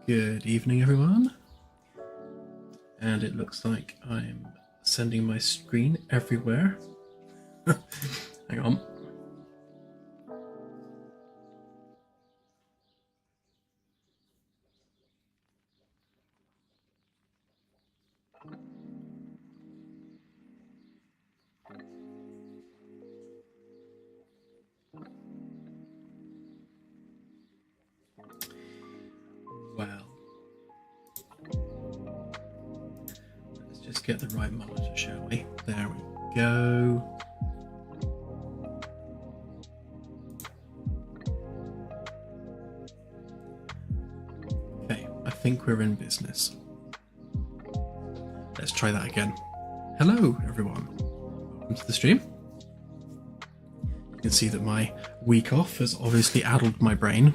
Good evening, everyone. And it looks like I'm sending my screen everywhere. Hang on. Well, let's just get the right monitor, shall we? There we go. Okay, I think we're in business. Let's try that again. Hello, everyone. Welcome to the stream. You can see that my week off has obviously addled my brain.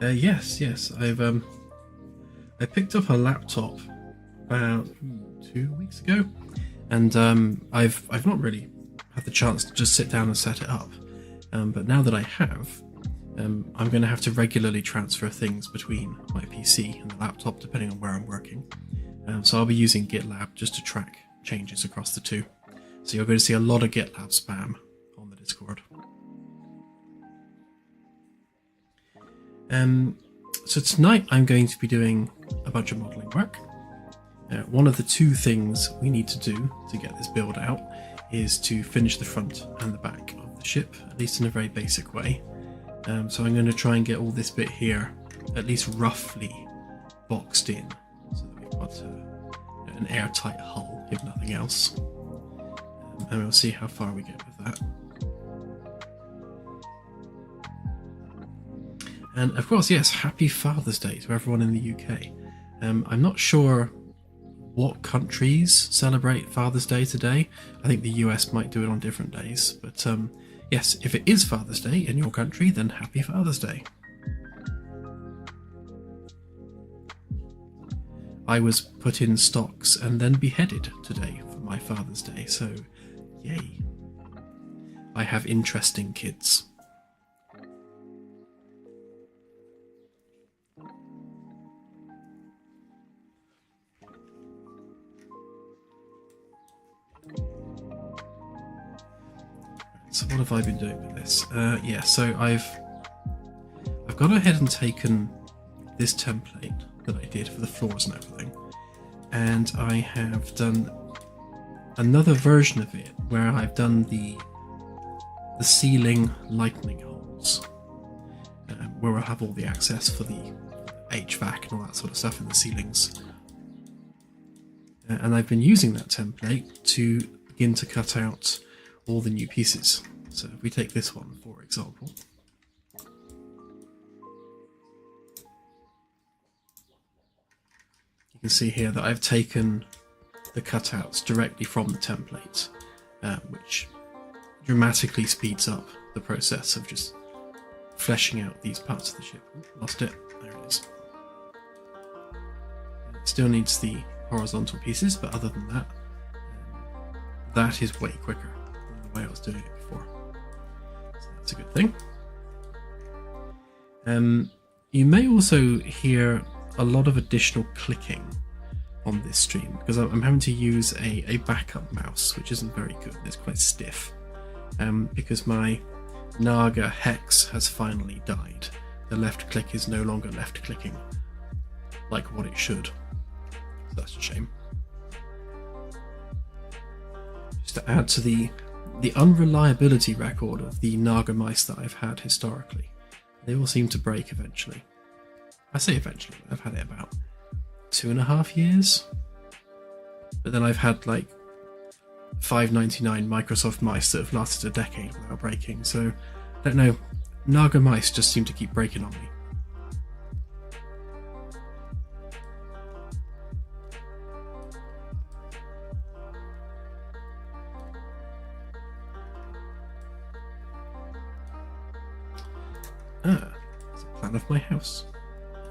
Yes. I picked up a laptop about 2 weeks ago, and I've not really had the chance to just sit down and set it up. But now that I have, I'm going to have to regularly transfer things between my PC and the laptop depending on where I'm working. So I'll be using GitLab just to track changes across the two. So you're going to see a lot of GitLab spam on the Discord. So tonight I'm going to be doing a bunch of modelling work. One of the two things we need to do to get this build out is to finish the front and the back of the ship, at least in a very basic way. So I'm going to try and get all this bit here at least roughly boxed in, so that we've got an airtight hull, if nothing else. And we'll see how far we get with that. And of course, yes, happy Father's Day to everyone in the UK. I'm not sure what countries celebrate Father's Day today. I think the US might do it on different days. But yes, if it is Father's Day in your country, then happy Father's Day. I was put in stocks and then beheaded today for my Father's Day, so yay. I have interesting kids. So what have I been doing with this? So I've gone ahead and taken this template that I did for the floors and everything, and I have done another version of it where I've done the ceiling lightning holes, where we'll have all the access for the HVAC and all that sort of stuff in the ceilings. And I've been using that template to begin to cut out all the new pieces. So if we take this one, for example, you can see here that I've taken the cutouts directly from the template, which dramatically speeds up the process of just fleshing out these parts of the ship. Lost it. There it is. It still needs the horizontal pieces, but other than that, that is way quicker than the way I was doing it before. So that's a good thing. You may also hear a lot of additional clicking on this stream because I'm having to use a backup mouse, which isn't very good. It's quite stiff because my Naga hex has finally died. The left click is no longer left clicking like what it should. So that's a shame. Just to add to the unreliability record of the Naga mice that I've had historically. They all seem to break eventually. I say eventually, I've had it about 2.5 years. But then I've had like $5.99 Microsoft mice that have lasted a decade without breaking, so I don't know, Naga mice just seem to keep breaking on me. It's a plan of my house.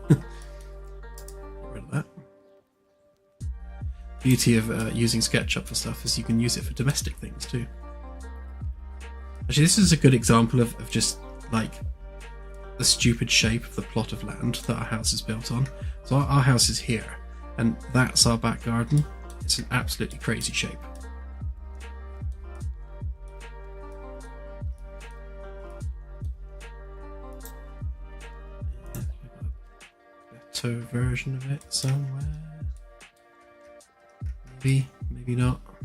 Get rid of that. Beauty of using SketchUp for stuff is you can use it for domestic things too. Actually, this is a good example of just like the stupid shape of the plot of land that our house is built on. So our house is here, and that's our back garden. It's an absolutely crazy shape. Better version of it somewhere. Maybe, maybe not. Oh,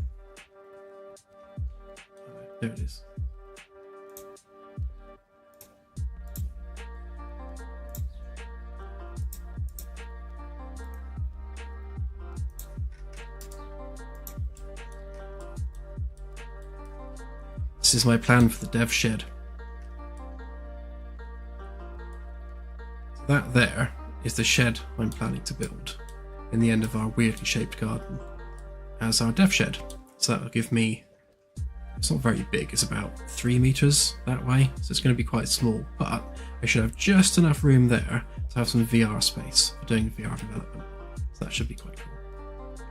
there it is. This is my plan for the dev shed. So that there is the shed I'm planning to build in the end of our weirdly shaped garden as our dev shed. So that will give me, it's not very big, it's about 3 meters that way, so it's going to be quite small, but I should have just enough room there to have some VR space for doing VR development. So that should be quite cool.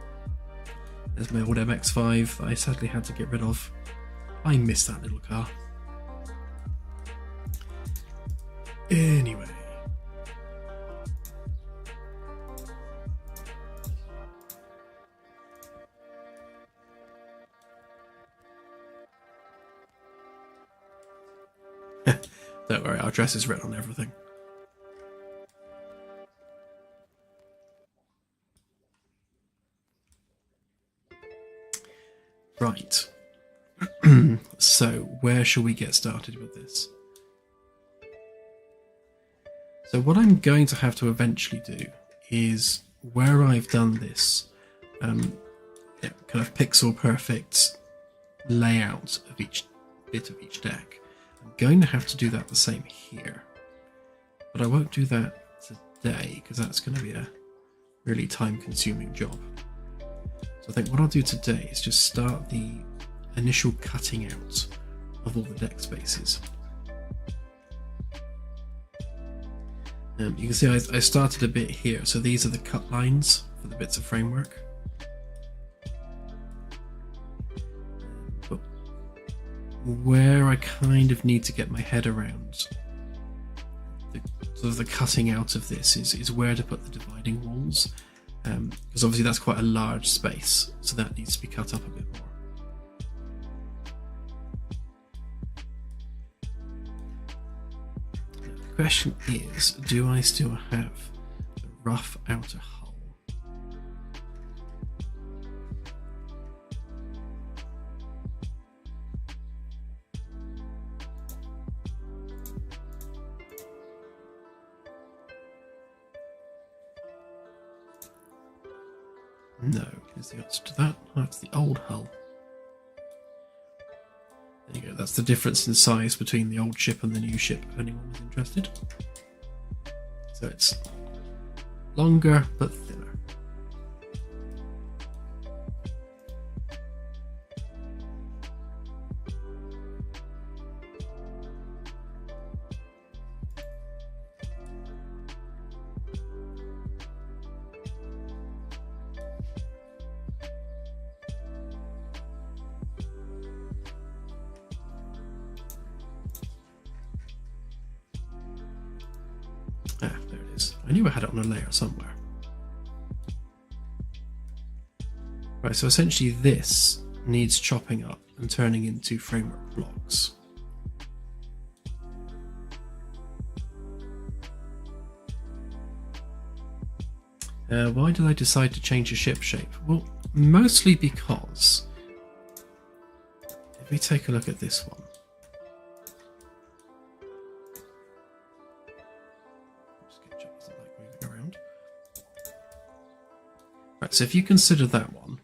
There's my old MX-5 that I sadly had to get rid of. I miss that little car. Anyway. Don't worry, our dress is red on everything. Right. So, where shall we get started with this? So what I'm going to have to eventually do is, where I've done this kind of pixel perfect layout of each bit of each deck, I'm going to have to do that the same here. But I won't do that today, because that's going to be a really time-consuming job. So I think what I'll do today is just start the initial cutting out of all the deck spaces. You can see I started a bit here, so these are the cut lines for the bits of framework. But where I kind of need to get my head around the cutting out of this is where to put the dividing walls, because obviously that's quite a large space, so that needs to be cut up a bit more. The question is, do I still have the rough outer hull? No, here's the answer to that. That's the old hull. There you go, that's the difference in size between the old ship and the new ship, if anyone was interested. So it's longer but thinner. Ah, there it is. I knew I had it on a layer somewhere. Right, so essentially this needs chopping up and turning into framework blocks. Why did I decide to change the ship shape? Well, mostly because if we take a look at this one, right, so if you consider that one,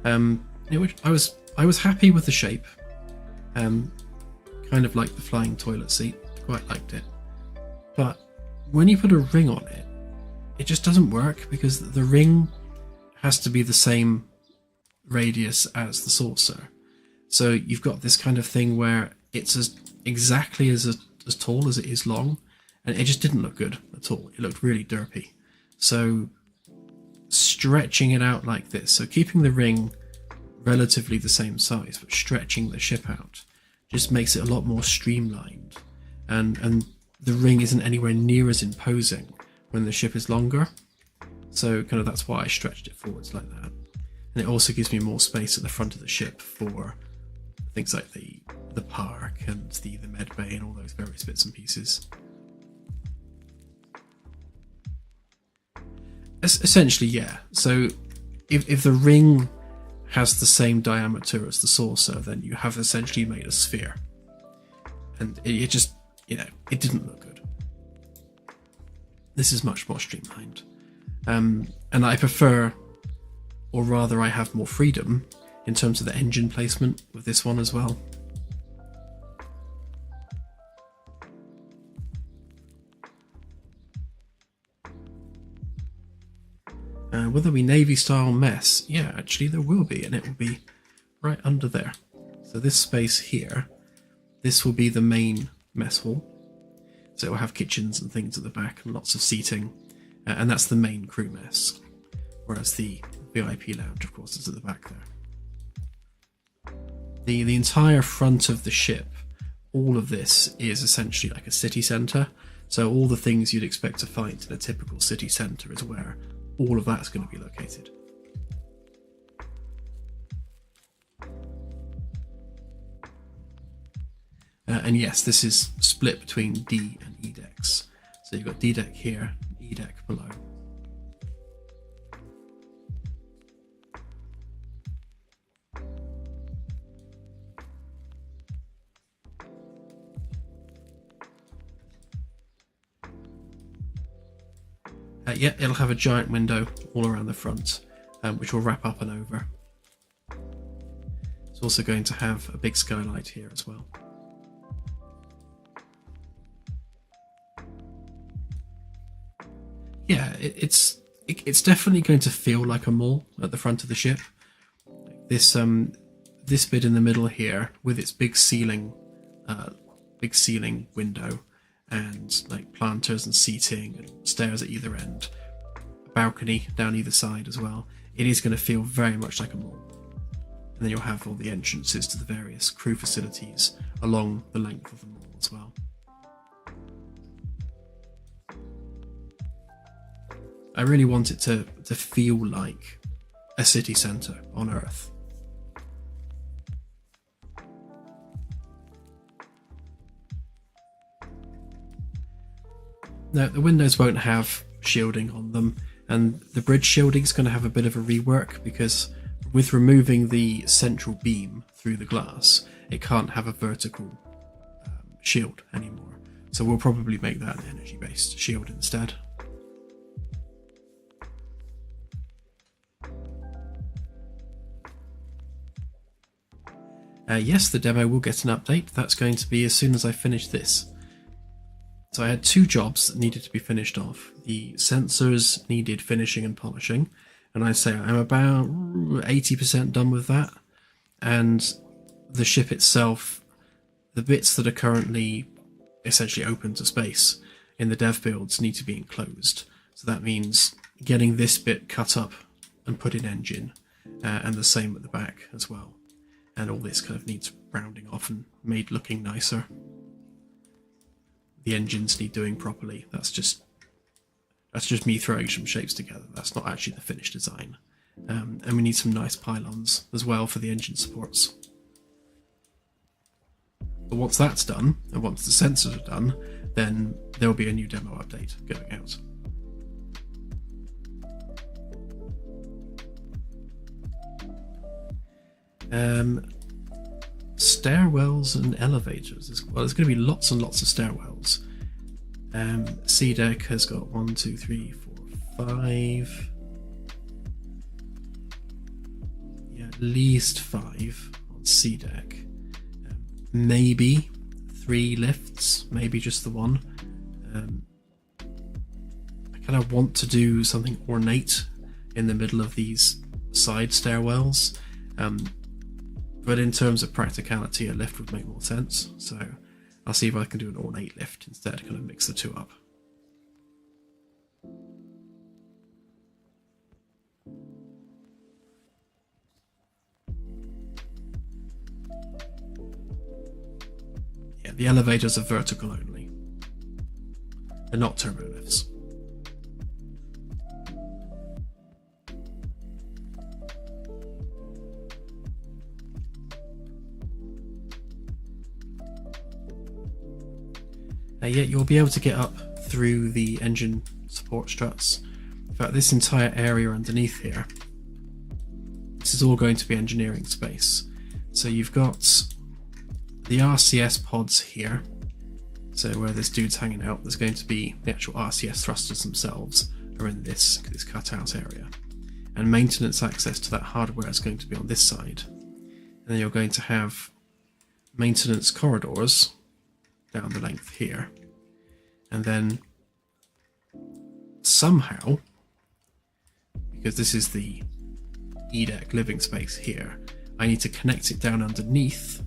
I was happy with the shape, kind of like the flying toilet seat, quite liked it, but when you put a ring on it, it just doesn't work, because the ring has to be the same radius as the saucer. So you've got this kind of thing where it's exactly as tall as it is long, and it just didn't look good at all. It looked really derpy. So stretching it out like this, so keeping the ring relatively the same size but stretching the ship out, just makes it a lot more streamlined, and the ring isn't anywhere near as imposing when the ship is longer. So kind of that's why I stretched it forwards like that. And it also gives me more space at the front of the ship for things like the park and the med bay and all those various bits and pieces. Essentially, yeah. So if the ring has the same diameter as the saucer, then you have essentially made a sphere. And it just, it didn't look good. This is much more streamlined. And I prefer, or rather I have more freedom in terms of the engine placement with this one as well. Will there be Navy style mess? Yeah, actually there will be, and it will be right under there. So this space here, this will be the main mess hall. So it will have kitchens and things at the back and lots of seating, and that's the main crew mess. Whereas the VIP lounge, of course, is at the back there. The entire front of the ship, all of this is essentially like a city centre. So all the things you'd expect to find in a typical city centre is where all of that's going to be located. And yes, this is split between D and E decks. So you've got D deck here, E deck below. Yeah, it'll have a giant window all around the front, which will wrap up and over. It's also going to have a big skylight here as well. Yeah, it's definitely going to feel like a mall at the front of the ship. This bit in the middle here with its big ceiling window, and like planters and seating and stairs at either end, a balcony down either side as well. It is going to feel very much like a mall. And then you'll have all the entrances to the various crew facilities along the length of the mall as well. I really want it to feel like a city centre on Earth. Now, the windows won't have shielding on them, and the bridge shielding is going to have a bit of a rework because with removing the central beam through the glass, it can't have a vertical shield anymore. So we'll probably make that an energy-based shield instead. Yes, the demo will get an update. That's going to be as soon as I finish this. So I had 2 jobs that needed to be finished off. The sensors needed finishing and polishing, and I'd say I'm about 80% done with that. And the ship itself, the bits that are currently essentially open to space in the dev builds need to be enclosed. So that means getting this bit cut up and put in engine, and the same at the back as well. And all this kind of needs rounding off and made looking nicer. The engines need doing properly. That's just me throwing some shapes together. That's not actually the finished design. And we need some nice pylons as well for the engine supports. But once that's done, and once the sensors are done, then there will be a new demo update going out. Stairwells and elevators. Well, there's going to be lots and lots of stairwells. C deck has got 1, 2, 3, 4, 5. Yeah, at least 5 on C deck. Maybe 3 lifts, maybe just the 1. I kind of want to do something ornate in the middle of these side stairwells. But in terms of practicality, a lift would make more sense. So I'll see if I can do an ornate lift instead, kind of mix the 2 up. The elevators are vertical only. They're not turbo lifts. Yet you'll be able to get up through the engine support struts. In fact, this entire area underneath here, this is all going to be engineering space. So you've got the RCS pods here. So where this dude's hanging out, there's going to be the actual RCS thrusters themselves are in this cutout area. And maintenance access to that hardware is going to be on this side. And then you're going to have maintenance corridors down the length here, and then somehow, because this is the E-deck living space here, I need to connect it down underneath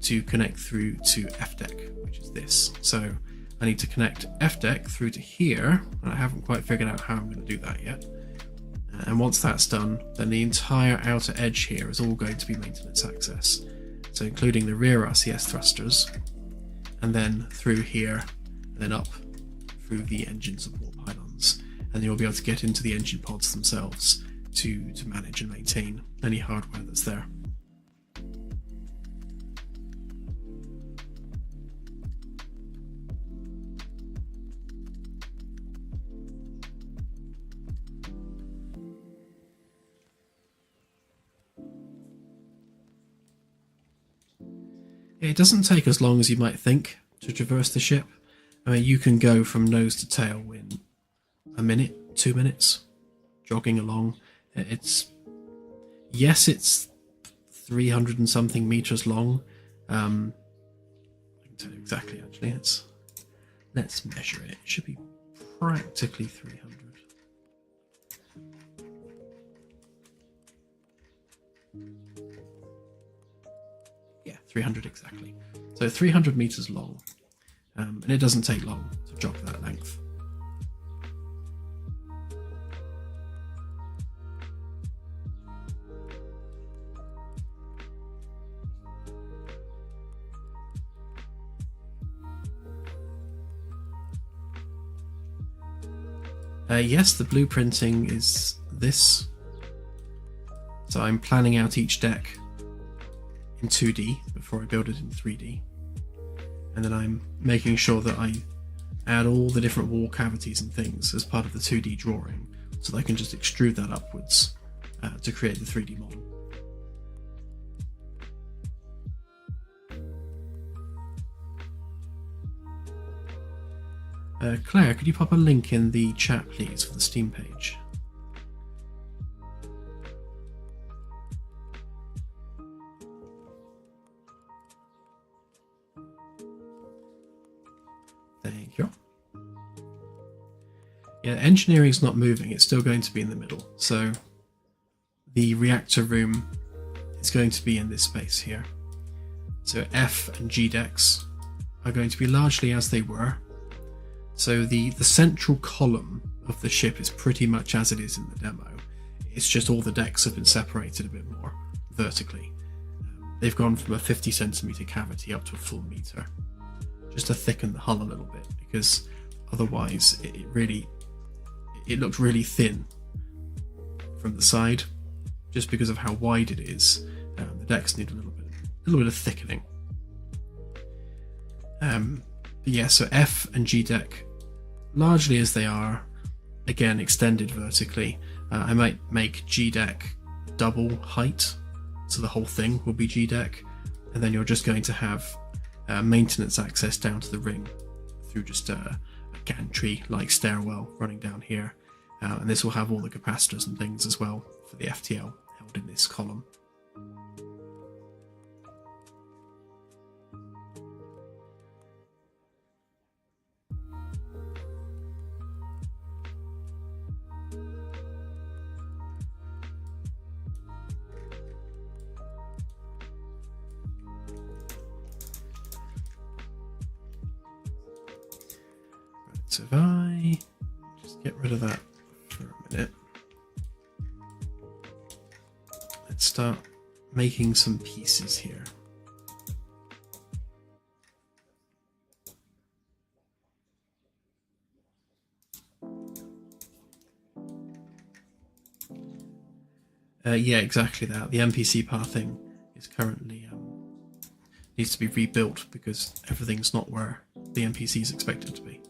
to connect through to F-deck, which is this. So I need to connect F-deck through to here, and I haven't quite figured out how I'm going to do that yet. And once that's done, then the entire outer edge here is all going to be maintenance access, so including the rear RCS thrusters, and then through here, and then up through the engine support pylons. And you'll be able to get into the engine pods themselves to manage and maintain any hardware that's there. It doesn't take as long as you might think to traverse the ship. I mean, you can go from nose to tail in a minute, 2 minutes, jogging along. Yes, it's 300 and something meters long. I can tell you exactly, actually. Let's measure it. It should be practically 300. Yeah, 300 exactly. So 300 meters long. And it doesn't take long to jog that length. Yes, the blueprinting is this. So I'm planning out each deck in 2D before I build it in 3D. And then I'm making sure that I add all the different wall cavities and things as part of the 2D drawing, so that I can just extrude that upwards to create the 3D model. Claire, could you pop a link in the chat, please, for the Steam page? Thank you. Yeah, engineering's not moving, it's still going to be in the middle. So the reactor room is going to be in this space here. So F and G decks are going to be largely as they were. So the central column of the ship is pretty much as it is in the demo. It's just all the decks have been separated a bit more vertically. They've gone from a 50 centimeter cavity up to a full meter, just to thicken the hull a little bit, because otherwise it looked really thin from the side, just because of how wide it is. The decks need a little bit of thickening. But yeah, so F and G deck, largely as they are, again extended vertically. I might make G deck double height, so the whole thing will be G deck, and then you're just going to have maintenance access down to the ring through just a gantry like stairwell running down here, and this will have all the capacitors and things as well for the FTL held in this column. So if I just get rid of that for a minute, let's start making some pieces here. Yeah, exactly that. The NPC pathing is currently needs to be rebuilt because everything's not where the NPCs expect it to be.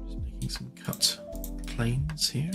Just making some cut planes here.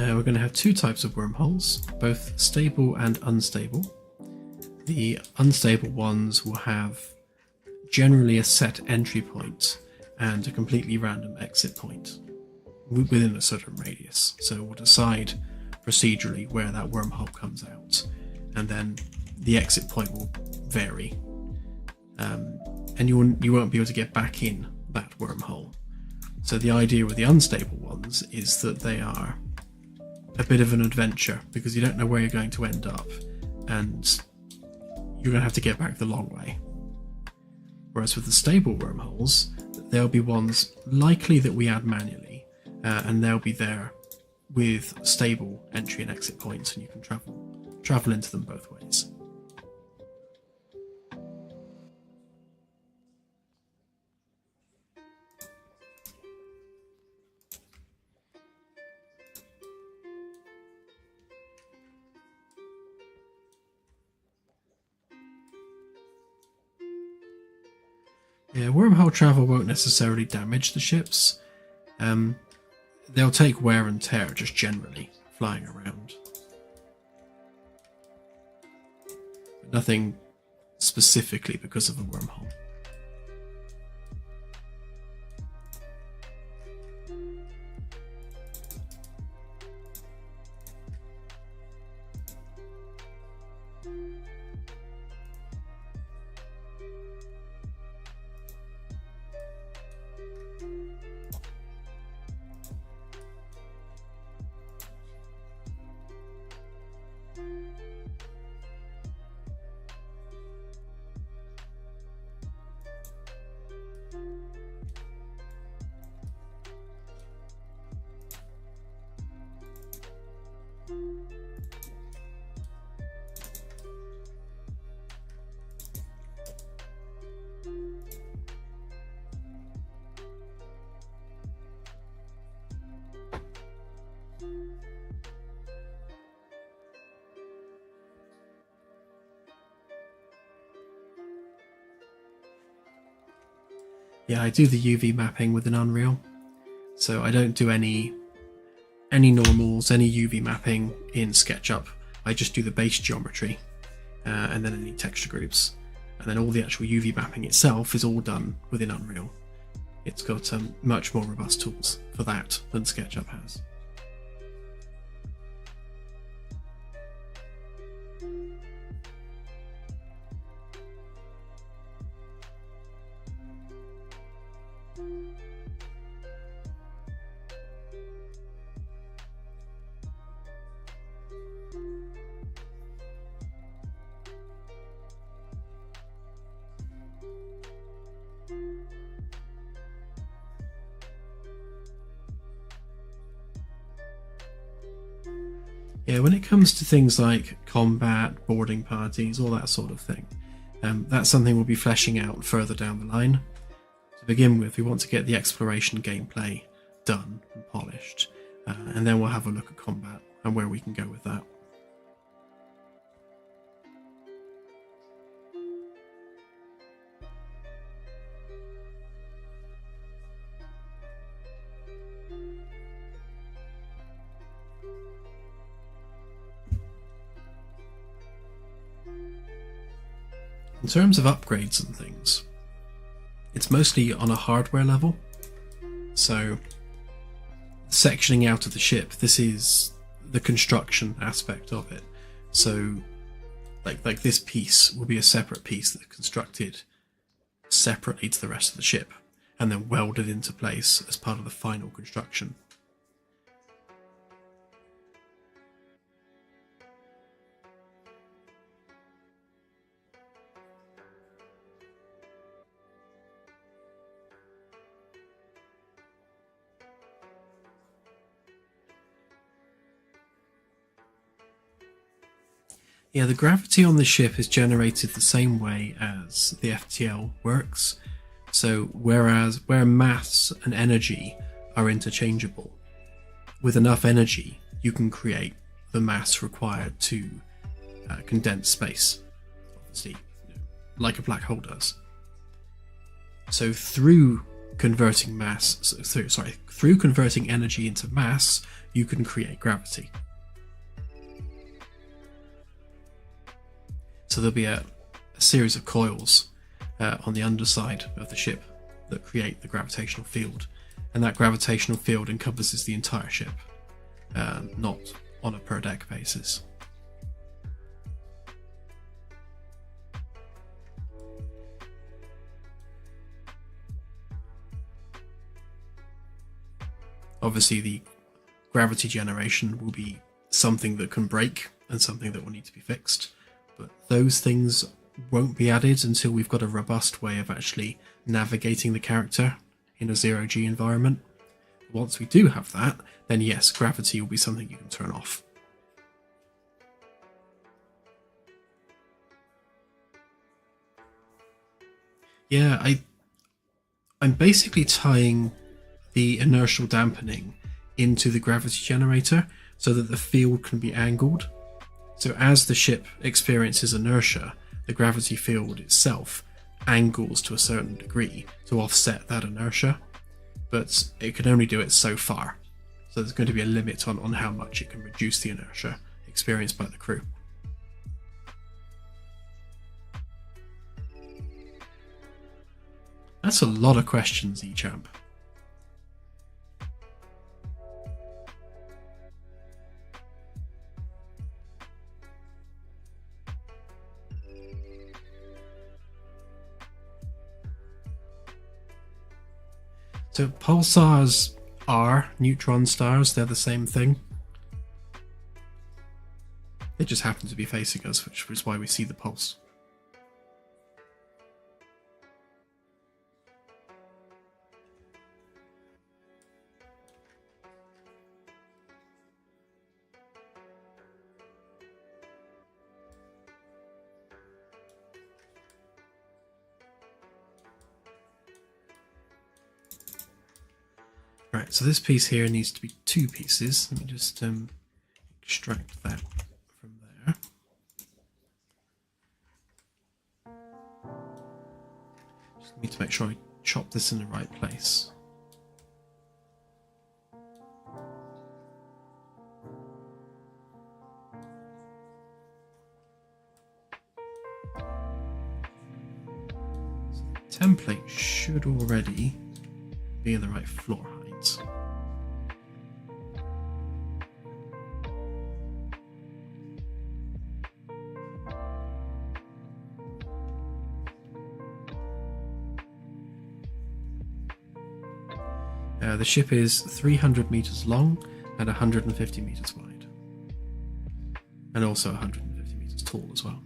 We're going to have two types of wormholes, both stable and unstable. The unstable ones will have generally a set entry point and a completely random exit point within a certain radius. So we'll decide procedurally where that wormhole comes out, and then the exit point will vary. And you won't be able to get back in that wormhole. So the idea with the unstable ones is that they are a bit of an adventure because you don't know where you're going to end up, and you're going to have to get back the long way. Whereas with the stable wormholes, there'll be ones likely that we add manually, and they'll be there with stable entry and exit points, and you can travel into them both ways. Yeah, wormhole travel won't necessarily damage the ships. They'll take wear and tear just generally flying around. But nothing specifically because of a wormhole. Yeah, I do the UV mapping within Unreal, so I don't do any normals, any UV mapping in SketchUp. I just do the base geometry and then any texture groups, and then all the actual UV mapping itself is all done within Unreal. It's got much more robust tools for that than SketchUp has. Yeah, when it comes to things like combat, boarding parties, all that sort of thing, that's something we'll be fleshing out further down the line. To begin with, we want to get the exploration gameplay done and polished, and then we'll have a look at combat and where we can go with that. In terms of upgrades and things, it's mostly on a hardware level. So, sectioning out of the ship, this is the construction aspect of it. So, like this piece will be a separate piece that's constructed separately to the rest of the ship, and then welded into place as part of the final construction. Yeah, the gravity on the ship is generated the same way as the FTL works. So where mass and energy are interchangeable, with enough energy you can create the mass required to condense space, obviously, like a black hole does. So through converting energy into mass, you can create gravity. So there'll be a series of coils on the underside of the ship that create the gravitational field, and that gravitational field encompasses the entire ship, not on a per deck basis. Obviously, the gravity generation will be something that can break and something that will need to be fixed, but those things won't be added until we've got a robust way of actually navigating the character in a zero-G environment. Once we do have that, then yes, gravity will be something you can turn off. Yeah, I'm basically tying the inertial dampening into the gravity generator so that the field can be angled. So as the ship experiences inertia, the gravity field itself angles to a certain degree to offset that inertia, but it can only do it so far. So there's going to be a limit on how much it can reduce the inertia experienced by the crew. That's a lot of questions, eChamp. So pulsars are neutron stars, they're the same thing. They just happen to be facing us, which is why we see the pulse. Right, so this piece here needs to be 2 pieces. Let me just extract that from there. Just need to make sure I chop this in the right place. So the template should already be in the right floor height. The ship is 300 meters long and 150 meters wide, and also 150 meters tall as well.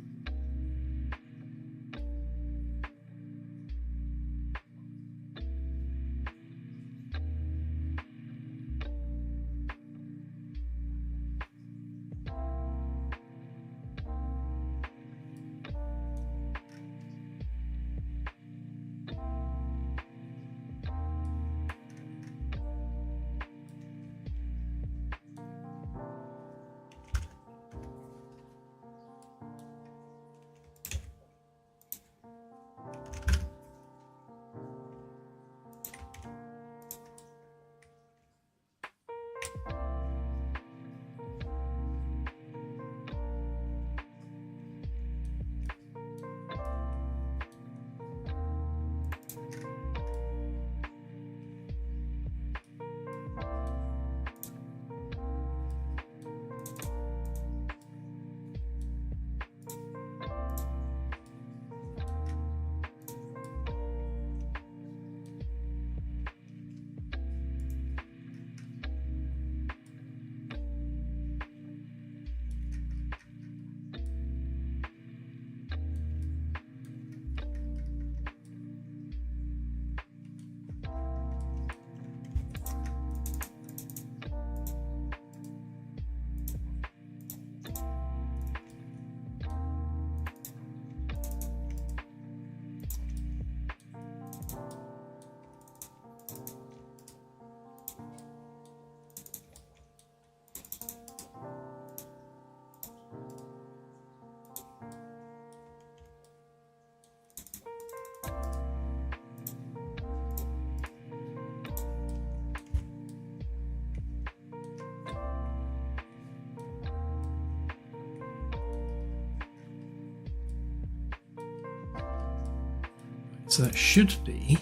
So that should be...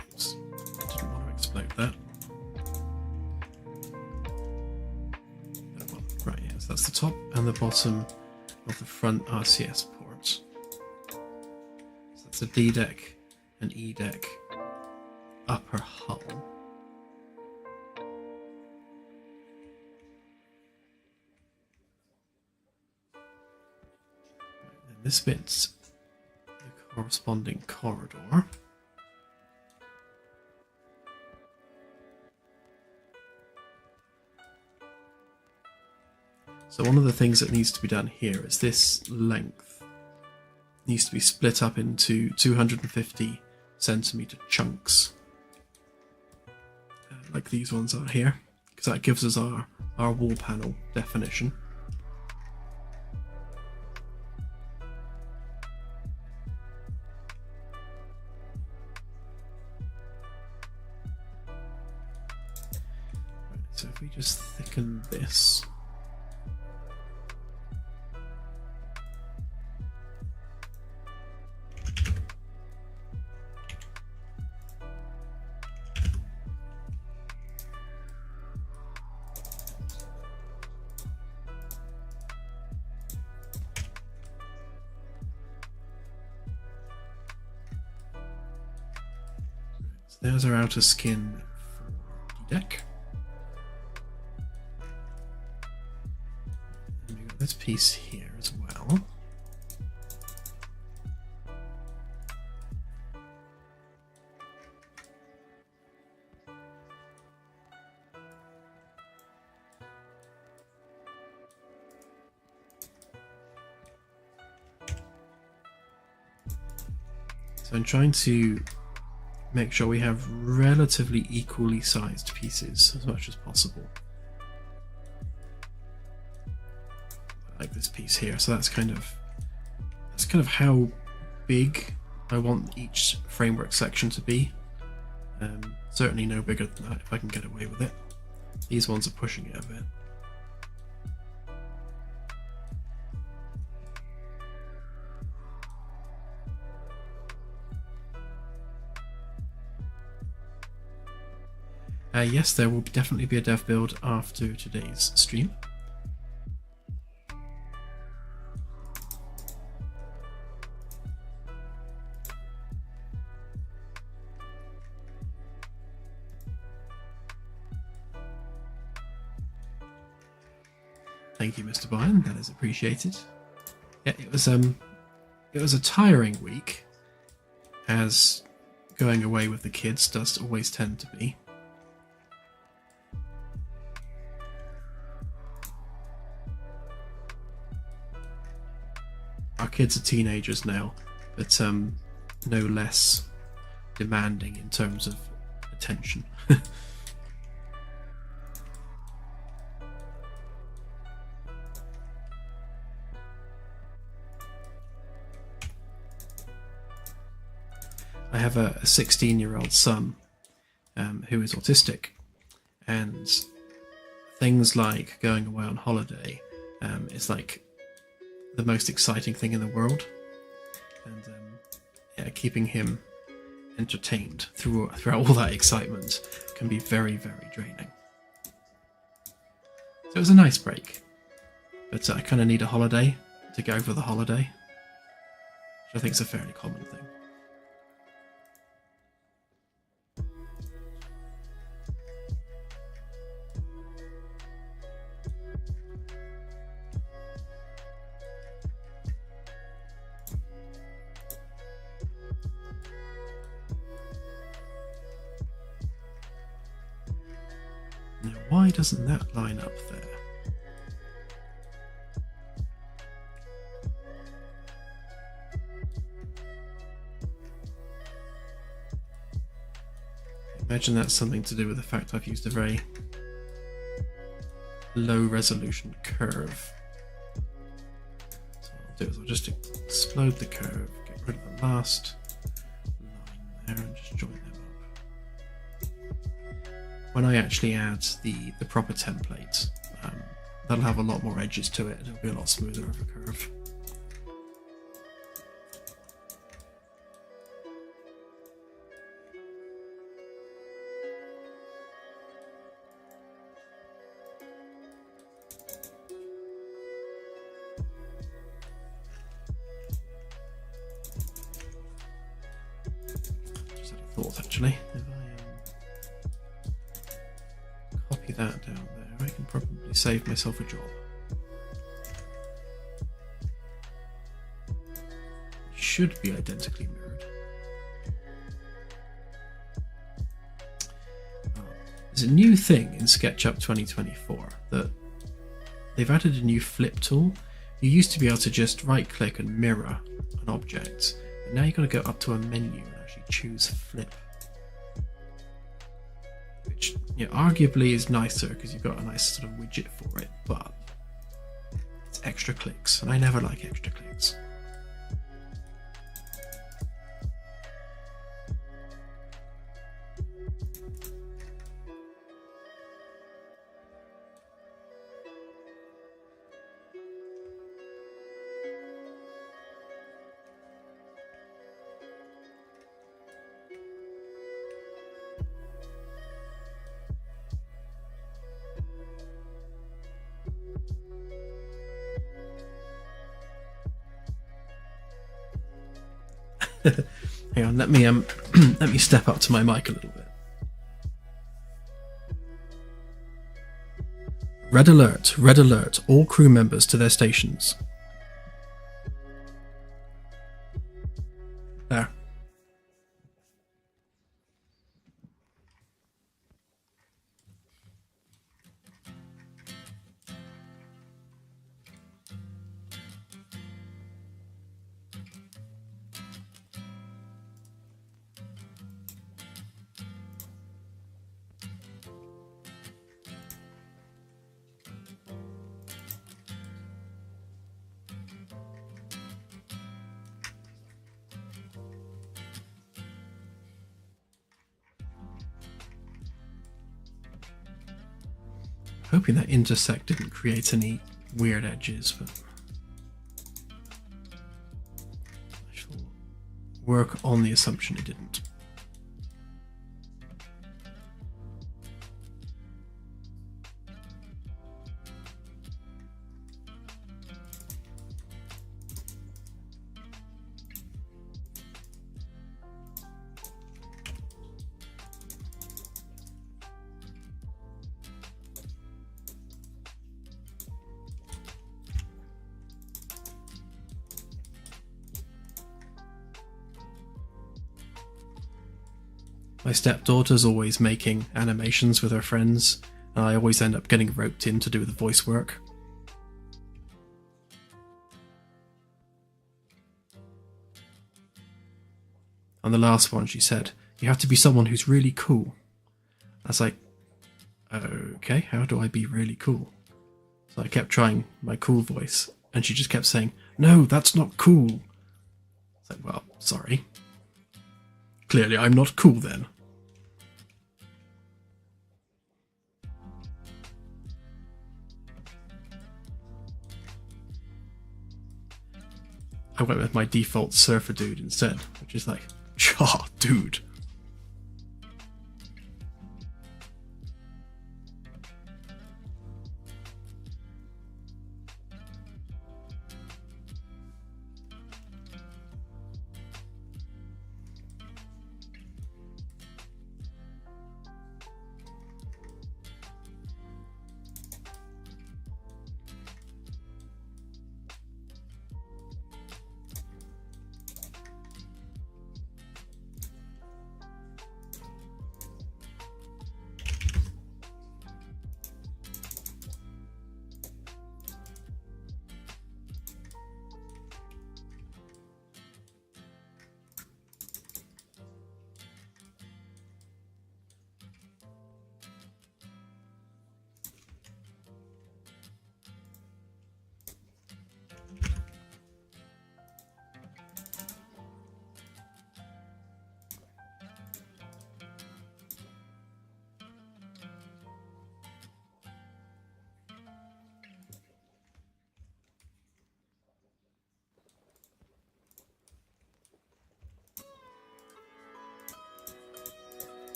oops, I didn't want to explode that. Right, yes, that's the top and the bottom of the front RCS ports. So that's the D deck and E deck upper hull. And this bit's the corresponding corridor. So one of the things that needs to be done here is this length needs to be split up into 250 centimeter chunks, like these ones are here, because that gives us our wall panel definition. Right, so if we just thicken this. There's our outer skin for the deck. And we've got this piece here as well. So I'm trying to make sure we have relatively equally sized pieces as much as possible. Like this piece here, so that's kind of how big I want each framework section to be. Certainly no bigger than that if I can get away with it. These ones are pushing it a bit. Yes, there will definitely be a dev build after today's stream. Thank you, Mr. Byrne. That is appreciated. Yeah, it was a tiring week, as going away with the kids does always tend to be. Our kids are teenagers now, but no less demanding in terms of attention. I have a 16-year-old son who is autistic, and things like going away on holiday is like the most exciting thing in the world, and yeah, keeping him entertained throughout all that excitement can be very, very draining. So it was a nice break, but I kind of need a holiday to go over the holiday, which I think is a fairly common thing. Why doesn't that line up there? Imagine that's something to do with the fact I've used a very low resolution curve. So what I'll do is I'll just explode the curve, get rid of the last line there and just join them up. When I actually add the proper template, that'll have a lot more edges to it and it'll be a lot smoother of a curve. thought, actually. If I copy that down there, I can probably save myself a job. Should be identically mirrored. There's a new thing in SketchUp 2024 that they've added a new flip tool. You used to be able to just right click and mirror an object, but now you've got to go up to a menu and actually choose flip. Which, you know, arguably is nicer because you've got a nice sort of widget for it, but it's extra clicks, and I never like extra clicks. Hang on, let me step up to my mic a little bit. Red alert, all crew members to their stations. There. Hoping that intersect didn't create any weird edges, but I shall work on the assumption it didn't. My stepdaughter's always making animations with her friends, and I always end up getting roped in to do the voice work. On the last one, she said, "You have to be someone who's really cool." I was like, okay, how do I be really cool? So I kept trying my cool voice, and she just kept saying, "No, that's not cool." It's like, well, sorry. Clearly I'm not cool then. I went with my default surfer dude instead, which is like, "Cha, dude."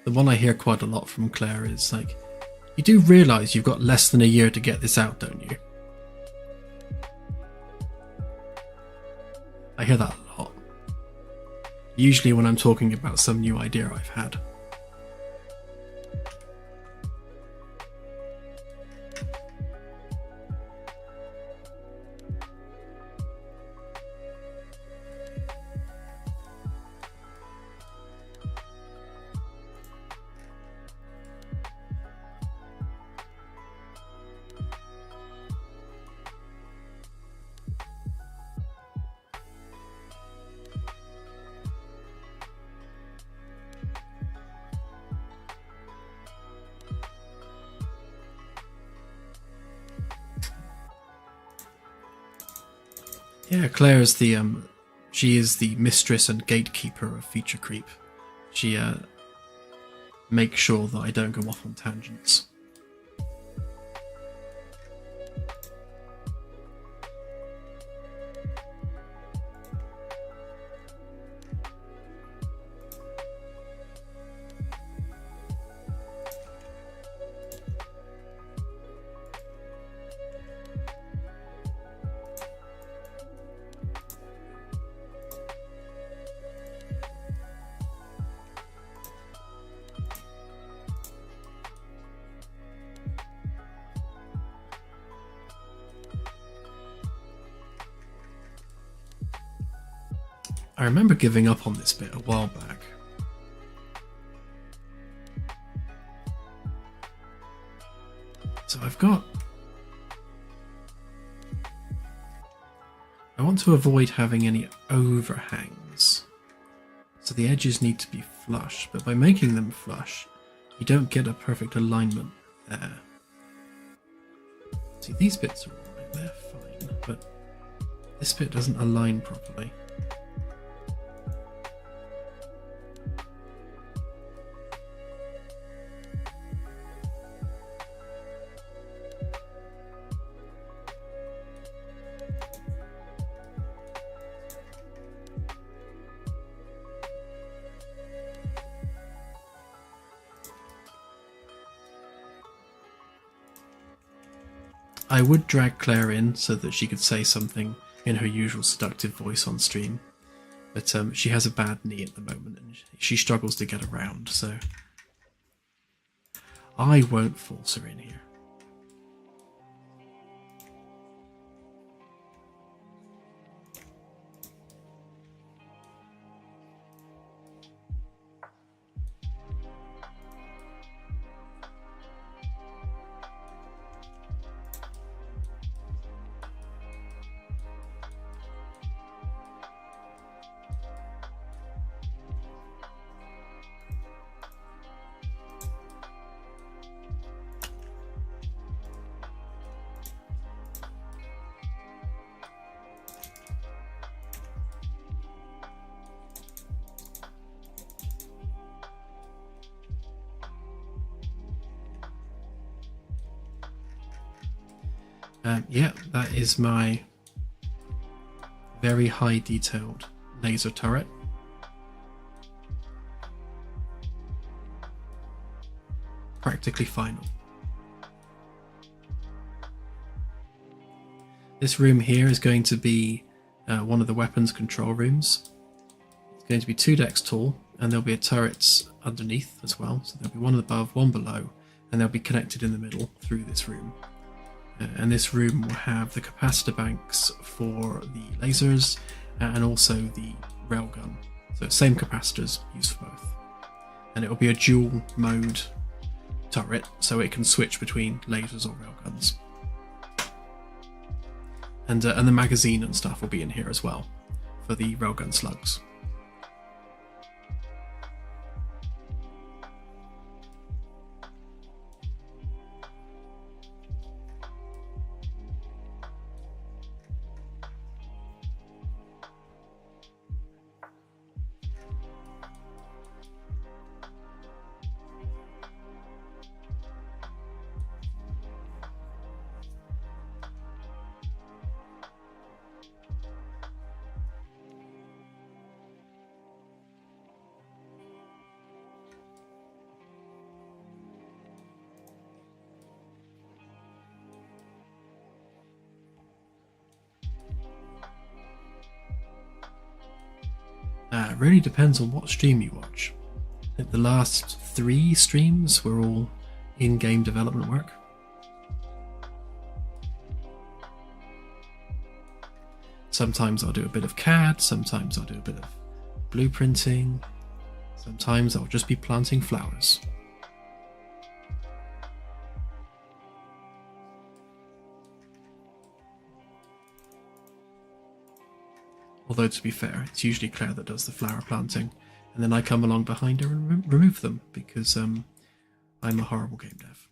the one I hear quite a lot from Claire is like, you do realise you've got less than a year to get this out, don't you? I hear that a lot. Usually when I'm talking about some new idea I've had. Yeah, Claire is she is the mistress and gatekeeper of feature creep. She makes sure that I don't go off on tangents. I remember giving up on this bit a while back. So I want to avoid having any overhangs. So the edges need to be flush, but by making them flush, you don't get a perfect alignment there. See, these bits are alright, they're fine, but this bit doesn't align properly. I would drag Claire in so that she could say something in her usual seductive voice on stream, but she has a bad knee at the moment and she struggles to get around, so I won't force her in here. Yeah, that is my very high detailed laser turret. Practically final. This room here is going to be one of the weapons control rooms. It's going to be 2 decks tall, and there'll be a turrets underneath as well. So there'll be one above, one below, and they'll be connected in the middle through this room. And this room will have the capacitor banks for the lasers and also the railgun. So same capacitors used for both. And it will be a dual mode turret, so it can switch between lasers or railguns. And the magazine and stuff will be in here as well for the railgun slugs. really depends on what stream you watch. I think the last 3 streams were all in-game development work. Sometimes I'll do a bit of CAD, sometimes I'll do a bit of blueprinting, sometimes I'll just be planting flowers. Although, to be fair, it's usually Claire that does the flower planting, and then I come along behind her and remove them, because I'm a horrible game dev.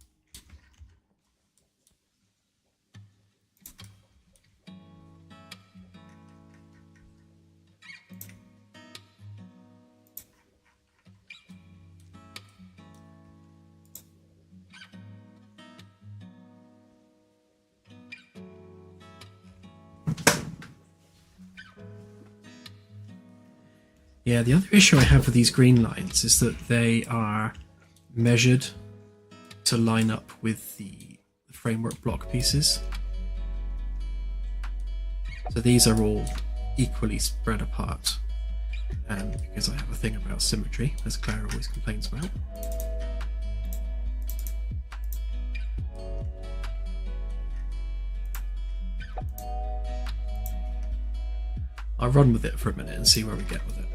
Yeah, the other issue I have with these green lines is that they are measured to line up with the framework block pieces. So these are all equally spread apart, because I have a thing about symmetry, as Claire always complains about. I'll run with it for a minute and see where we get with it.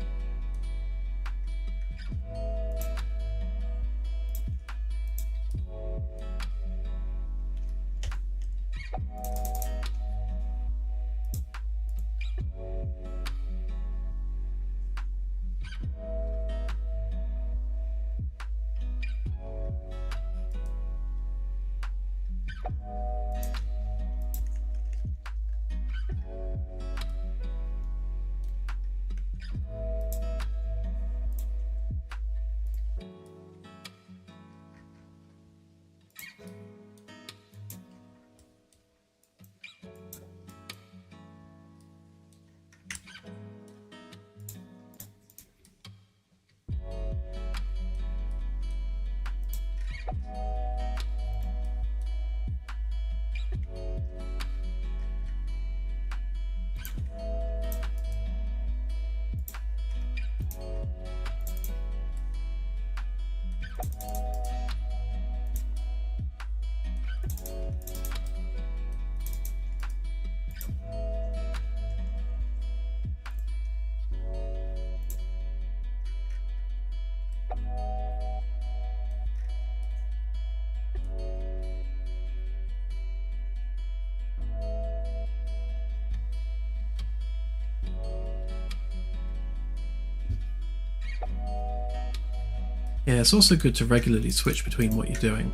Yeah, it's also good to regularly switch between what you're doing.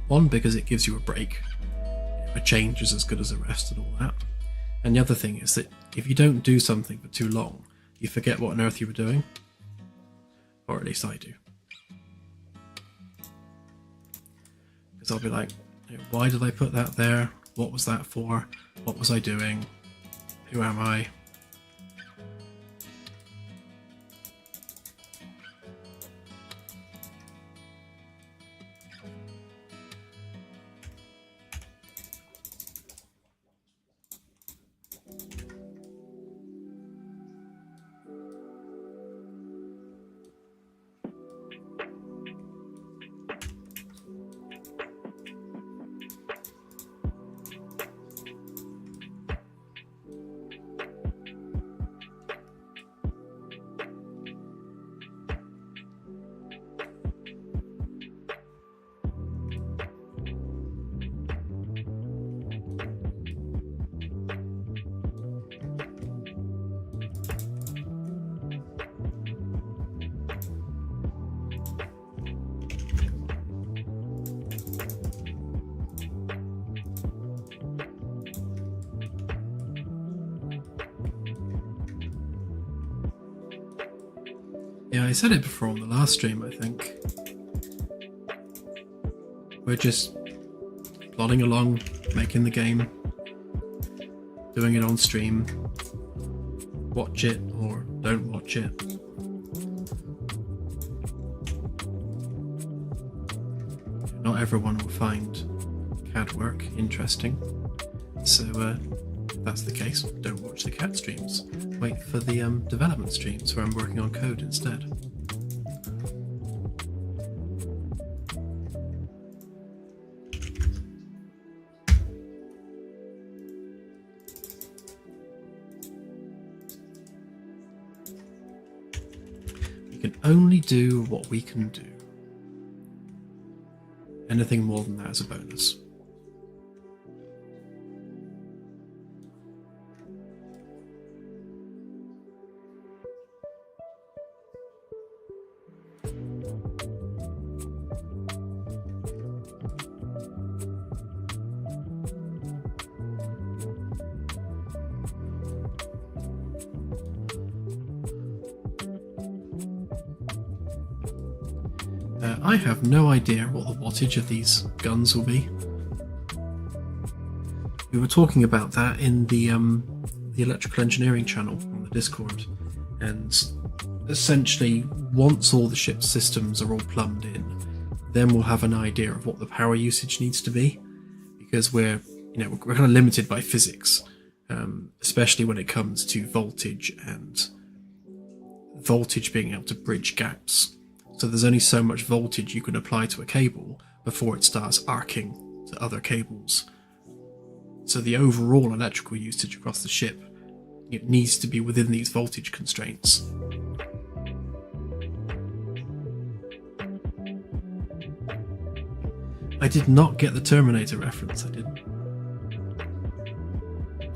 One, because it gives you a break. A change is as good as a rest and all that. And the other thing is that if you don't do something for too long, you forget what on earth you were doing. Or at least I do. Because I'll be like, why did I put that there? What was that for? What was I doing? Who am I? Yeah, I said it before on the last stream, I think. We're just plodding along, making the game, doing it on stream. Watch it or don't watch it. Not everyone will find CAD work interesting, so if that's the case, don't watch the cat streams. Wait for the development streams where I'm working on code instead. We can only do what we can do. Anything more than that is a bonus. I have no idea what the wattage of these guns will be. We were talking about that in the electrical engineering channel on the Discord, and essentially once all the ship's systems are all plumbed in, then we'll have an idea of what the power usage needs to be, because we're kind of limited by physics, especially when it comes to voltage and voltage being able to bridge gaps. So there's only so much voltage you can apply to a cable before it starts arcing to other cables. So the overall electrical usage across the ship, it needs to be within these voltage constraints. I did not get the Terminator reference, I didn't.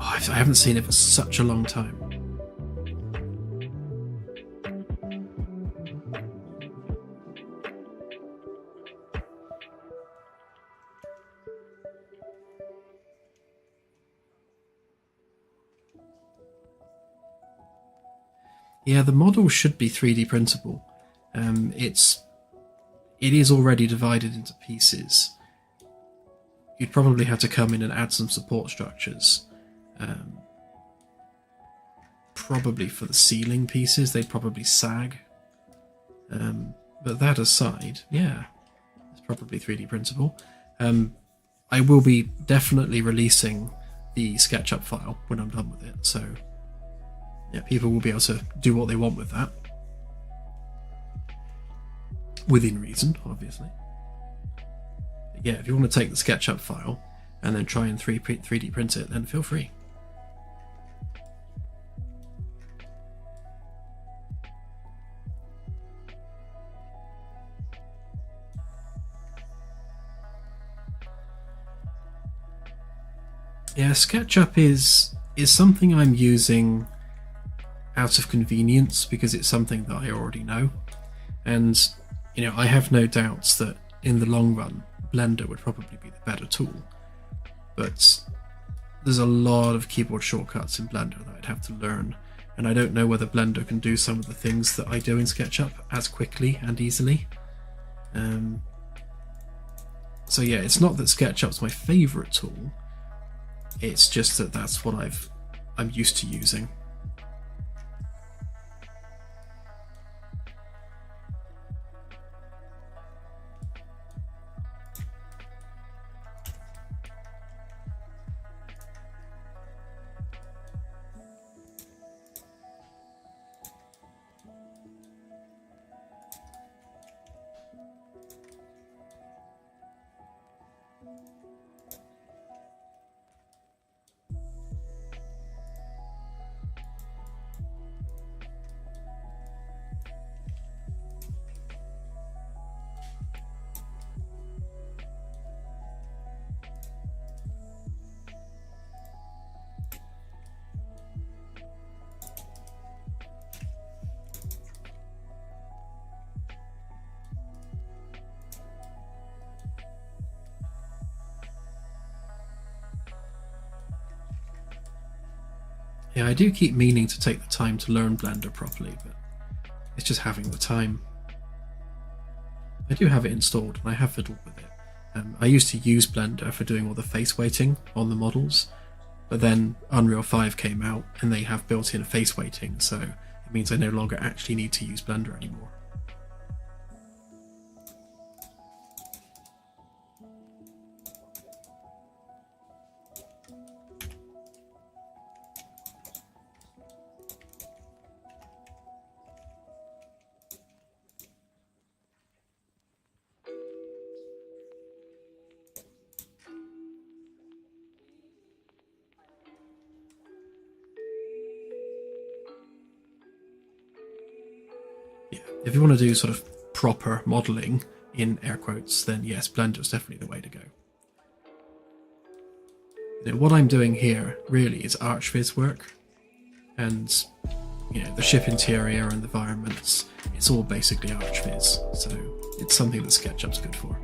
Oh, I haven't seen it for such a long time. Yeah, the model should be 3D printable. It is already divided into pieces. You'd probably have to come in and add some support structures. Probably for the ceiling pieces, they'd probably sag. But that aside, yeah, it's probably 3D printable. I will be definitely releasing the SketchUp file when I'm done with it, so yeah, people will be able to do what they want with that. Within reason, obviously. But yeah, if you want to take the SketchUp file and then try and 3D print it, then feel free. Yeah, SketchUp is something I'm using out of convenience because it's something that I already know, and I have no doubts that in the long run Blender would probably be the better tool, but there's a lot of keyboard shortcuts in Blender that I'd have to learn, and I don't know whether Blender can do some of the things that I do in SketchUp as quickly and easily. So yeah, it's not that SketchUp's my favourite tool, it's just that that's what I'm used to using. Yeah, I do keep meaning to take the time to learn Blender properly, but it's just having the time. I do have it installed and I have fiddled with it. I used to use Blender for doing all the face weighting on the models, but then Unreal 5 came out and they have built-in face weighting, so it means I no longer actually need to use Blender anymore. if you want to do sort of proper modelling in air quotes, then yes, Blender is definitely the way to go. You know, what I'm doing here really is ArchViz work, and you know, the ship interior and the environments, it's all basically ArchViz, so it's something that SketchUp's good for.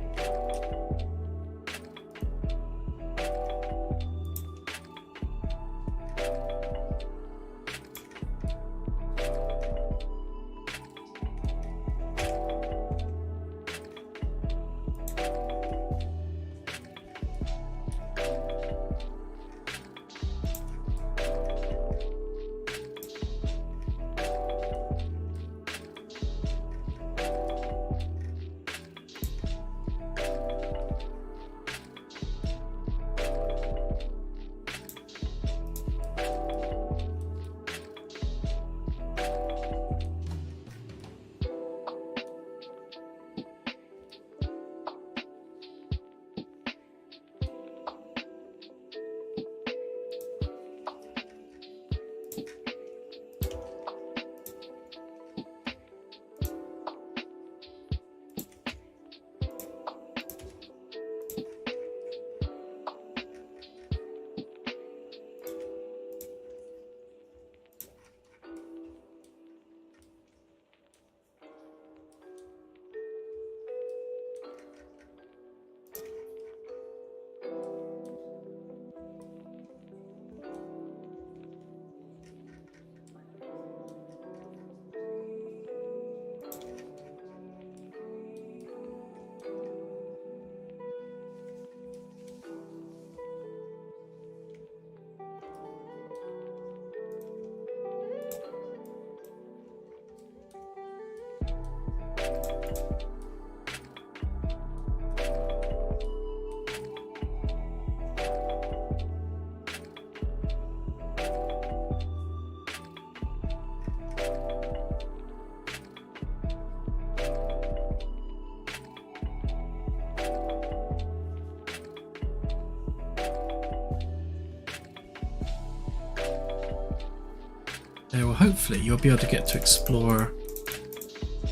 Now, hopefully you'll be able to get to explore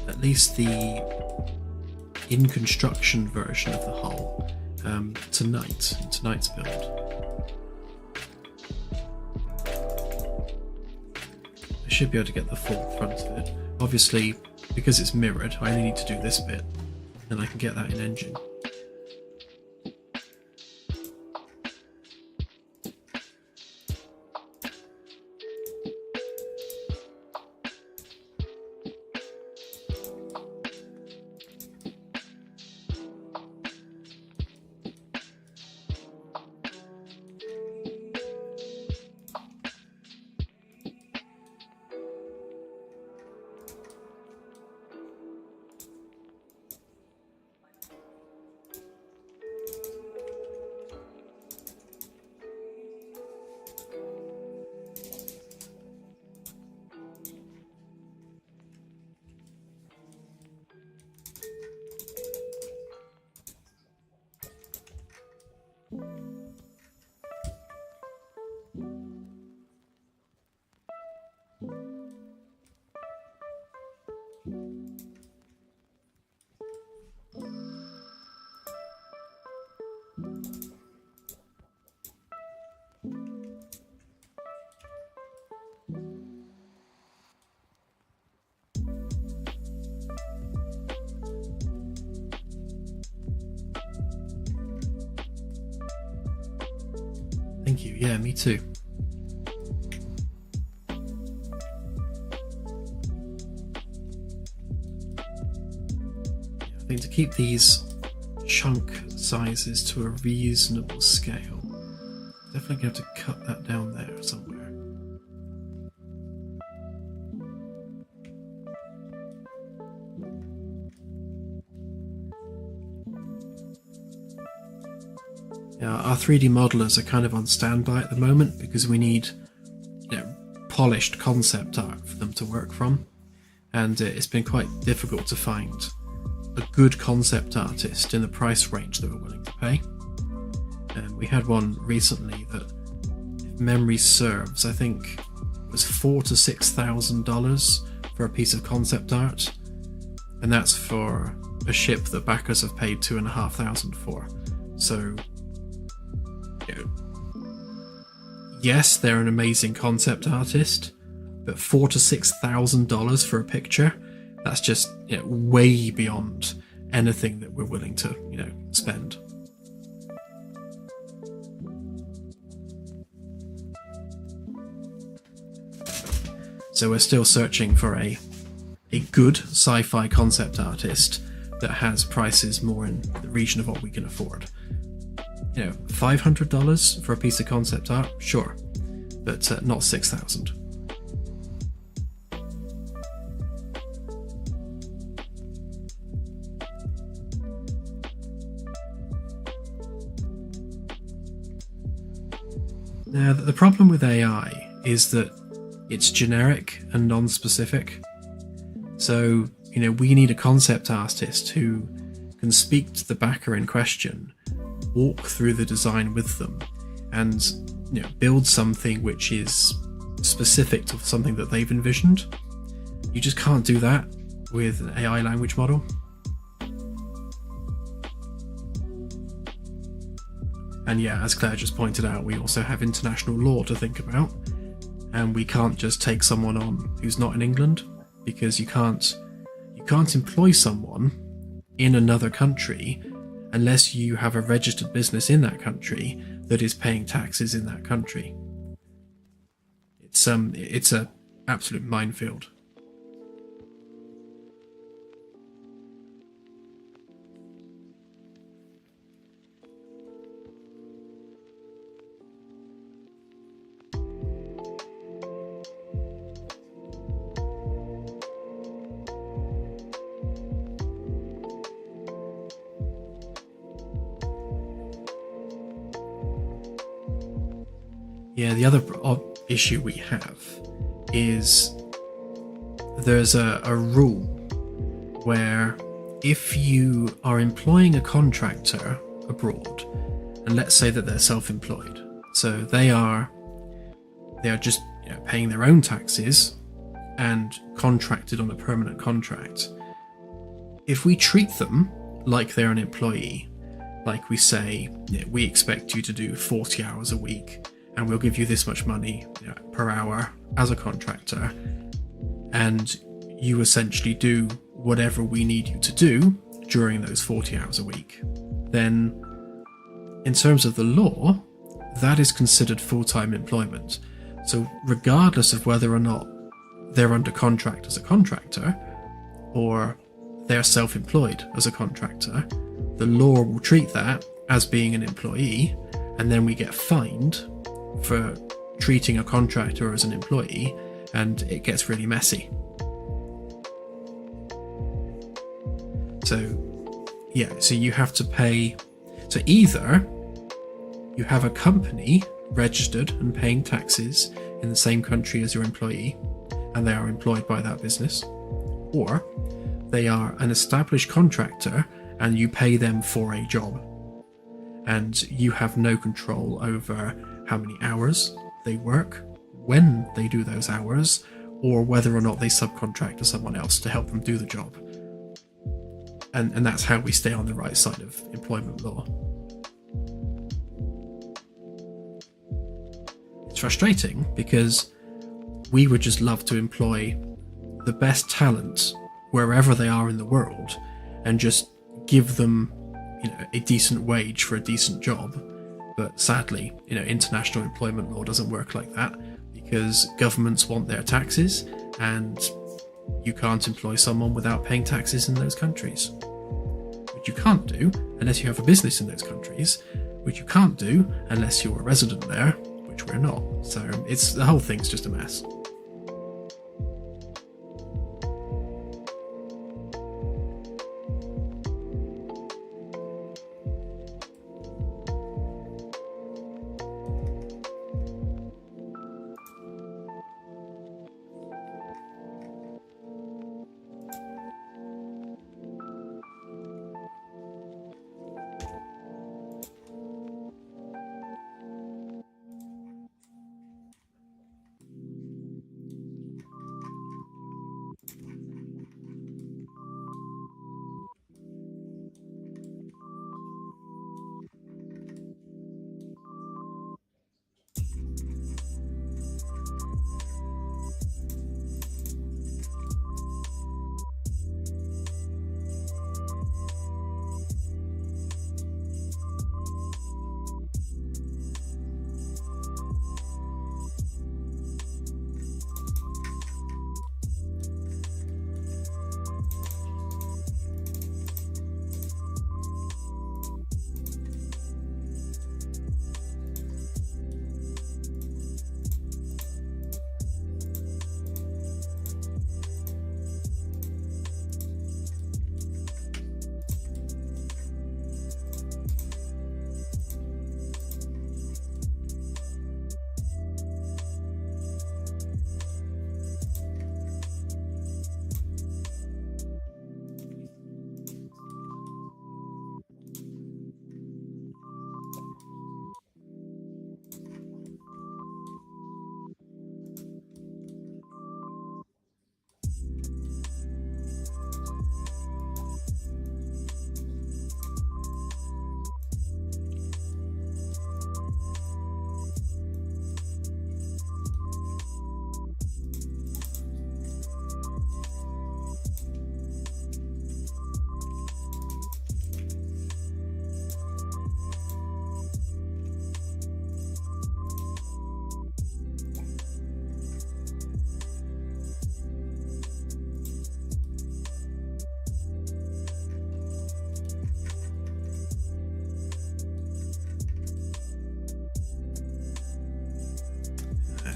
at least the in construction version of the hull tonight, in tonight's build. I should be able to get the full front of it. Obviously, because it's mirrored, I only need to do this bit, and I can get that in engine. Thank you. Yeah, me too. I think to keep these chunk sizes to a reasonable scale, definitely going to have to cut that down there somewhere. Our 3D modelers are kind of on standby at the moment because we need, you know, polished concept art for them to work from, and it's been quite difficult to find a good concept artist in the price range that we're willing to pay. And we had one recently that, if memory serves, I think was $4,000 to $6,000 for a piece of concept art, and that's for a ship that backers have paid $2,500 for. So, you know, yes, they're an amazing concept artist, but $4,000 to $6,000 for a picture, that's just, you know, way beyond anything that we're willing to, you know, spend. So we're still searching for a good sci-fi concept artist that has prices more in the region of what we can afford. You know, $500 for a piece of concept art, sure, but not $6,000. Now, the problem with AI is that it's generic and non-specific. So, you know, we need a concept artist who can speak to the backer in question, walk through the design with them, and, you know, build something which is specific to something that they've envisioned. You just can't do that with an AI language model. And yeah, as Claire just pointed out, we also have international law to think about. And we can't just take someone on who's not in England, because you can't employ someone in another country unless you have a registered business in that country that is paying taxes in that country. It's a absolute minefield. Yeah, the other issue we have is there's a rule where if you are employing a contractor abroad, and let's say that they're self-employed, so they are just, you know, paying their own taxes and contracted on a permanent contract. If we treat them like they're an employee, like we say, you know, we expect you to do 40 hours a week, and we'll give you this much money, you know, per hour as a contractor, and you essentially do whatever we need you to do during those 40 hours a week, then in terms of the law, that is considered full-time employment. So regardless of whether or not they're under contract as a contractor or they're self-employed as a contractor, the law will treat that as being an employee, and then we get fined for treating a contractor as an employee, and it gets really messy. So yeah, so you have to pay, so either you have a company registered and paying taxes in the same country as your employee, and they are employed by that business, or they are an established contractor and you pay them for a job, and you have no control over how many hours they work, when they do those hours, or whether or not they subcontract to someone else to help them do the job. And that's how we stay on the right side of employment law. It's frustrating because we would just love to employ the best talent wherever they are in the world and just give them, you know, a decent wage for a decent job. But sadly, you know, international employment law doesn't work like that, because governments want their taxes, and you can't employ someone without paying taxes in those countries, which you can't do unless you have a business in those countries, which you can't do unless you're a resident there, which we're not. So the whole thing's just a mess.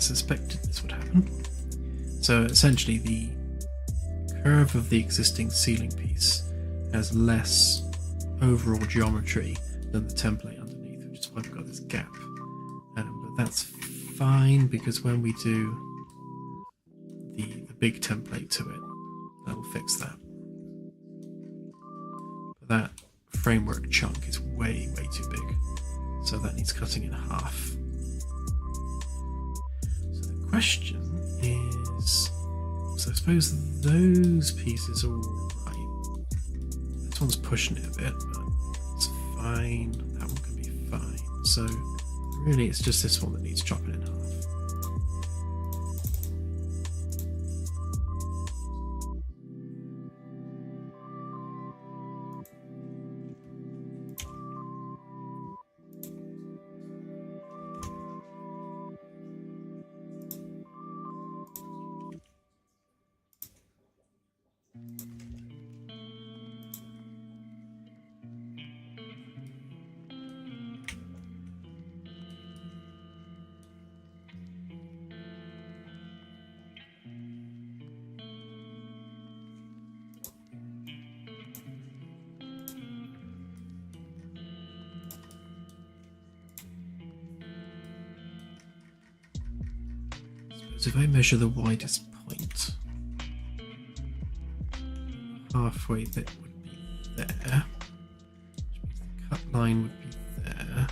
suspected this would happen. So essentially the curve of the existing ceiling piece has less overall geometry than the template underneath, which is why we've got this gap. But that's fine, because when we do the big template to it, that'll fix that. But that framework chunk is way too big, so that needs cutting in half. So the question is, so I suppose those pieces are alright. This one's pushing it a bit, but it's fine. That one can be fine. So really it's just this one that needs chopping in half. So if I measure the widest point, halfway that would be there, which means the cut line would be there.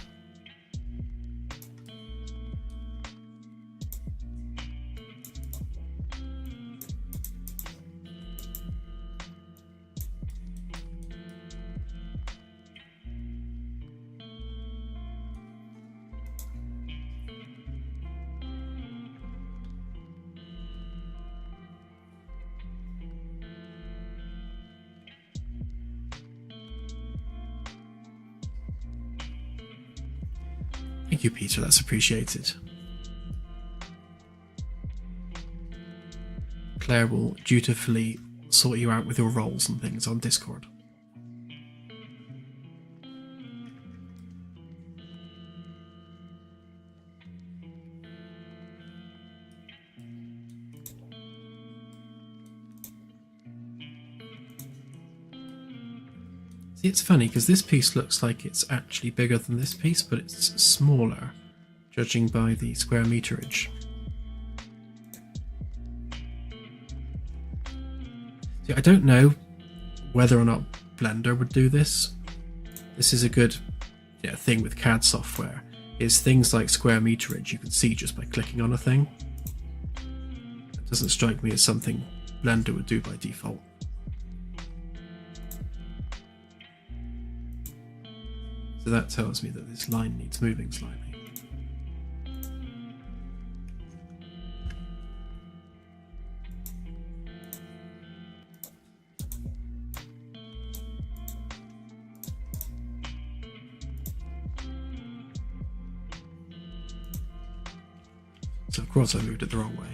Thank you, Peter, that's appreciated. Claire will dutifully sort you out with your roles and things on Discord. It's funny because this piece looks like it's actually bigger than this piece, but it's smaller, judging by the square meterage. See, I don't know whether or not Blender would do this. This is a good thing with CAD software, is things like square meterage you can see just by clicking on a thing. It doesn't strike me as something Blender would do by default. So that tells me that this line needs moving slightly. So of course I moved it the wrong way.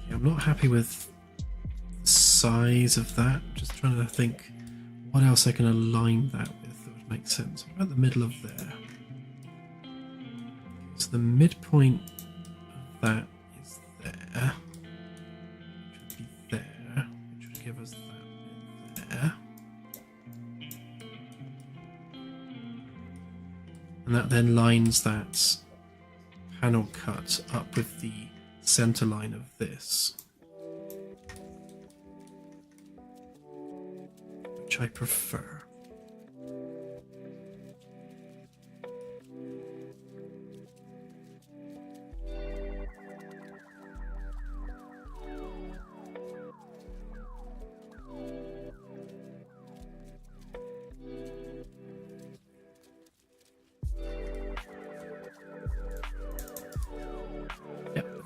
I'm not happy with the size of that. Just trying to think what else I can align that with that would make sense. What about the middle of there? So the midpoint of that is there, which would be there, which would give us that bit there. And that then lines that panel cut up with the center line of this, which I prefer.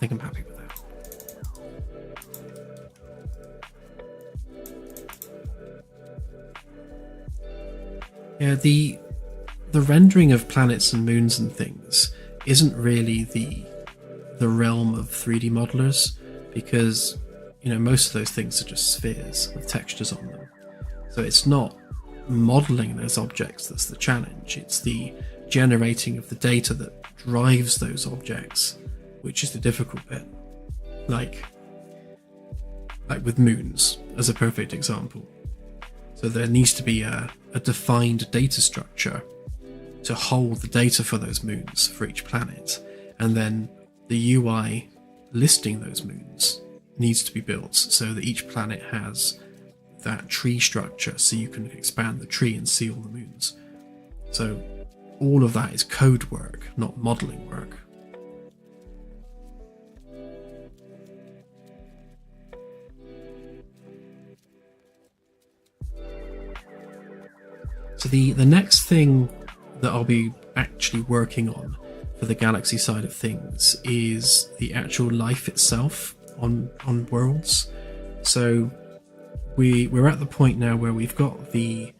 think I'm happy with that. Yeah, the rendering of planets and moons and things isn't really the realm of 3D modelers, because most of those things are just spheres with textures on them. So it's not modeling those objects that's the challenge, it's the generating of the data that drives those objects, which is the difficult bit. Like with moons as a perfect example. So there needs to be a defined data structure to hold the data for those moons for each planet, and then the UI listing those moons needs to be built so that each planet has that tree structure, so you can expand the tree and see all the moons. So all of that is code work, not modeling work. So the next thing that I'll be actually working on for the Galaxy side of things is the actual life itself on worlds. So we're at the point now where we've got the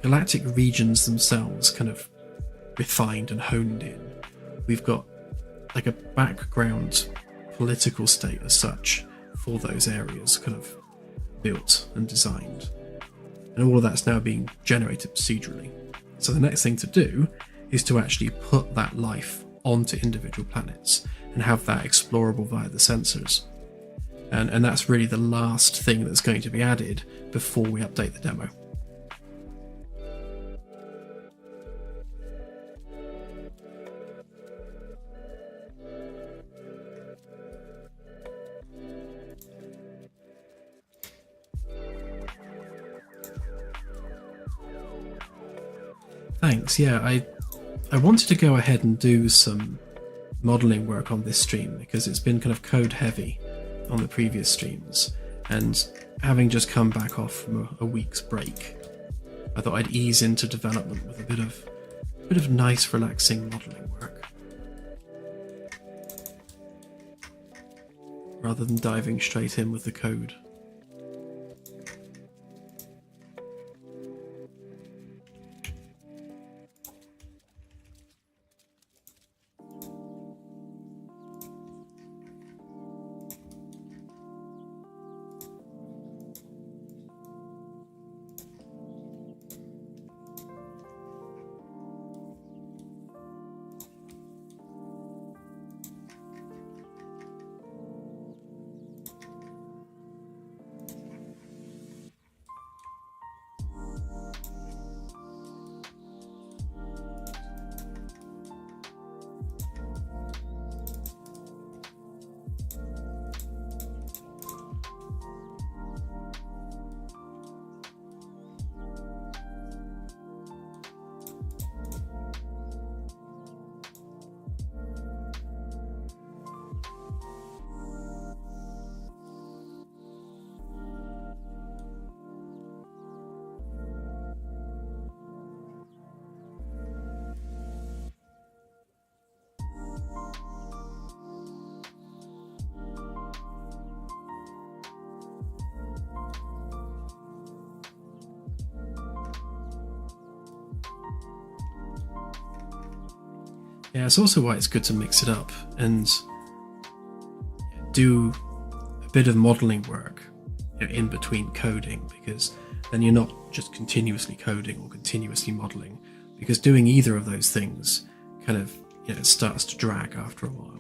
galactic regions themselves kind of refined and honed in. We've got like a background political state as such for those areas kind of built and designed. And all of that's now being generated procedurally. So the next thing to do is to actually put that life onto individual planets and have that explorable via the sensors. And that's really the last thing that's going to be added before we update the demo. Thanks, yeah, I wanted to go ahead and do some modelling work on this stream because it's been kind of code heavy on the previous streams, and having just come back off from a week's break, I thought I'd ease into development with a bit of nice relaxing modelling work rather than diving straight in with the code. Yeah, it's also why it's good to mix it up and do a bit of modelling work in between coding, because then you're not just continuously coding or continuously modelling, because doing either of those things kind of it starts to drag after a while.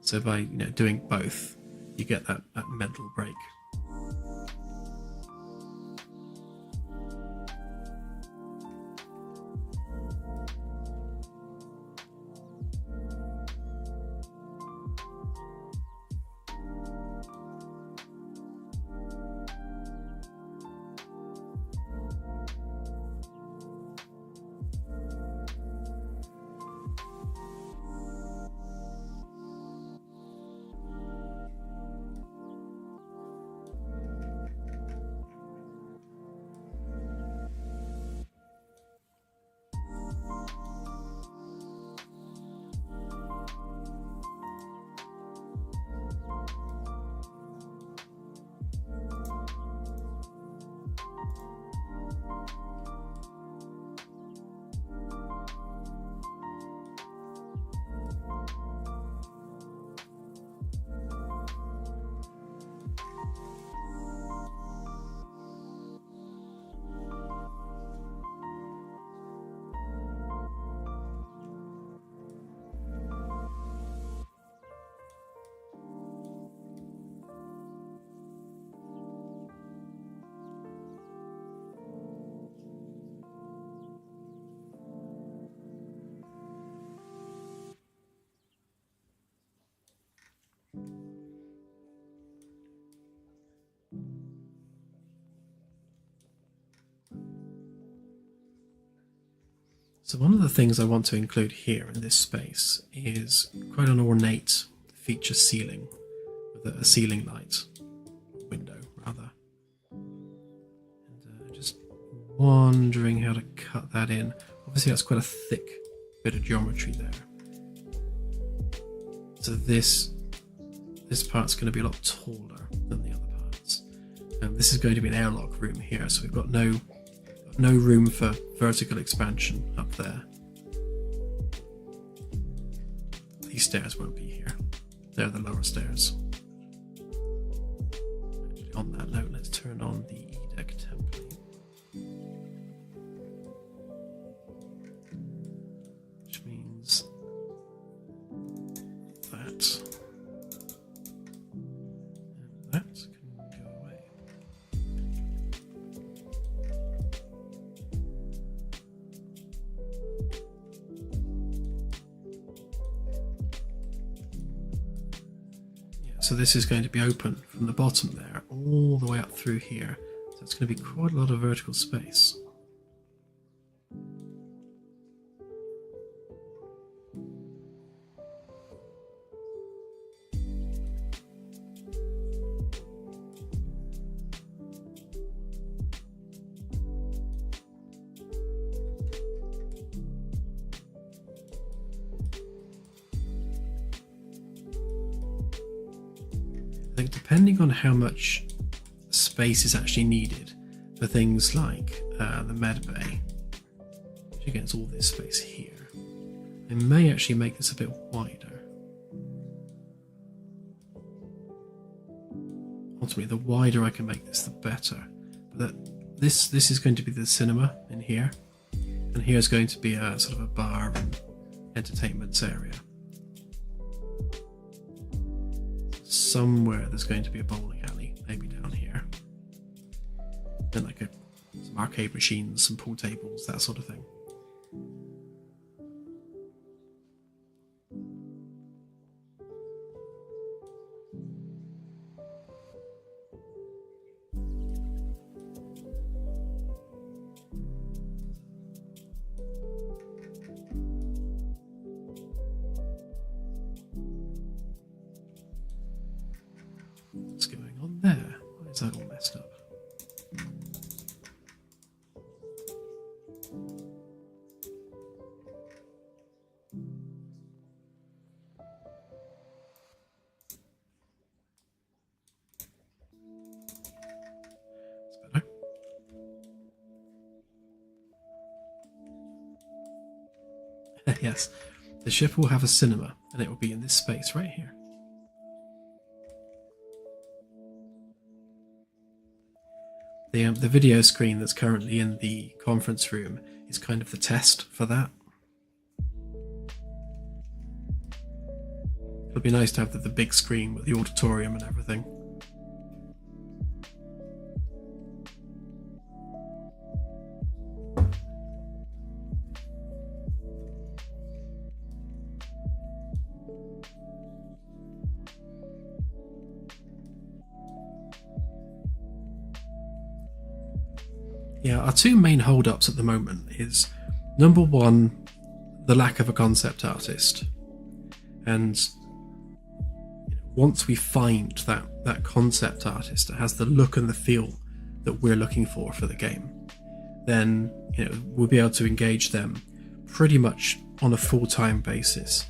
So by doing both, you get that mental break. So one of the things I want to include here in this space is quite an ornate feature ceiling, with a ceiling light, window rather. And just wondering how to cut that in. Obviously that's quite a thick bit of geometry there. So this part's going to be a lot taller than the other parts. This is going to be an airlock room here, so we've got no room for vertical expansion up there. These stairs won't be here. They're the lower stairs. Actually, on that note, let's turn on the E-deck template. Which means that and that can go away. So this is going to be open from the bottom there all the way up through here. So it's going to be quite a lot of vertical space. I think depending on how much space is actually needed for things like the med bay, which again is all this space here, I may actually make this a bit wider. Ultimately, the wider I can make this, the better. But this is going to be the cinema in here, and here's going to be a sort of a bar and entertainment area. Somewhere there's going to be a bowling alley, maybe down here. And like some arcade machines, some pool tables, that sort of thing. What's going on there? Why is that all messed up? It's better. Yes, the ship will have a cinema, and it will be in this space right here. The video screen that's currently in the conference room is kind of the test for that. It'll be nice to have the big screen with the auditorium and everything. Yeah, our two main hold-ups at the moment is, number one, the lack of a concept artist. And once we find that concept artist that has the look and the feel that we're looking for the game, then we'll be able to engage them pretty much on a full-time basis,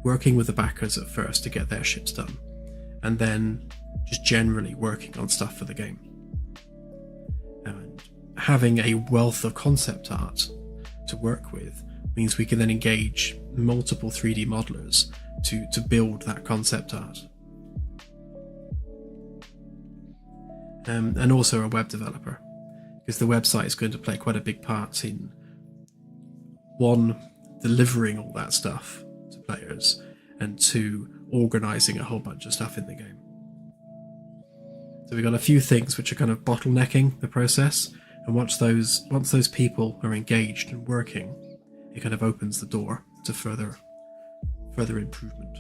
working with the backers at first to get their ships done, and then just generally working on stuff for the game. Having a wealth of concept art to work with means we can then engage multiple 3D modelers to build that concept art. And also a web developer, because the website is going to play quite a big part in, one, delivering all that stuff to players, and two, organising a whole bunch of stuff in the game. So we've got a few things which are kind of bottlenecking the process. And once those people are engaged and working, it kind of opens the door to further improvement.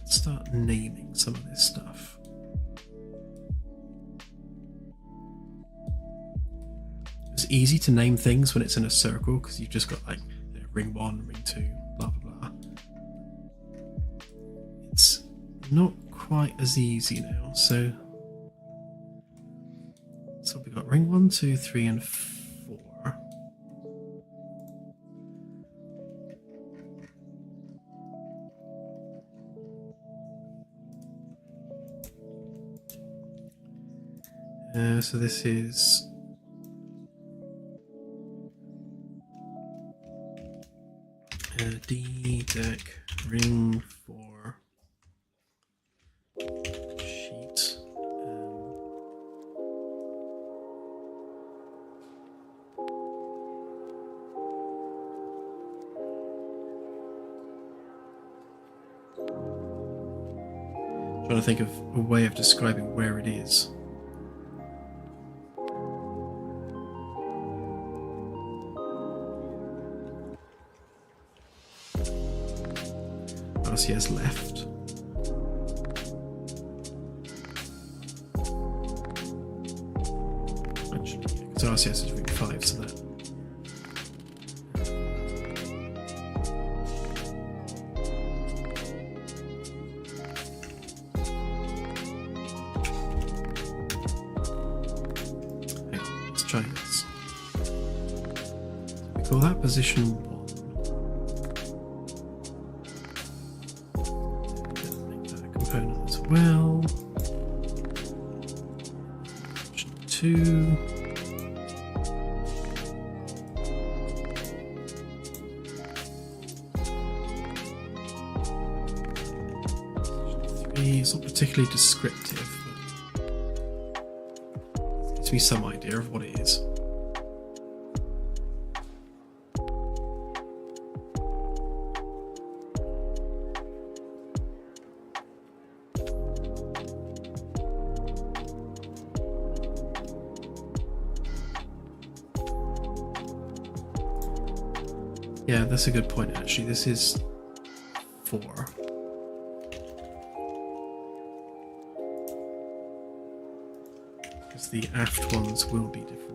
Let's start naming some of this stuff. It's easy to name things when it's in a circle because you've just got like ring 1, ring 2, blah blah blah. It's not quite as easy now, so we've got ring 1, 2, 3, and 4. So this is D deck ring 4 sheet. Trying to think of a way of describing where it is. RCS left. Actually, because RCS is ring 5, so that. Hang on, let's try this. We call that position 1. Well, 2. It's not particularly descriptive, but it gives me some idea of what it is. Yeah, that's a good point actually. This is 4. Because the aft ones will be different.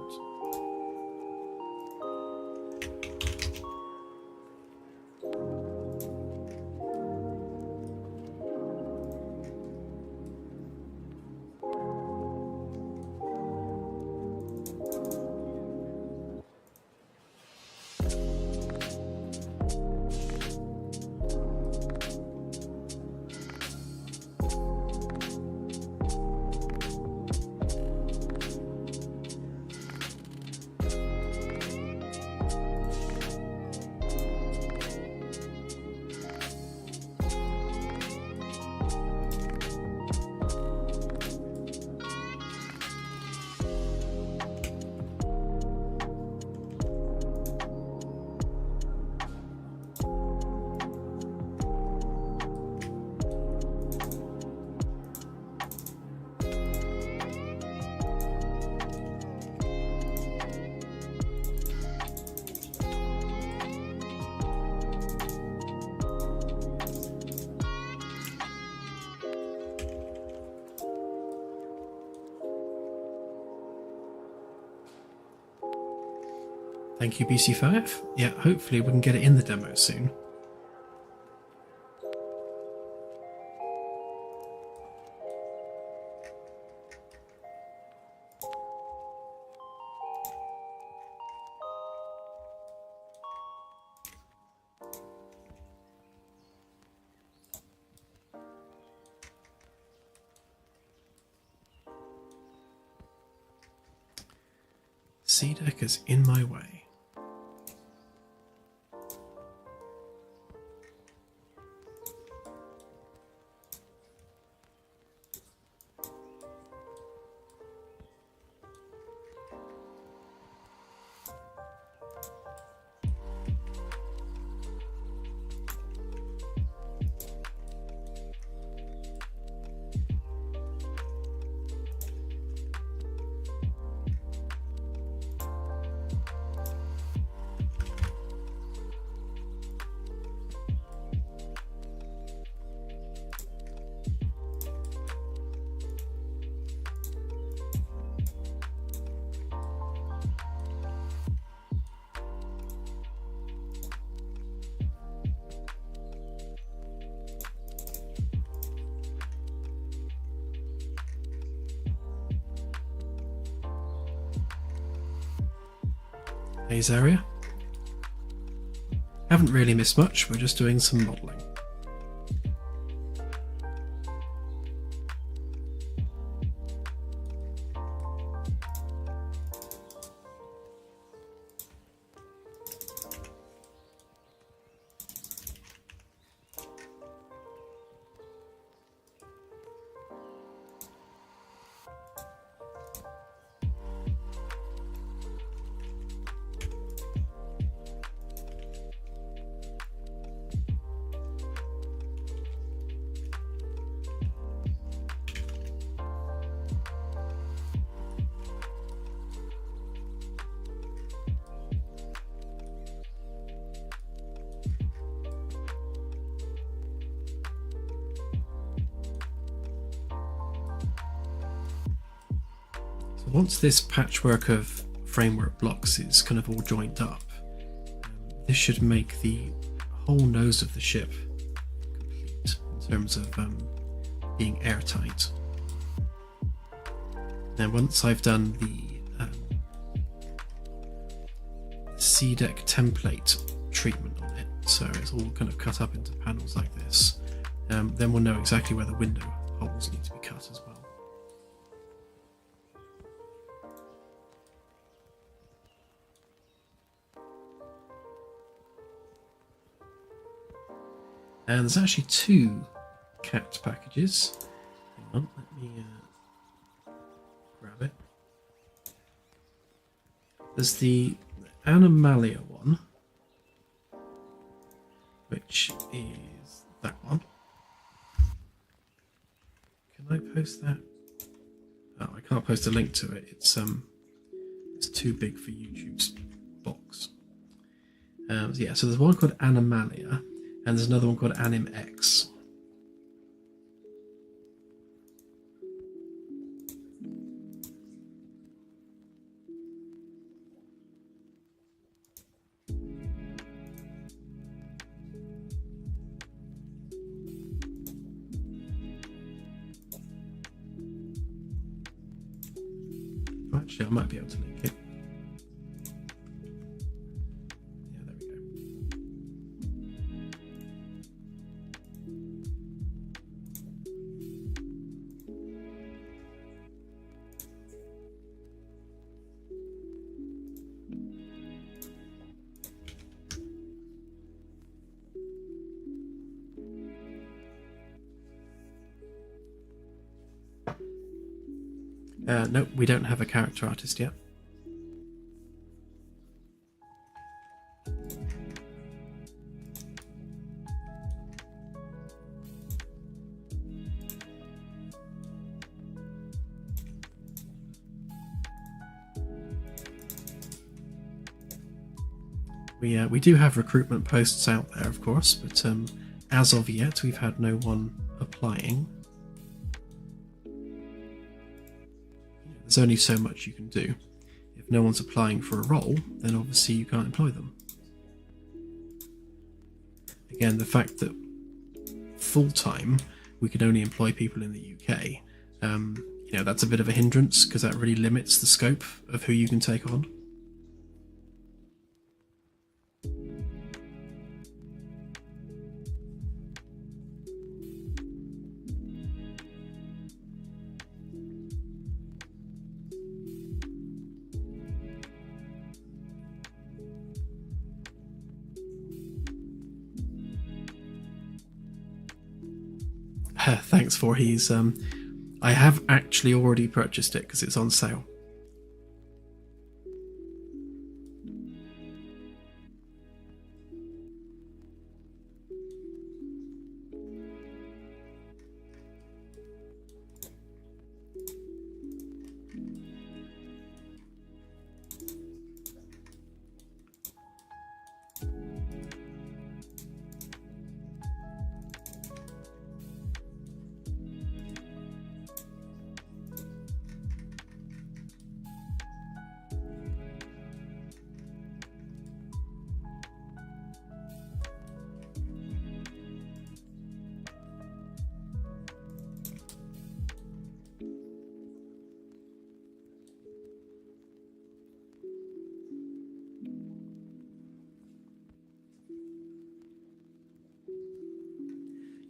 Thank you, BC5. Yeah, hopefully we can get it in the demo soon. C-Deck is in my way. maze area. Haven't really missed much, we're just doing some modelling. Once this patchwork of framework blocks is kind of all joined up, this should make the whole nose of the ship complete in terms of being airtight. Then once I've done the sea deck template treatment on it, so it's all kind of cut up into panels like this, then we'll know exactly where the window holes need to be cut as well. And there's actually two cat packages. Hang on, let me grab it. There's the Anomalia one, which is that one. Can I post that? Oh, I can't post a link to it. It's too big for YouTube's box. Yeah, so there's one called Anomalia. And there's another one called Anim X. Actually, I might be able to link it. Nope, we don't have a character artist yet. We do have recruitment posts out there, of course, but as of yet, we've had no one applying. There's only so much you can do. If no one's applying for a role, then obviously you can't employ them. Again, the fact that full-time we could only employ people in the UK, that's a bit of a hindrance because that really limits the scope of who you can take on. Thanks for he's I have actually already purchased it because it's on sale.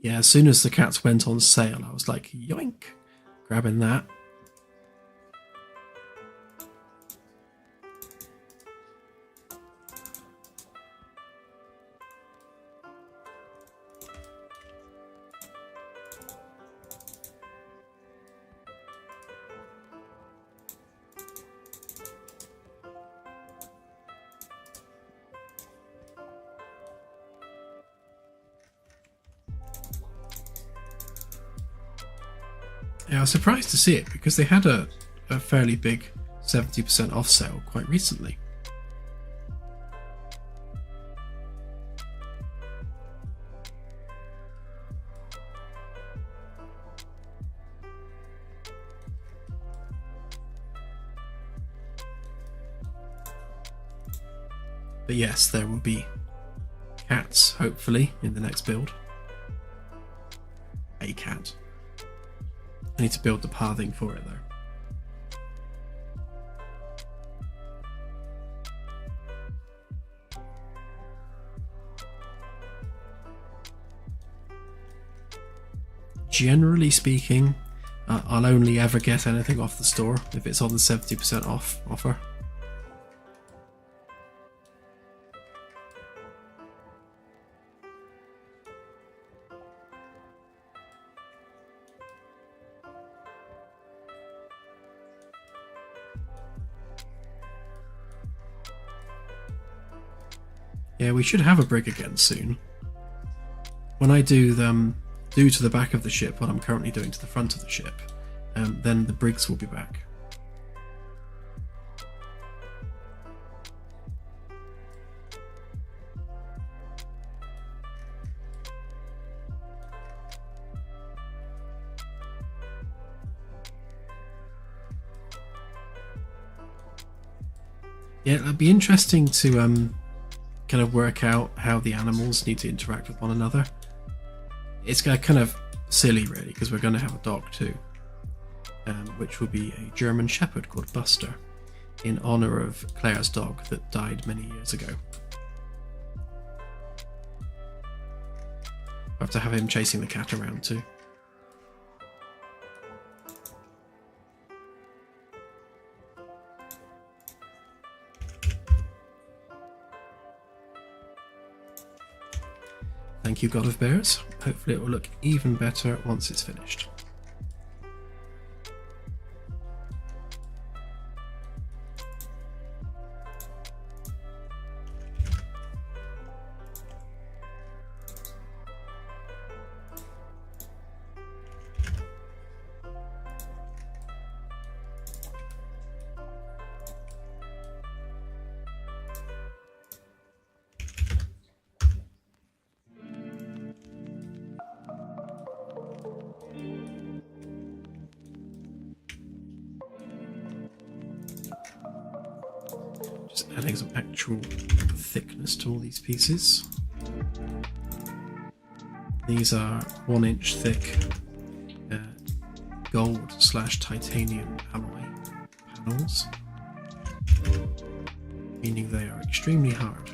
Yeah, as soon as the cats went on sale, I was like, yoink, grabbing that. Yeah, I was surprised to see it because they had a fairly big 70% off sale quite recently. But yes, there will be cats, hopefully, in the next build. A cat. I need to build the pathing for it, though. Generally speaking, I'll only ever get anything off the store if it's on the 70% off offer. Yeah, we should have a brig again soon. When I do to the back of the ship what I'm currently doing to the front of the ship, then the brigs will be back. Yeah, it'll be interesting to kind of work out how the animals need to interact with one another. It's kind of silly, really, because we're going to have a dog too, which will be a German Shepherd called Buster, in honour of Claire's dog that died many years ago. I have to have him chasing the cat around too. Thank you, God of Bears. Hopefully it will look even better once it's finished. Just adding some actual thickness to all these pieces. These are 1 inch thick gold/titanium alloy panels, meaning they are extremely hard.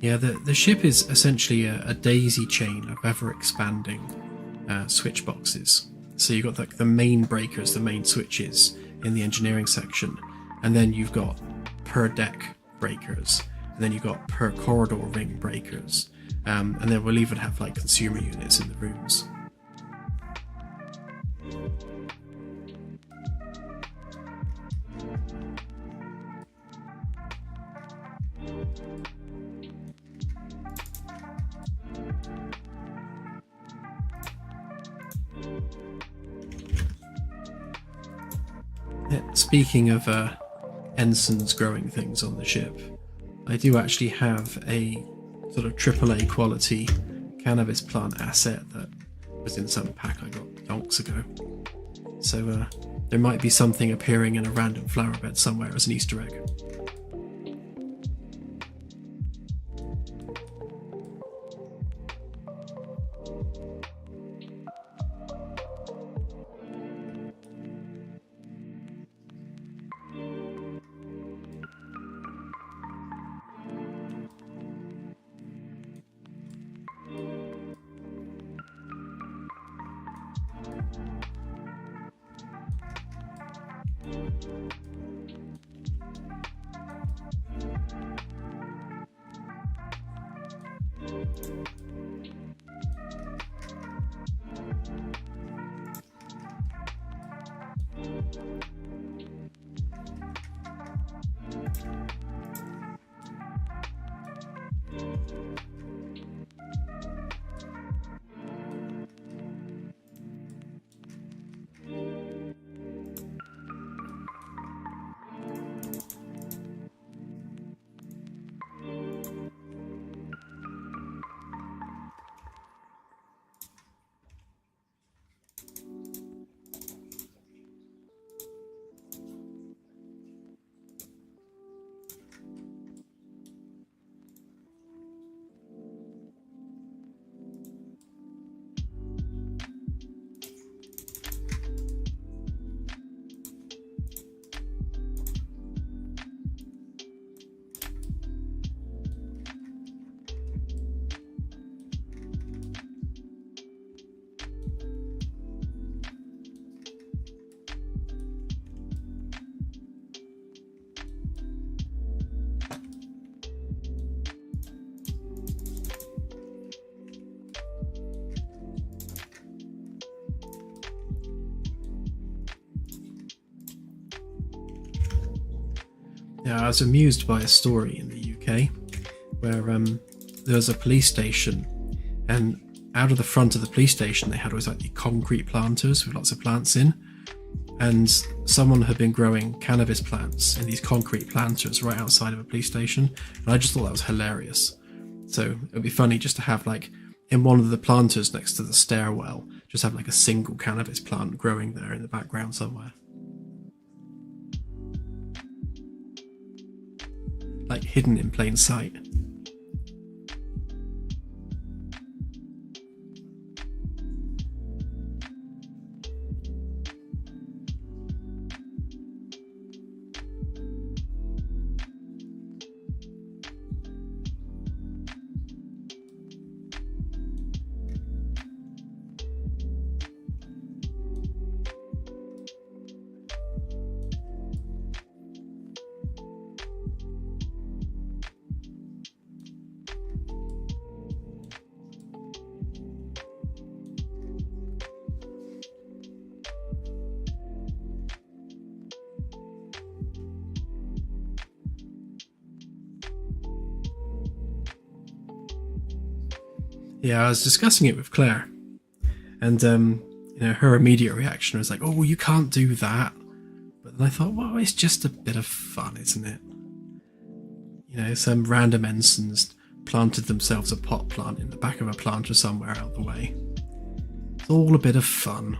Yeah, the ship is essentially a daisy chain of ever-expanding switch boxes. So you've got the main breakers, the main switches in the engineering section, and then you've got per deck breakers, and then you've got per corridor ring breakers, and then we'll even have like consumer units in the rooms. Speaking of ensigns growing things on the ship, I do actually have a sort of AAA quality cannabis plant asset that was in some pack I got donks ago. So there might be something appearing in a random flower bed somewhere as an Easter egg. Yeah, I was amused by a story in the UK where there was a police station, and out of the front of the police station they had always like the concrete planters with lots of plants in, and someone had been growing cannabis plants in these concrete planters right outside of a police station, and I just thought that was hilarious. So it would be funny just to have like in one of the planters next to the stairwell, just have like a single cannabis plant growing there in the background somewhere. Like hidden in plain sight. Yeah, I was discussing it with Claire, and her immediate reaction was like, "Oh, you can't do that." But then I thought, well, it's just a bit of fun, isn't it? Some random ensigns planted themselves a pot plant in the back of a planter somewhere out of the way. It's all a bit of fun.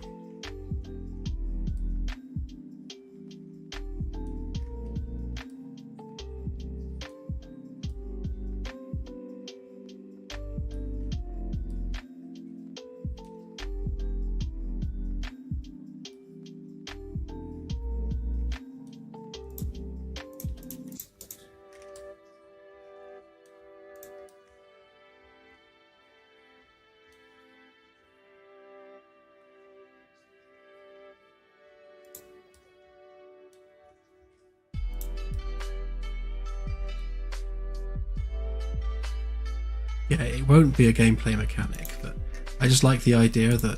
Yeah, it won't be a gameplay mechanic, but I just like the idea that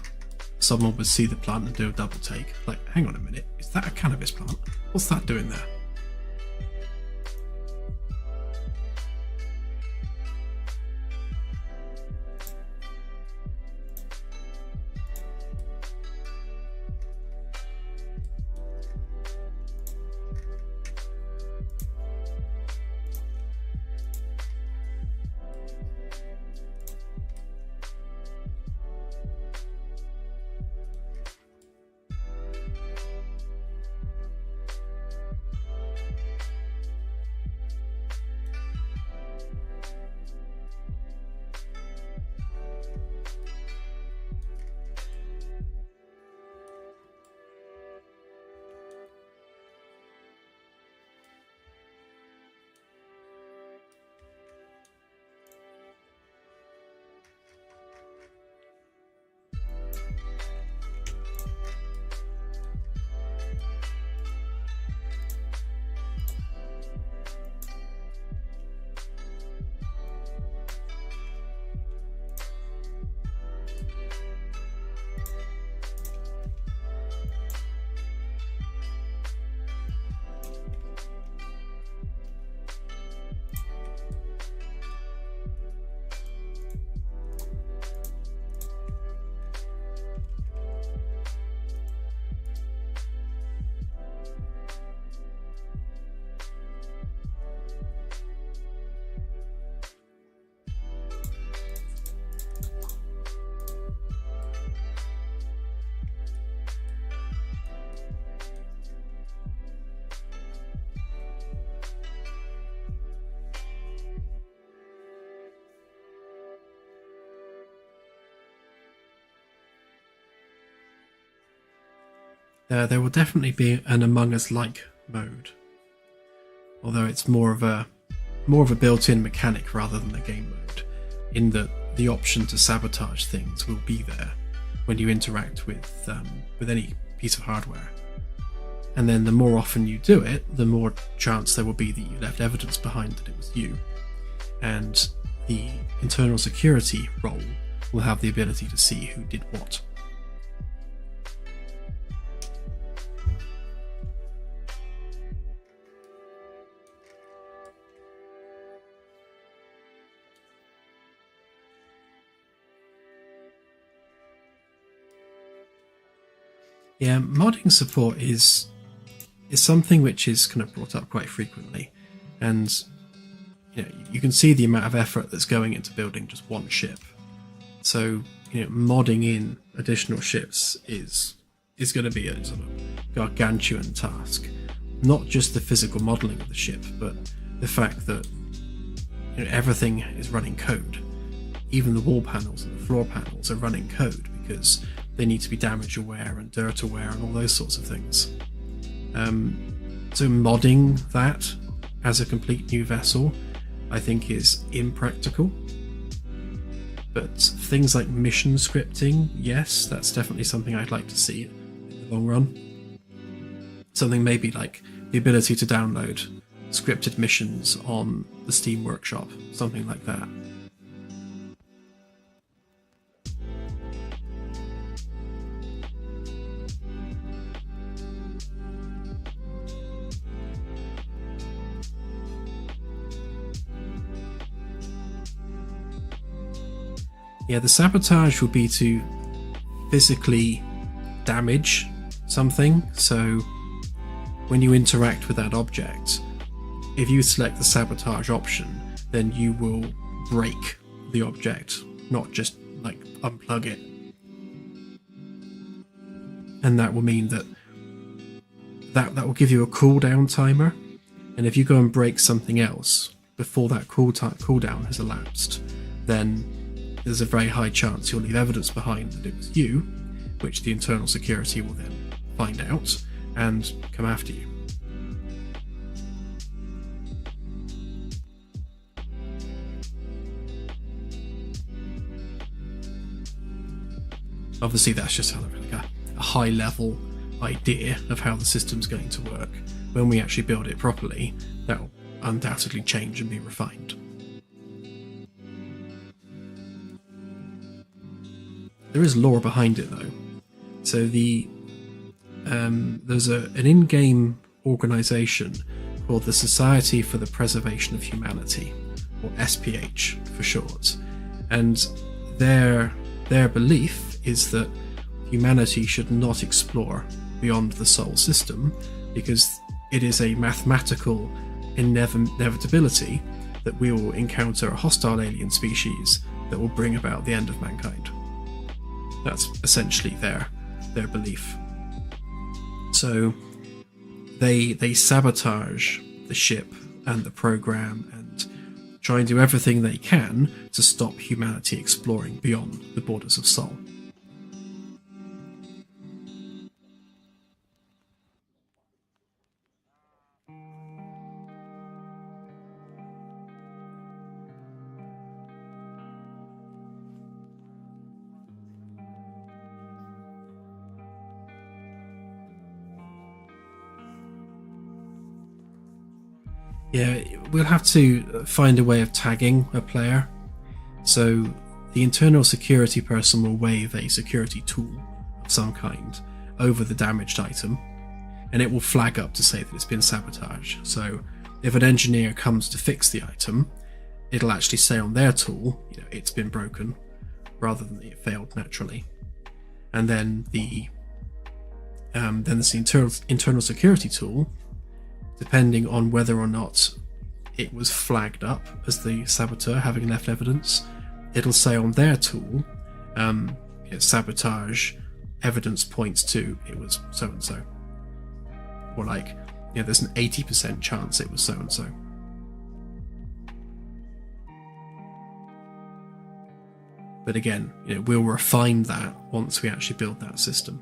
someone would see the plant and do a double take. Like, hang on a minute, is that a cannabis plant? What's that doing there? there will definitely be an Among Us-like mode, although it's more of a built-in mechanic rather than a game mode, in that the option to sabotage things will be there when you interact with any piece of hardware. And then the more often you do it, the more chance there will be that you left evidence behind that it was you. And the internal security role will have the ability to see who did what. Yeah, modding support is something which is kind of brought up quite frequently, and you can see the amount of effort that's going into building just one ship. So modding in additional ships is going to be a sort of gargantuan task. Not just the physical modelling of the ship, but the fact that everything is running code. Even the wall panels and the floor panels are running code because they need to be damage aware and dirt aware and all those sorts of things. So modding that as a complete new vessel, I think, is impractical. But things like mission scripting, yes, that's definitely something I'd like to see in the long run. Something maybe like the ability to download scripted missions on the Steam Workshop, something like that. Yeah, the sabotage would be to physically damage something. So when you interact with that object, if you select the sabotage option, then you will break the object, not just like unplug it. And that will mean that will give you a cooldown timer. And if you go and break something else before that cooldown has elapsed, then there's a very high chance you'll leave evidence behind that it was you, which the internal security will then find out and come after you. Obviously that's just like a high level idea of how the system's going to work. When we actually build it properly, that will undoubtedly change and be refined. There is lore behind it though. So there's an in-game organisation called the Society for the Preservation of Humanity, or SPH for short, and their belief is that humanity should not explore beyond the Sol system because it is a mathematical inevitability that we will encounter a hostile alien species that will bring about the end of mankind. That's essentially their belief. So they sabotage the ship and the program and try and do everything they can to stop humanity exploring beyond the borders of Sol. Yeah, we'll have to find a way of tagging a player. So the internal security person will wave a security tool of some kind over the damaged item, and it will flag up to say that it's been sabotaged. So if an engineer comes to fix the item, it'll actually say on their tool, it's been broken, rather than it failed naturally. And then there's the internal security tool. Depending on whether or not it was flagged up as the saboteur having left evidence, it'll say on their tool, sabotage evidence points to it was so and so, or like, there's an 80% chance it was so and so. But again, we'll refine that once we actually build that system.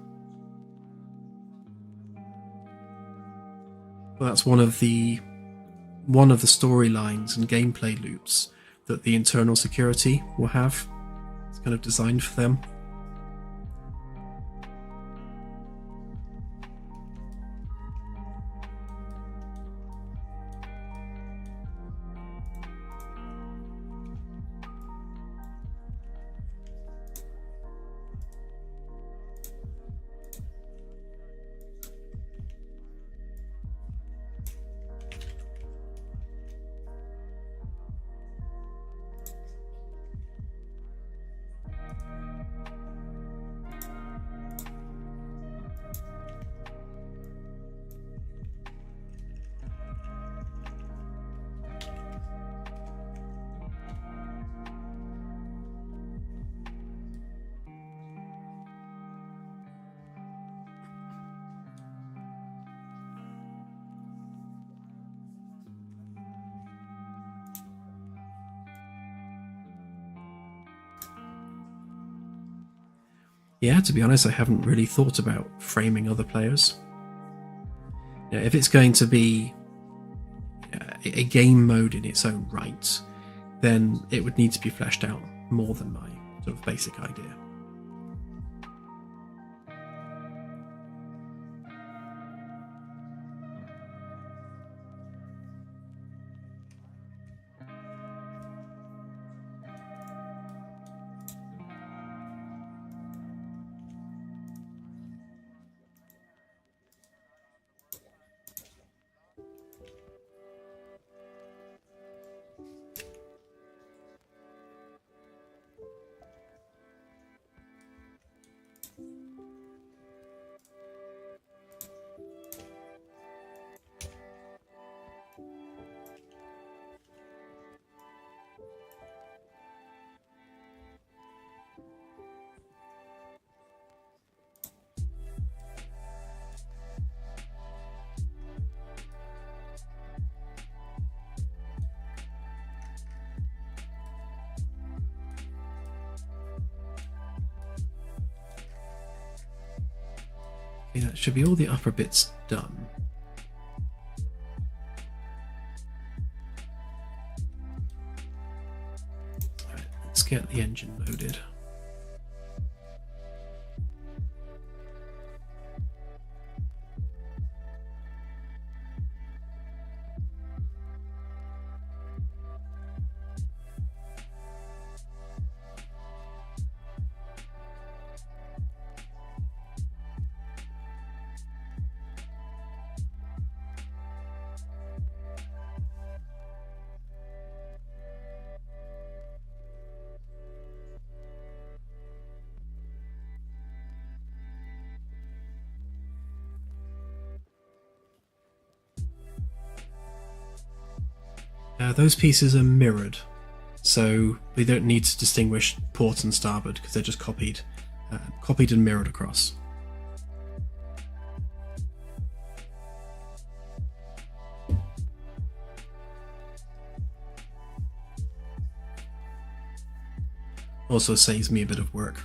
Well, that's one of the storylines and gameplay loops that the internal security will have. It's kind of designed for them. Yeah, to be honest, I haven't really thought about framing other players. You know, if it's going to be a game mode in its own right, then it would need to be fleshed out more than my sort of basic idea. Okay, that should be all the upper bits done. Alright, let's get the engine loaded. Those pieces are mirrored, so we don't need to distinguish port and starboard because they're just copied and mirrored across. Also saves me a bit of work.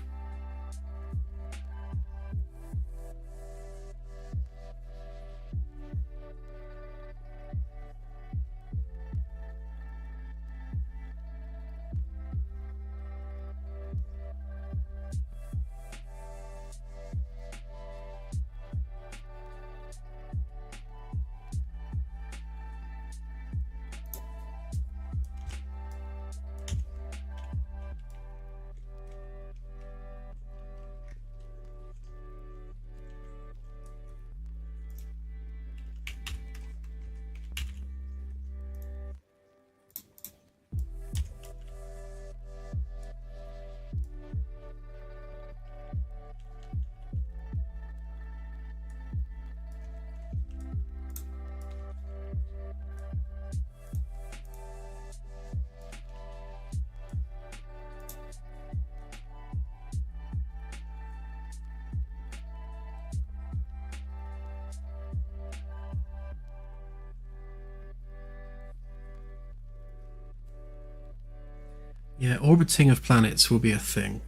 Yeah, orbiting of planets will be a thing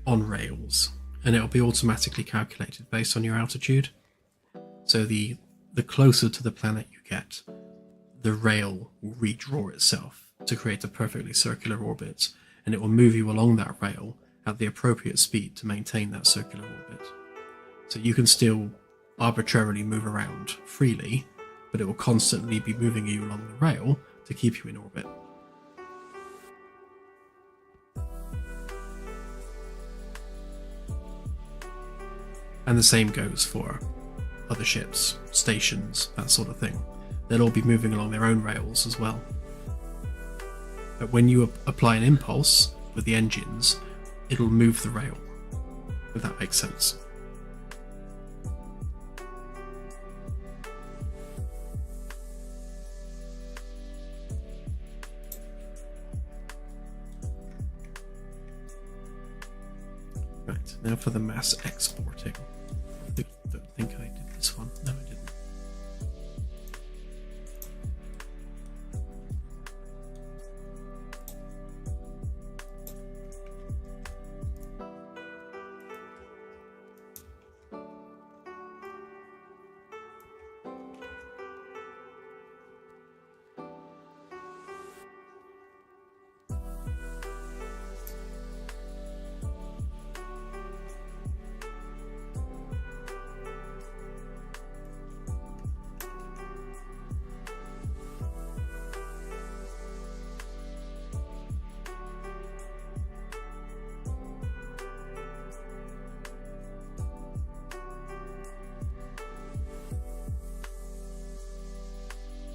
on rails, and it'll be automatically calculated based on your altitude. So the the closer to the planet you get, the rail will redraw itself to create a perfectly circular orbit, and it will move you along that rail at the appropriate speed to maintain that circular orbit. So you can still arbitrarily move around freely, but it will constantly be moving you along the rail to keep you in orbit. And the same goes for other ships, stations, that sort of thing. They'll all be moving along their own rails as well. But when you apply an impulse with the engines, it'll move the rail, if that makes sense. Right, now for the mass exporting. I don't think I did this one. No, I didn't.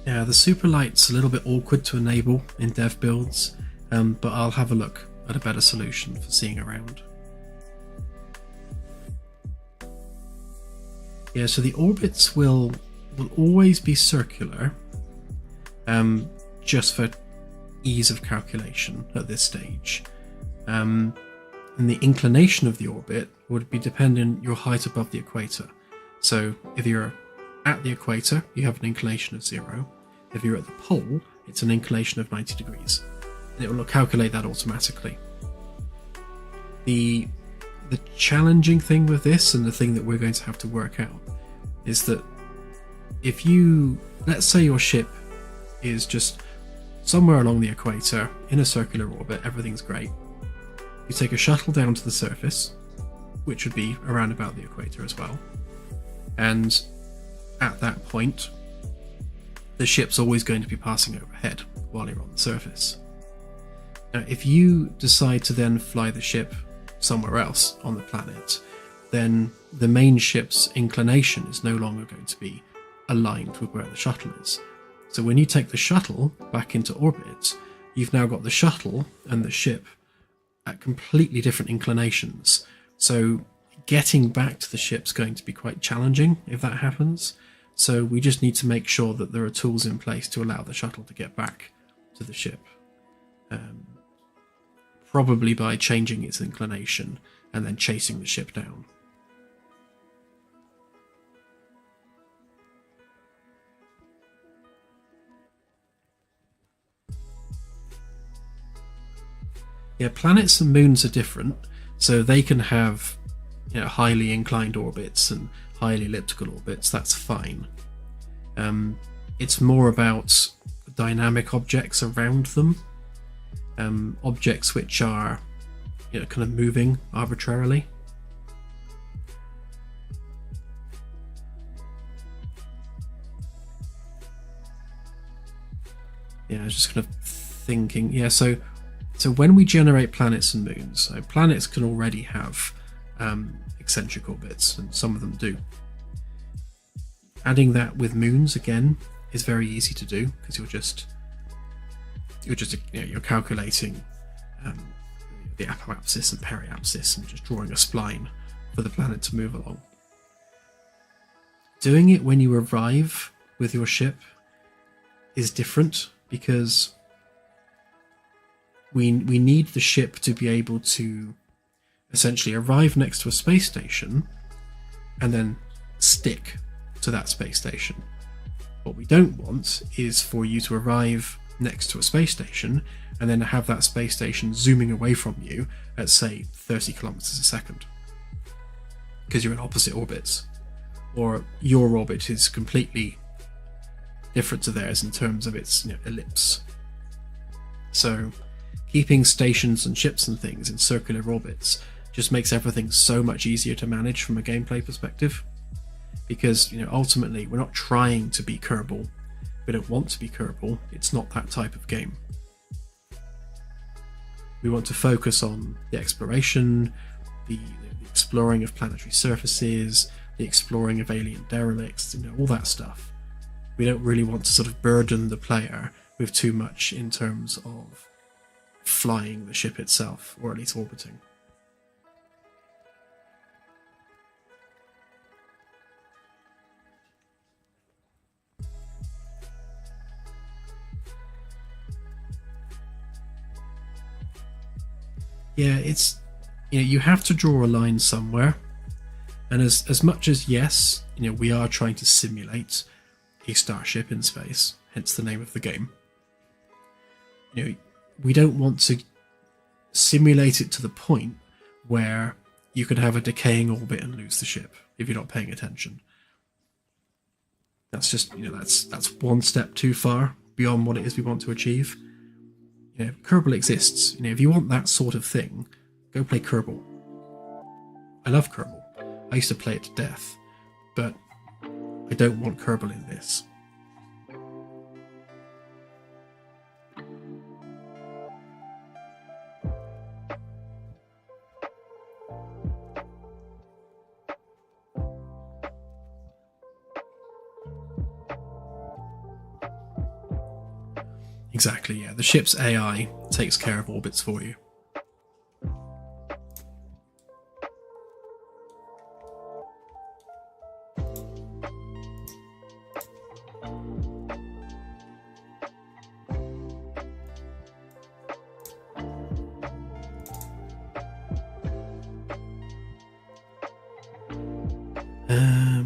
Yeah, the Superlight's a little bit awkward to enable in dev builds, but I'll have a look at a better solution for seeing around. Yeah, so the orbits will always be circular, just for ease of calculation at this stage. And the inclination of the orbit would be dependent on your height above the equator. So if you're at the equator, you have an inclination of 0. If you're at the pole, it's an inclination of 90 degrees. And it will calculate that automatically. The challenging thing with this, and the thing that we're going to have to work out, is that if you, let's say your ship is just somewhere along the equator in a circular orbit, everything's great. You take a shuttle down to the surface, which would be around about the equator as well, and at that point the ship's always going to be passing overhead while you're on the surface. Now, if you decide to then fly the ship somewhere else on the planet, then the main ship's inclination is no longer going to be aligned with where the shuttle is. So when you take the shuttle back into orbit, you've now got the shuttle and the ship at completely different inclinations. So getting back to the ship's going to be quite challenging if that happens. So we just need to make sure that there are tools in place to allow the shuttle to get back to the ship. Probably by changing its inclination and then chasing the ship down. Yeah, planets and moons are different, so they can have, you know, highly inclined orbits and highly elliptical orbits. That's fine. It's more about dynamic objects around them, objects which are, you know, kind of moving arbitrarily. Yeah, I was just kind of thinking. Yeah, so when we generate planets and moons, so planets can already have eccentric orbits, and some of them do. Adding that with moons again is very easy to do, because you're just you know, you're calculating the apoapsis and periapsis and just drawing a spline for the planet to move along. Doing it when you arrive with your ship is different, because we need the ship to be able to essentially arrive next to a space station and then stick to that space station. What we don't want is for you to arrive next to a space station and then have that space station zooming away from you at, say, 30 kilometers a second, because you're in opposite orbits. or your orbit is completely different to theirs in terms of its ellipse. So keeping stations and ships and things in circular orbits just makes everything so much easier to manage from a gameplay perspective, because ultimately we're not trying to be Kerbal. We don't want to be Kerbal. It's not that type of game. We want to focus on the exploration, the exploring of planetary surfaces, the exploring of alien derelicts, all that stuff. We don't really want to sort of burden the player with too much in terms of flying the ship itself, or at least orbiting. Yeah, it's you have to draw a line somewhere, and as much as yes, we are trying to simulate a starship in space, hence the name of the game. We don't want to simulate it to the point where you can have a decaying orbit and lose the ship if you're not paying attention. That's just that's one step too far beyond what it is we want to achieve. Kerbal exists. If you want that sort of thing, go play Kerbal. I love Kerbal. I used to play it to death, but I don't want Kerbal in this. Exactly, yeah. The ship's AI takes care of orbits for you.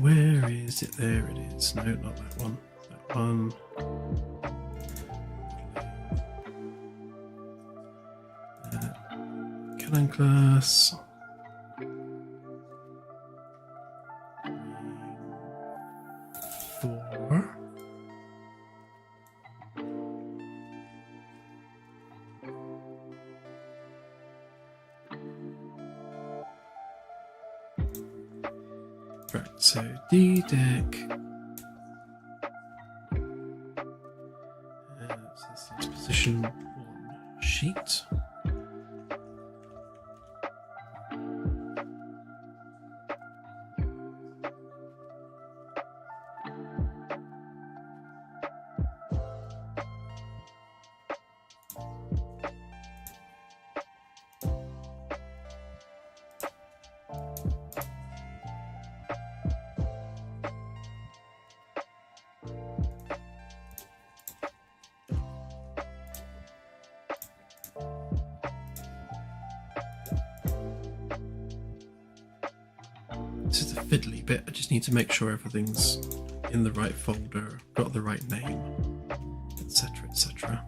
Where is it? There it is. No, not that one. That one. Cannon class. Four. Right, so D deck. So this is position 1 sheet. This is the fiddly bit. I just need to make sure everything's in the right folder, got the right name, etc., etc.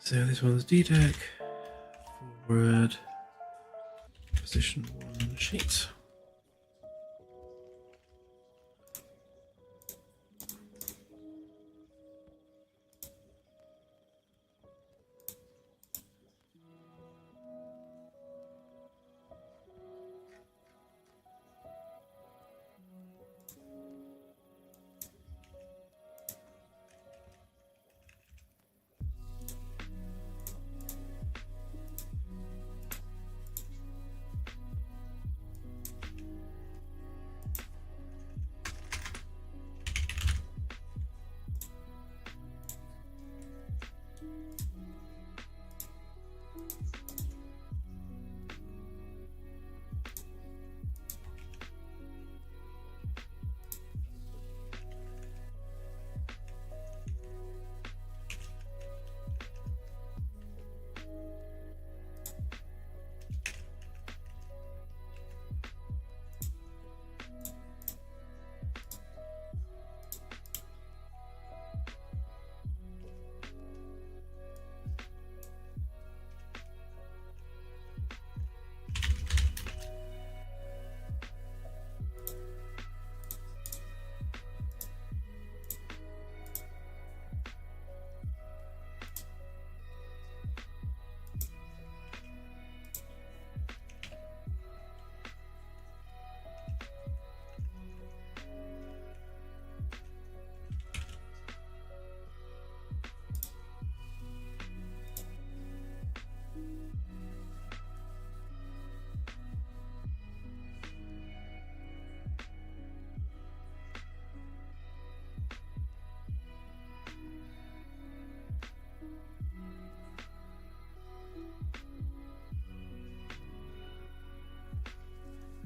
So this one's D deck, forward, position 1 sheet.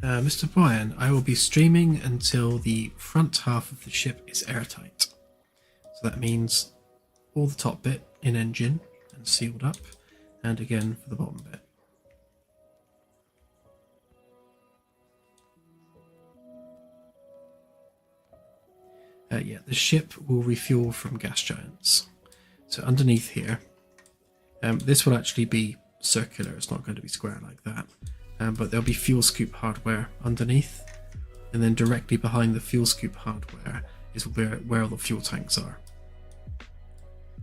Mr. Brian, I will be streaming until the front half of the ship is airtight. So that means all the top bit in engine and sealed up, and again for the bottom bit. Yeah, the ship will refuel from gas giants. So underneath here, this will actually be circular, it's not going to be square like that. But there'll be fuel scoop hardware underneath, and then directly behind the fuel scoop hardware is where all the fuel tanks are.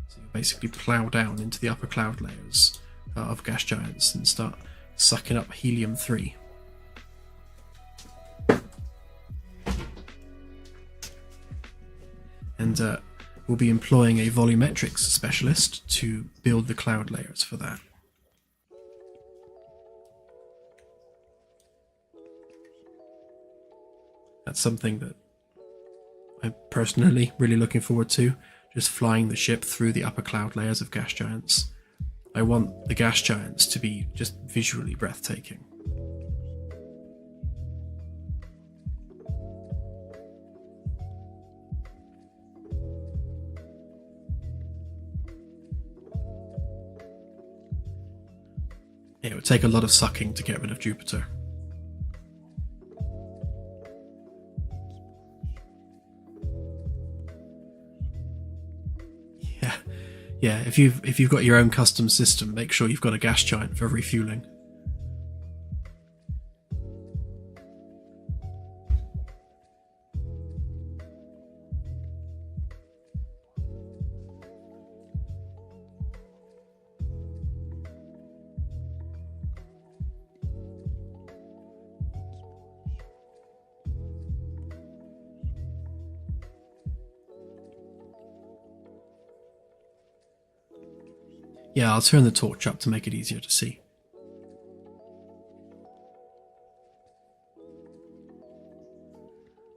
So you basically plow down into the upper cloud layers of gas giants and start sucking up helium-3. And we'll be employing a volumetrics specialist to build the cloud layers for that. That's something that I'm personally really looking forward to, just flying the ship through the upper cloud layers of gas giants. I want the gas giants to be just visually breathtaking. It would take a lot of sucking to get rid of Jupiter. Yeah, if you've got your own custom system, make sure you've got a gas giant for refueling. Yeah, I'll turn the torch up to make it easier to see.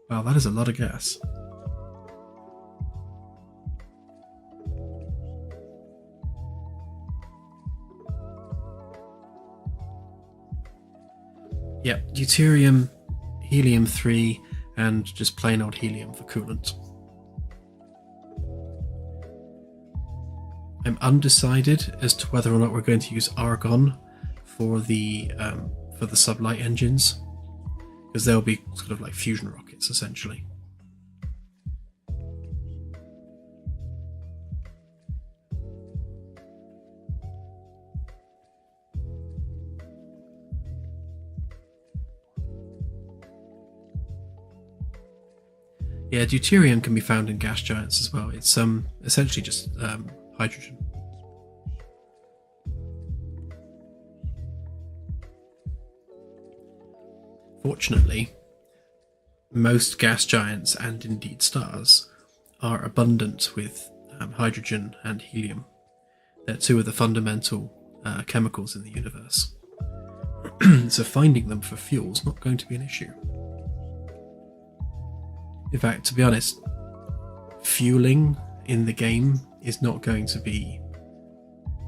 Wow, that is a lot of gas. Yep, deuterium, helium-3, and just plain old helium for coolant. I'm undecided as to whether or not we're going to use argon for the sublight engines, because they'll be sort of like fusion rockets essentially. Yeah, deuterium can be found in gas giants as well. It's essentially just hydrogen. Fortunately, most gas giants and indeed stars are abundant with hydrogen and helium. They're two of the fundamental chemicals in the universe. So finding them for fuel is not going to be an issue. In fact, to be honest, fueling in the game is not going to be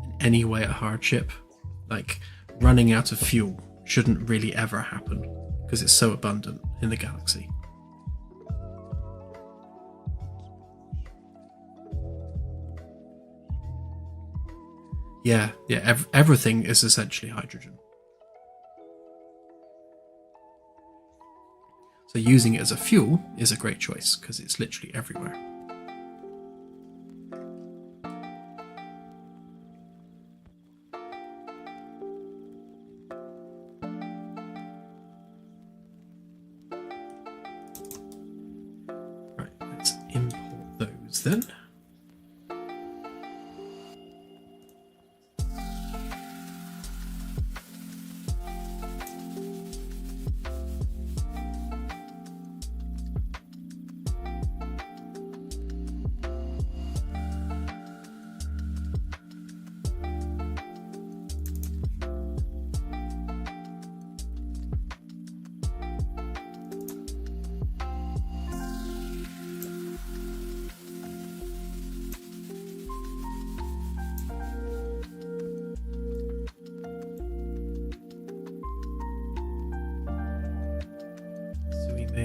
in any way a hardship. Like, running out of fuel shouldn't really ever happen because it's so abundant in the galaxy. Yeah, everything is essentially hydrogen. So using it as a fuel is a great choice because it's literally everywhere. Right, let's import those then.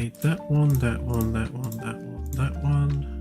made that one, that one, that one, that one, that one.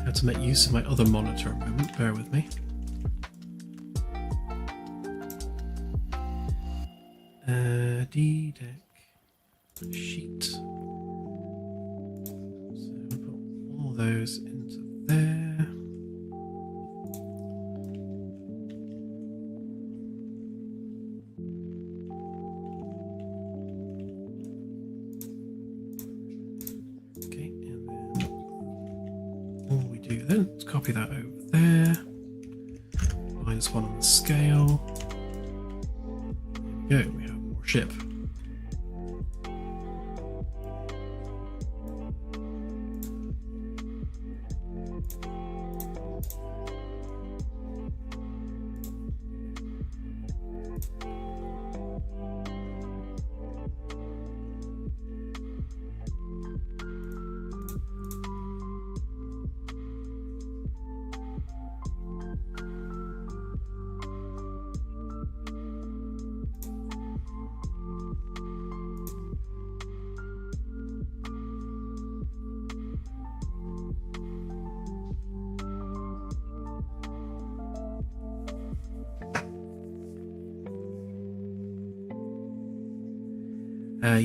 Had to make use of my other monitor a moment, bear with me. D-deck sheet. So we'll put all those into there. Okay, and then all we do then is copy that over there. -1 on the scale. There we go, we have more ship.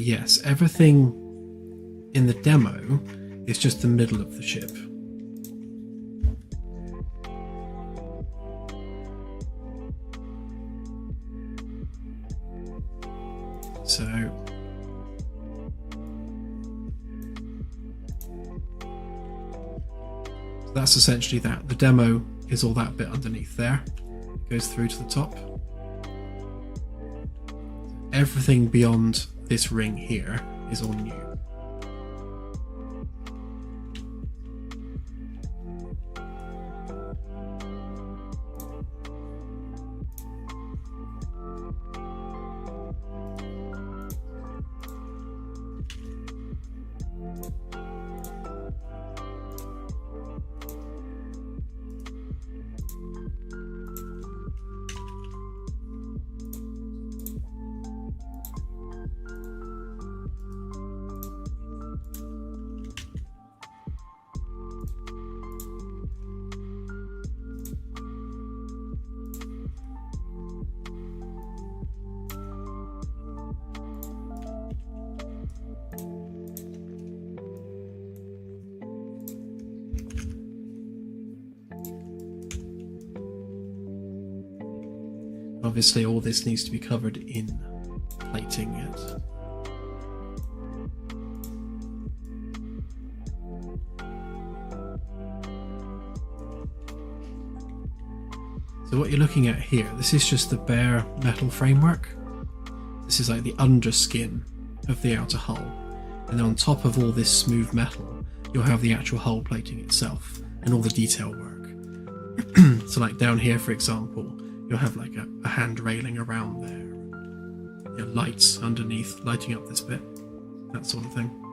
Yes, everything in the demo is just the middle of the ship. So that's essentially that. The demo is all that bit underneath there. It goes through to the top. Everything beyond this ring here is all new. Obviously all this needs to be covered in plating yet. So what you're looking at here, this is just the bare metal framework. This is like the underskin of the outer hull. And then on top of all this smooth metal, you'll have the actual hull plating itself and all the detail work. So like down here, for example, you'll have like a hand railing around there. You know, lights underneath, lighting up this bit, that sort of thing.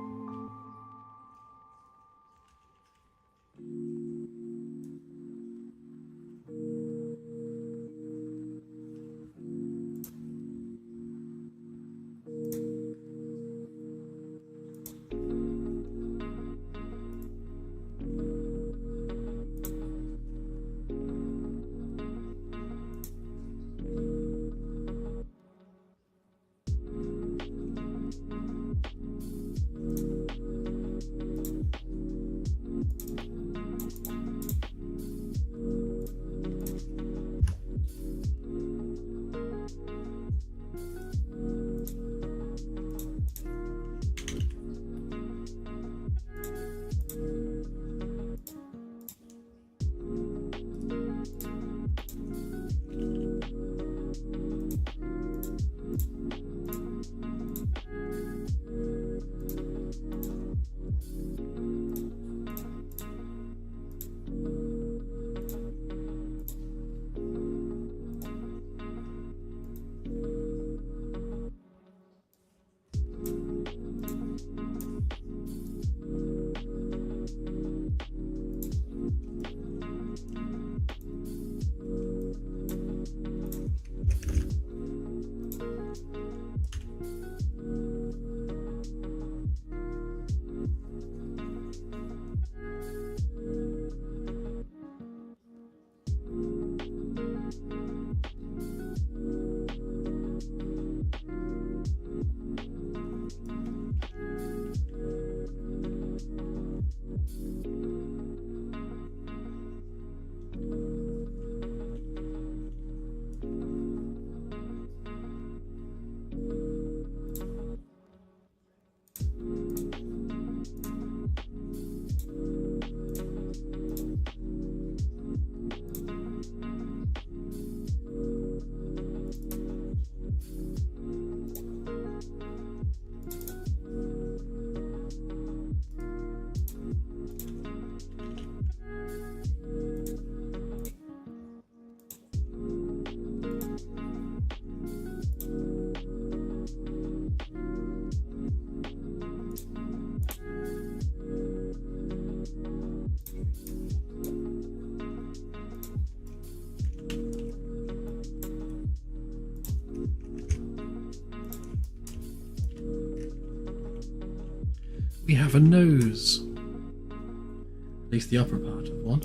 We have a nose. At least the upper part of one.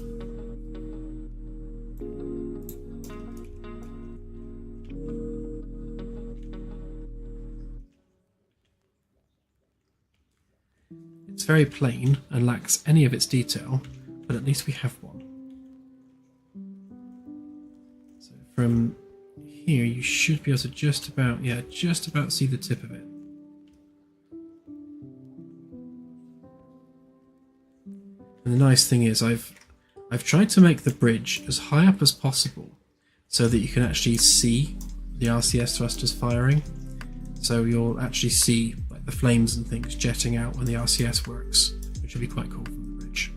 It's very plain and lacks any of its detail, but at least we have one. So from here you should be able to just about see the tip of it. And the nice thing is I've tried to make the bridge as high up as possible so that you can actually see the RCS thrusters firing. So you'll actually see like the flames and things jetting out when the RCS works, which will be quite cool from the bridge.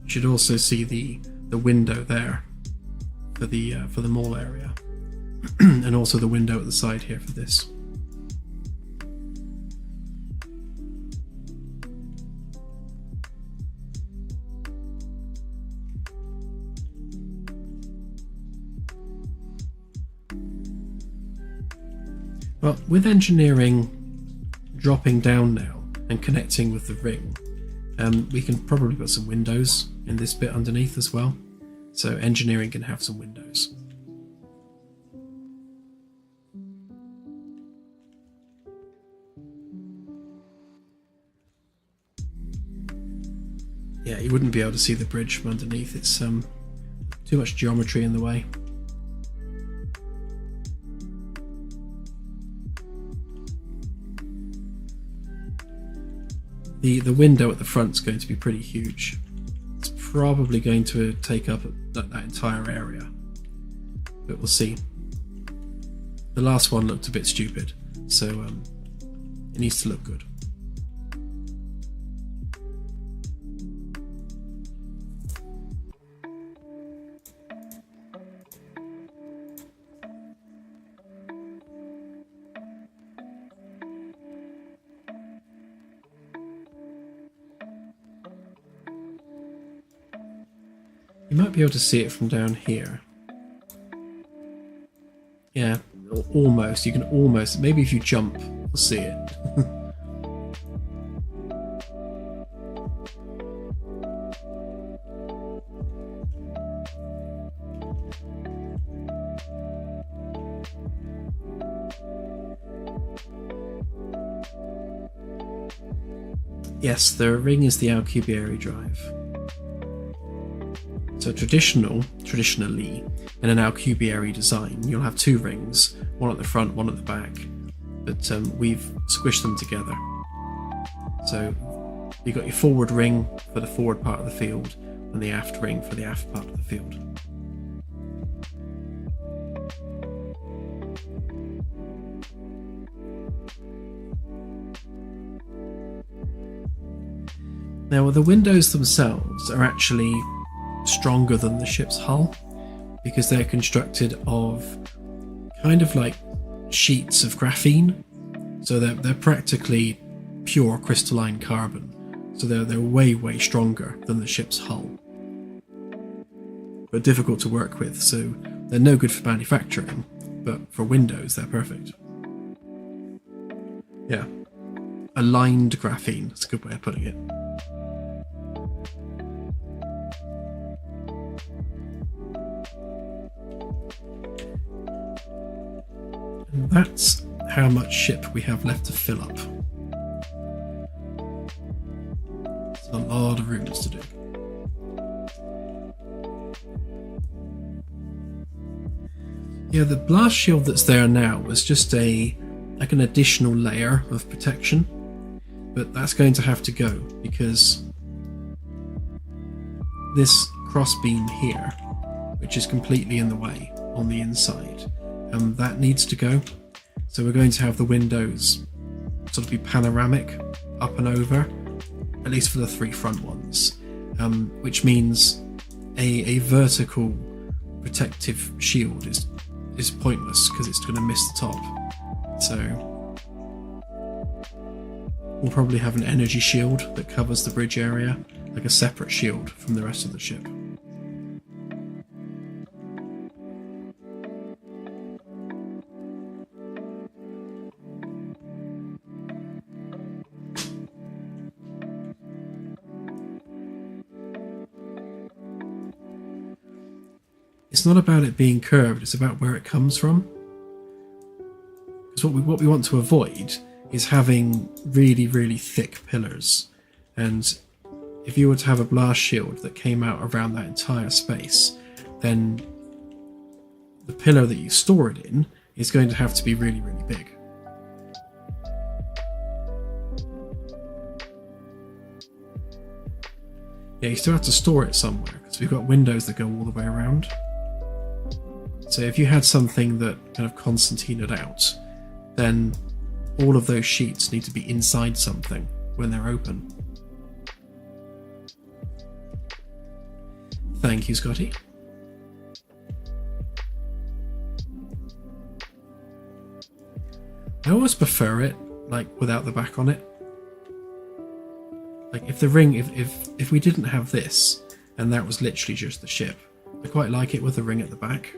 You should also see the window there for the mall area, and also the window at the side here for this. Well, with engineering dropping down now and connecting with the ring, we can probably put some windows in this bit underneath as well. So engineering can have some windows. Yeah, you wouldn't be able to see the bridge from underneath. It's too much geometry in the way. The window at the front is going to be pretty huge. It's probably going to take up that entire area, but we'll see. The last one looked a bit stupid, so it needs to look good. You might be able to see it from down here. Yeah, almost. You can almost. Maybe if you jump, you'll see it. Yes, the ring is the Alcubierre drive. So traditionally, in an Alcubierre design, you'll have two rings, one at the front, one at the back, but we've squished them together. So you've got your forward ring for the forward part of the field, and the aft ring for the aft part of the field. Now, the windows themselves are actually stronger than the ship's hull because they're constructed of kind of like sheets of graphene, so they're practically pure crystalline carbon, so they're way stronger than the ship's hull, but difficult to work with, so they're no good for manufacturing, but for windows they're perfect. Yeah, aligned graphene, that's a good way of putting it. And that's how much ship we have left to fill up. It's a lot of rooms to do. Yeah, the blast shield that's there now was just like an additional layer of protection, but that's going to have to go because this crossbeam here, which is completely in the way on the inside, that needs to go. So we're going to have the windows sort of be panoramic up and over, at least for the three front ones, which means a vertical protective shield is pointless because it's going to miss the top. So we'll probably have an energy shield that covers the bridge area, like a separate shield from the rest of the ship. It's not about it being curved, it's about where it comes from. Because what we want to avoid is having really thick pillars. And if you were to have a blast shield that came out around that entire space, then the pillar that you store it in is going to have to be really big. Yeah, you still have to store it somewhere because we've got windows that go all the way around. So if you had something that kind of concertinaed out, then all of those sheets need to be inside something when they're open. Thank you, Scotty. I always prefer it like without the back on it. Like if the ring, if we didn't have this and that was literally just the ship, I quite like it with the ring at the back.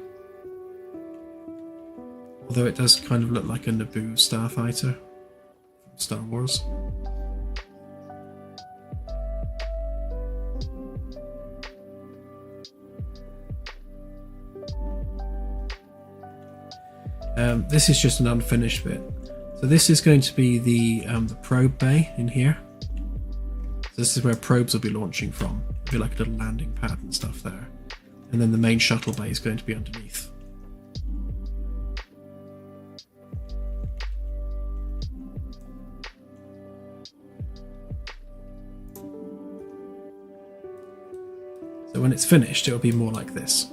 Although it does kind of look like a Naboo starfighter from Star Wars. This is just an unfinished bit. So this is going to be the probe bay in here. So this is where probes will be launching from. It'll be like a little landing pad and stuff there. And then the main shuttle bay is going to be underneath. when it's finished, it'll be more like this.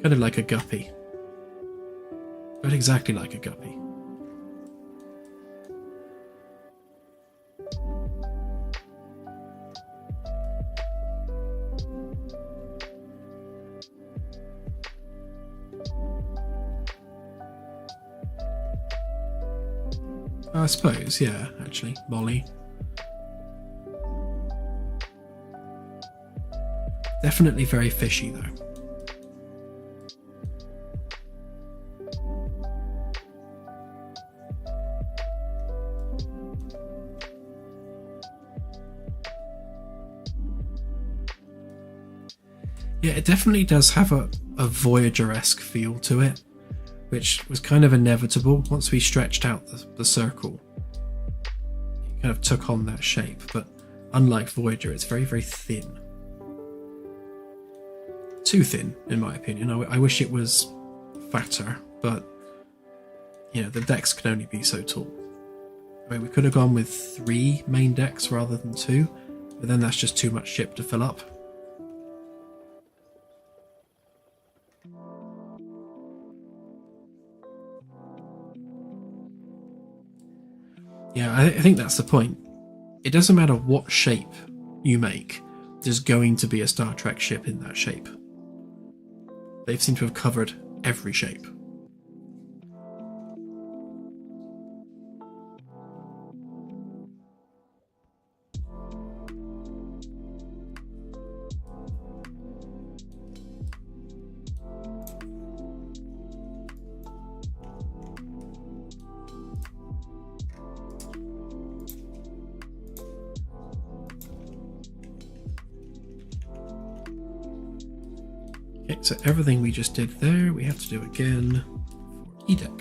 Kind of like a guppy. Not exactly like a guppy. I suppose, yeah, actually, Molly. Definitely very fishy, though. Yeah, it definitely does have a Voyager-esque feel to it, which was kind of inevitable once we stretched out the circle. It kind of took on that shape, but unlike Voyager, it's very, very thin. Too thin, in my opinion. I wish it was fatter, but you know, the decks can only be so tall. I mean, we could have gone with 3 main decks rather than 2, but then that's just too much ship to fill up. Yeah, I think that's the point. It doesn't matter what shape you make, there's going to be a Star Trek ship in that shape. They seem to have covered every shape. Okay, so everything we just did there, we have to do again for E-Deck.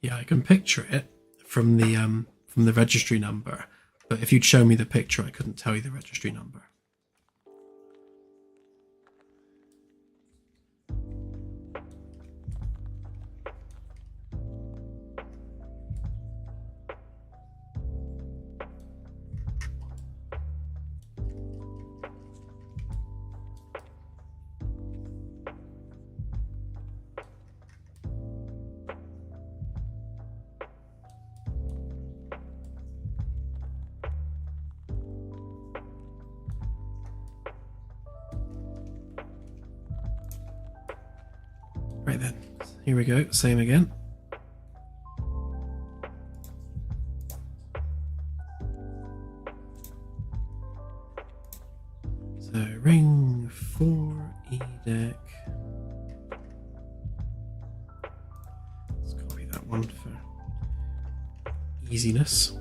Yeah, I can picture it from the registry number, but if you'd show me the picture, I couldn't tell you the registry number. then, here we go, same again. So ring 4 E deck. Let's copy that one for easiness.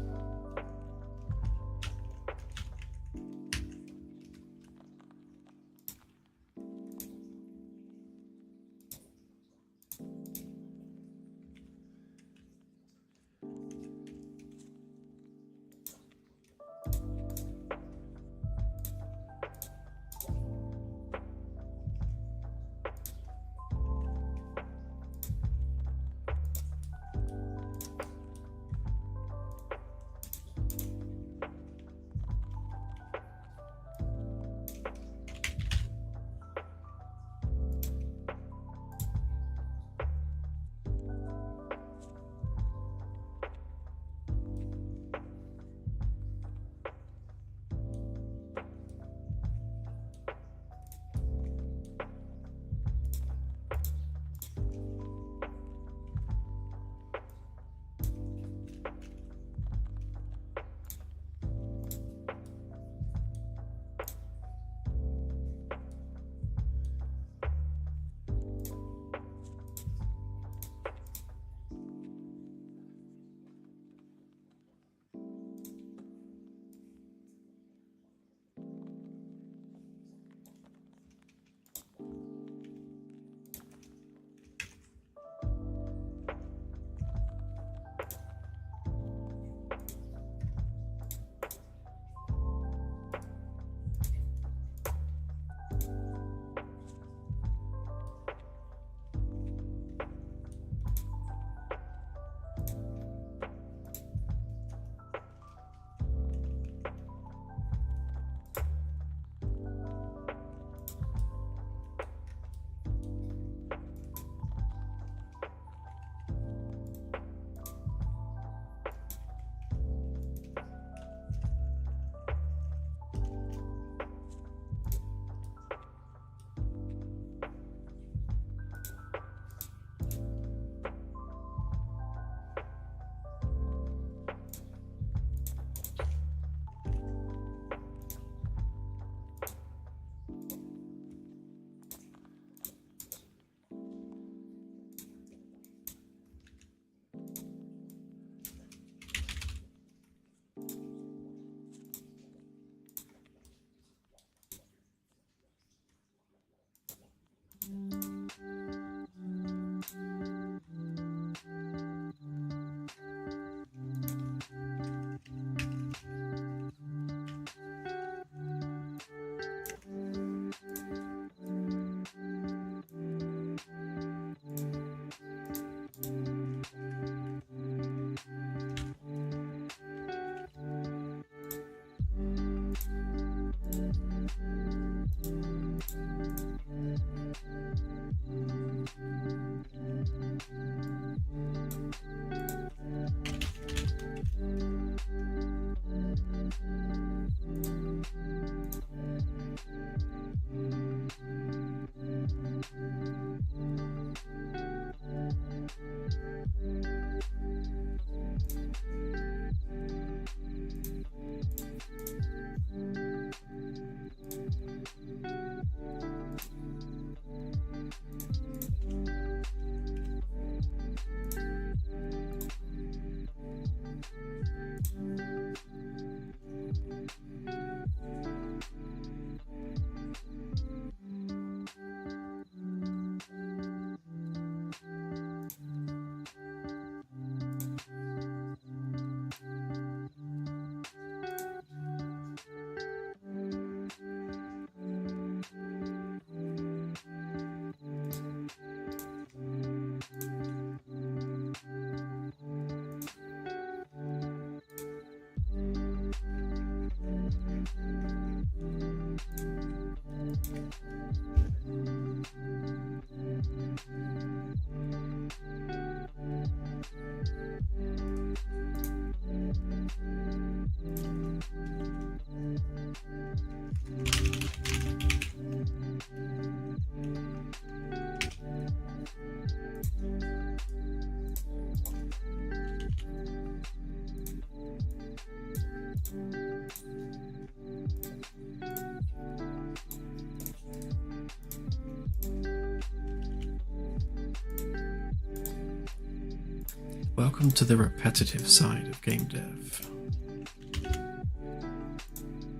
Welcome to the repetitive side of game dev.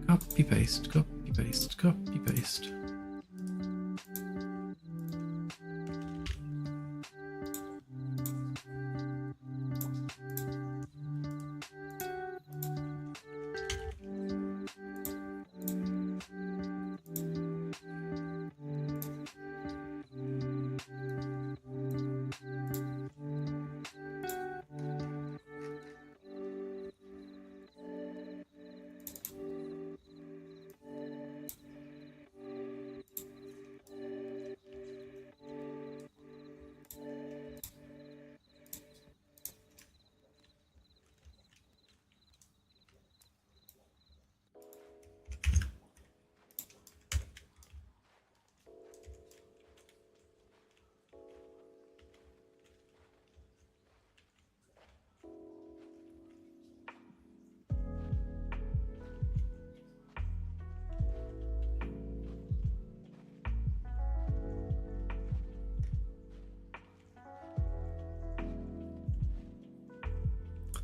Copy paste, copy paste, copy paste.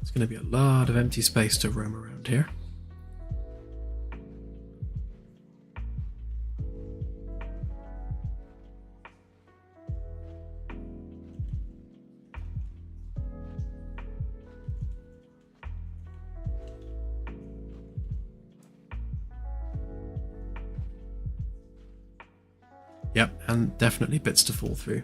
There's going to be a lot of empty space to roam around here. Yep, and definitely bits to fall through.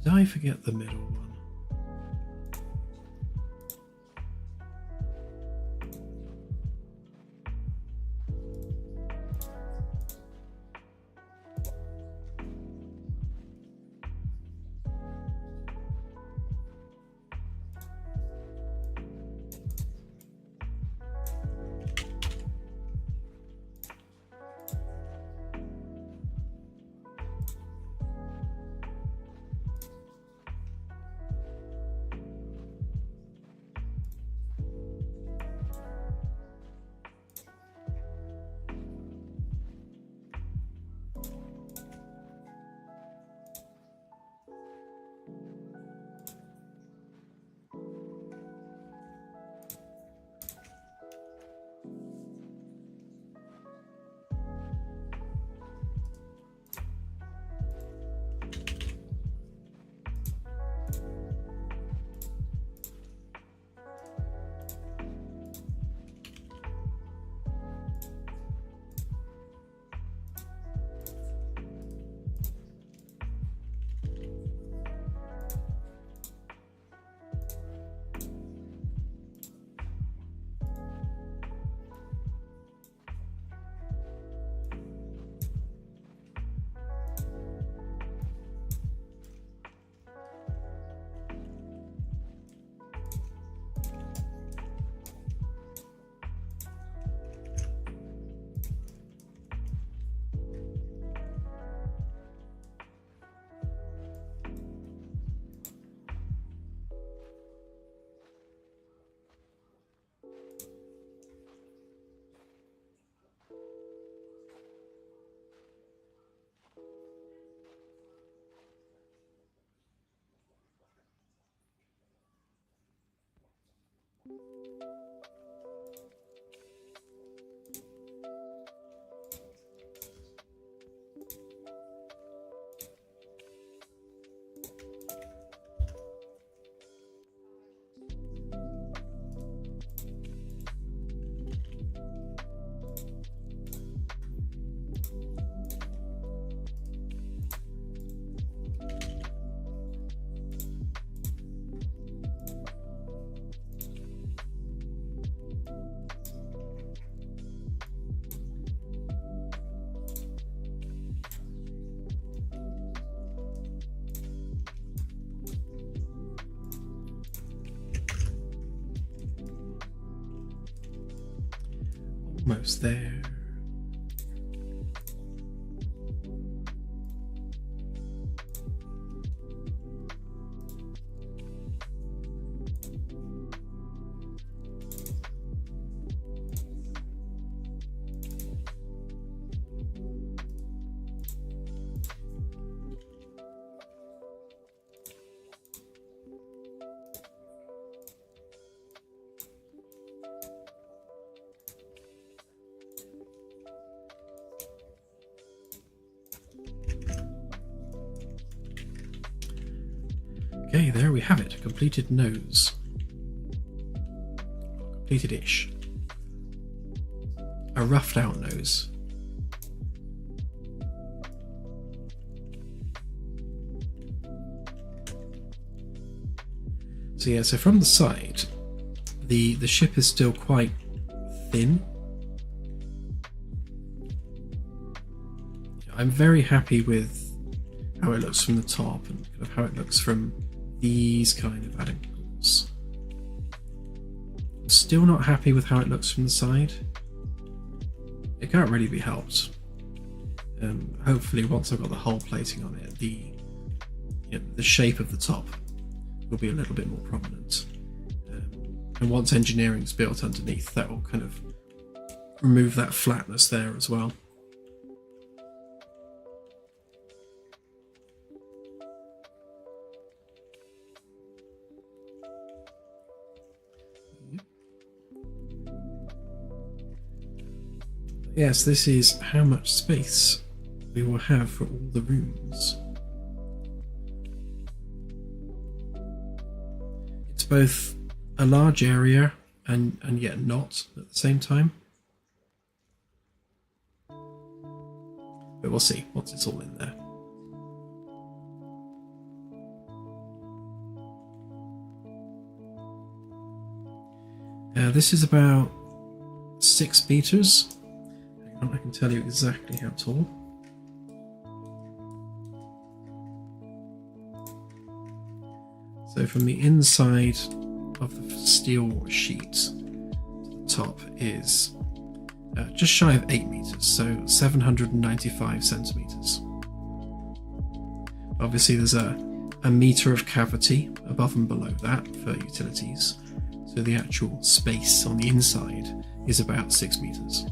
Did I forget the middle one? almost there. Okay, there we have it. A completed nose. Completed-ish. A roughed out nose. So yeah, so from the side, the ship is still quite thin. I'm very happy with how it looks from the top and kind of how it looks from these kind of angles. I'm still not happy with how it looks from the side. It can't really be helped. Hopefully once I've got the hull plating on it, the shape of the top will be a little bit more prominent. And once engineering's built underneath, that will kind of remove that flatness there as well. Yes, this is how much space we will have for all the rooms. It's both a large area and yet not at the same time. But we'll see once it's all in there. This is about 6 meters. I can tell you exactly how tall. So from the inside of the steel sheet to the top is just shy of 8 meters, so 795 centimeters. Obviously there's a meter of cavity above and below that for utilities, so the actual space on the inside is about 6 meters.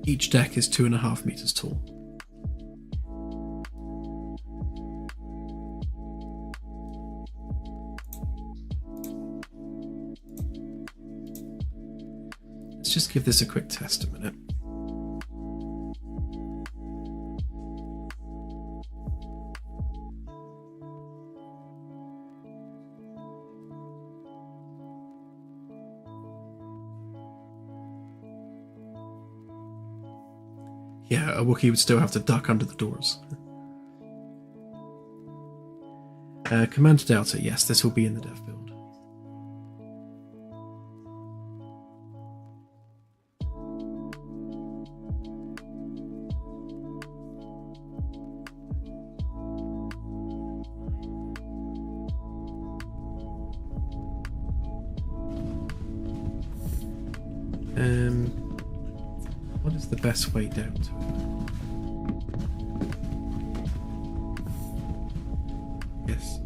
Each deck is 2.5 meters tall. Let's just give this a quick test a minute. Yeah, a Wookiee would still have to duck under the doors. Commander Delta, yes, this will be in the dev build. What is the best way down to it? Yes.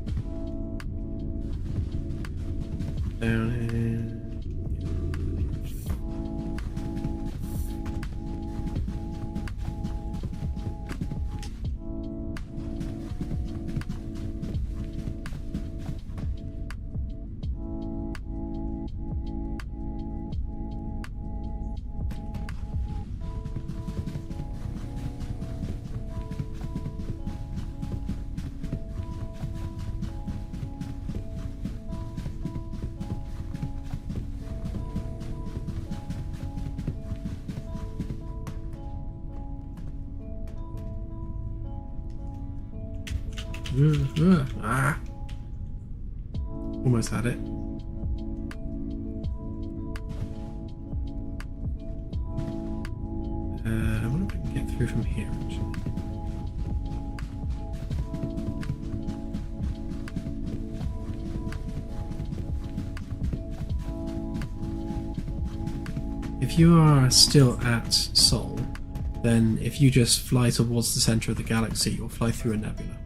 Down here. Almost had it. I wonder if I can get through from here, actually. if you are still at Sol, then if you just fly towards the center of the galaxy, you'll fly through a nebula.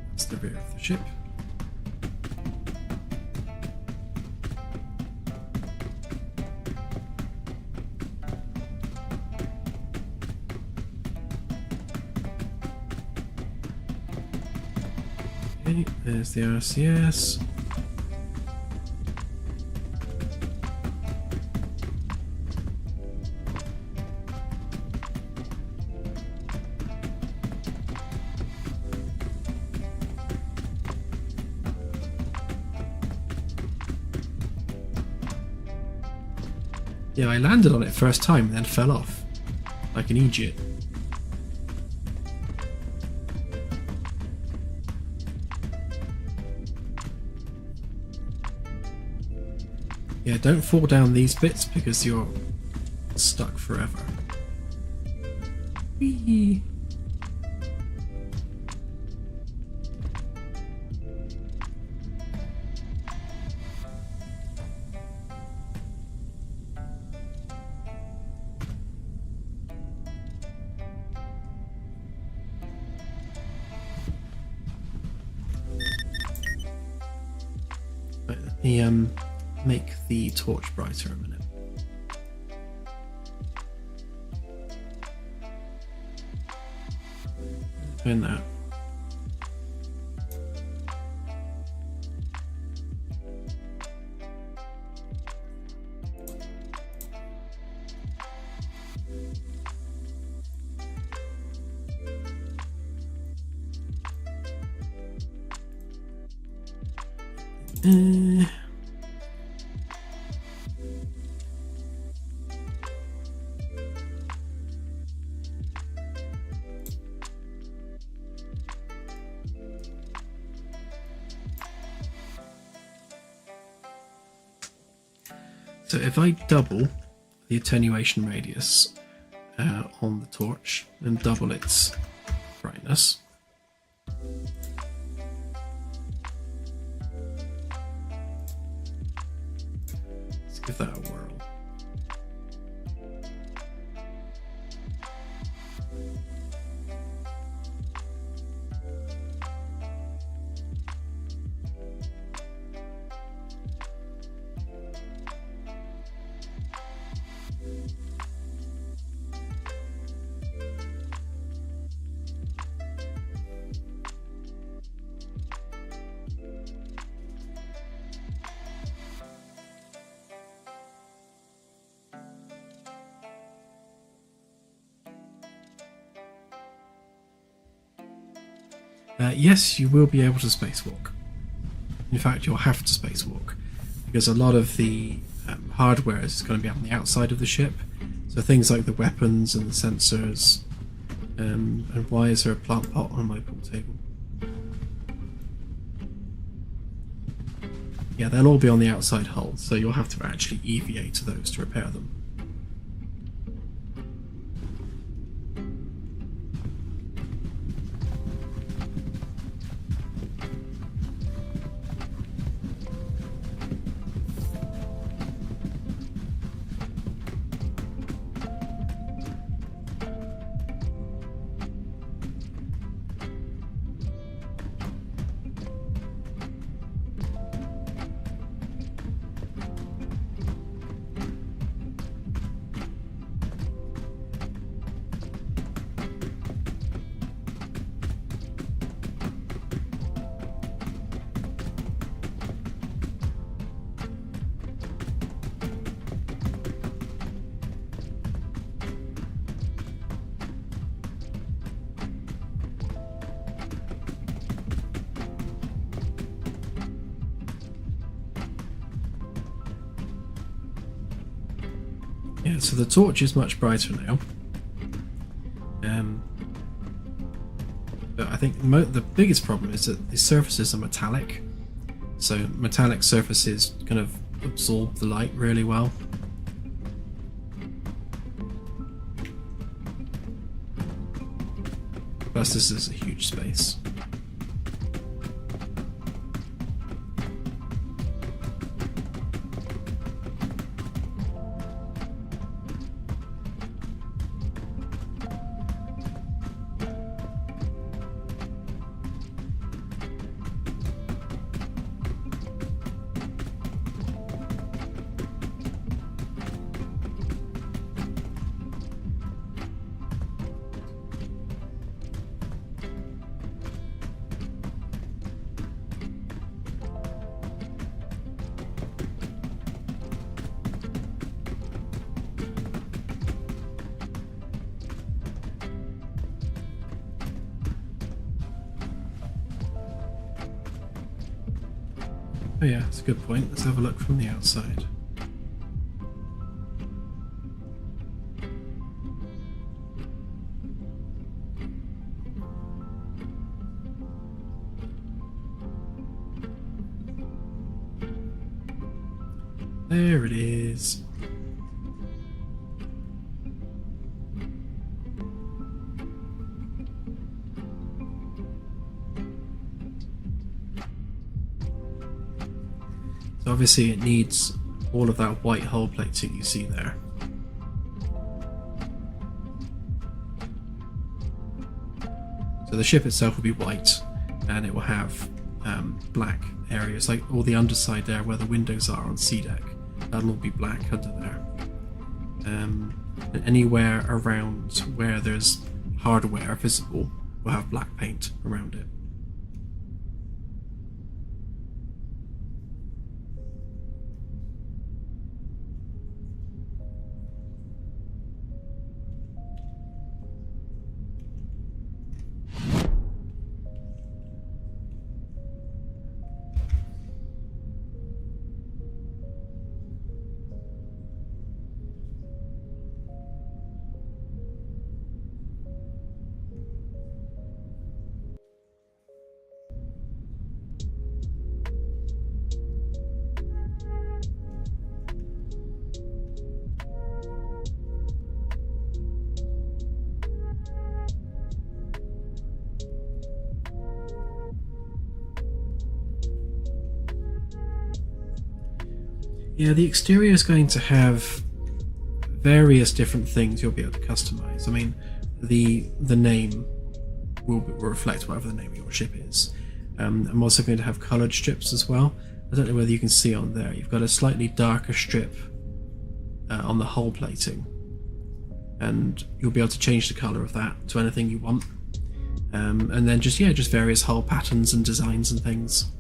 That's the rear of the ship. Okay, there's the RCS. Yeah, I landed on it first time and then fell off, like an idiot. Yeah, don't fall down these bits because you're stuck forever. Whee! Let me make the torch brighter a minute. Turn that. So if I double the attenuation radius on the torch and double its brightness, let's give that a whirl. Yes, you will be able to spacewalk. In fact, you'll have to spacewalk because a lot of the hardware is going to be on the outside of the ship. So things like the weapons and the sensors. And why is there a plant pot on my pool table? Yeah, they'll all be on the outside hull, so you'll have to actually EVA to those to repair them. Yeah, so the torch is much brighter now. But I think the biggest problem is that the surfaces are metallic. So metallic surfaces kind of absorb the light really well. Plus this is a huge space. Oh yeah, that's a good point. Let's have a look from the outside. There it is. So obviously it needs all of that white hull plating you see there. So the ship itself will be white, and it will have black areas, like all the underside there where the windows are on C deck. That'll all be black under there. And anywhere around where there's hardware visible will have black paint around it. Yeah, the exterior is going to have various different things you'll be able to customize. I mean, the name will reflect whatever the name of your ship is. I'm also going to have coloured strips as well. I don't know whether you can see on there. You've got a slightly darker strip on the hull plating, and you'll be able to change the colour of that to anything you want. And then just various hull patterns and designs and things.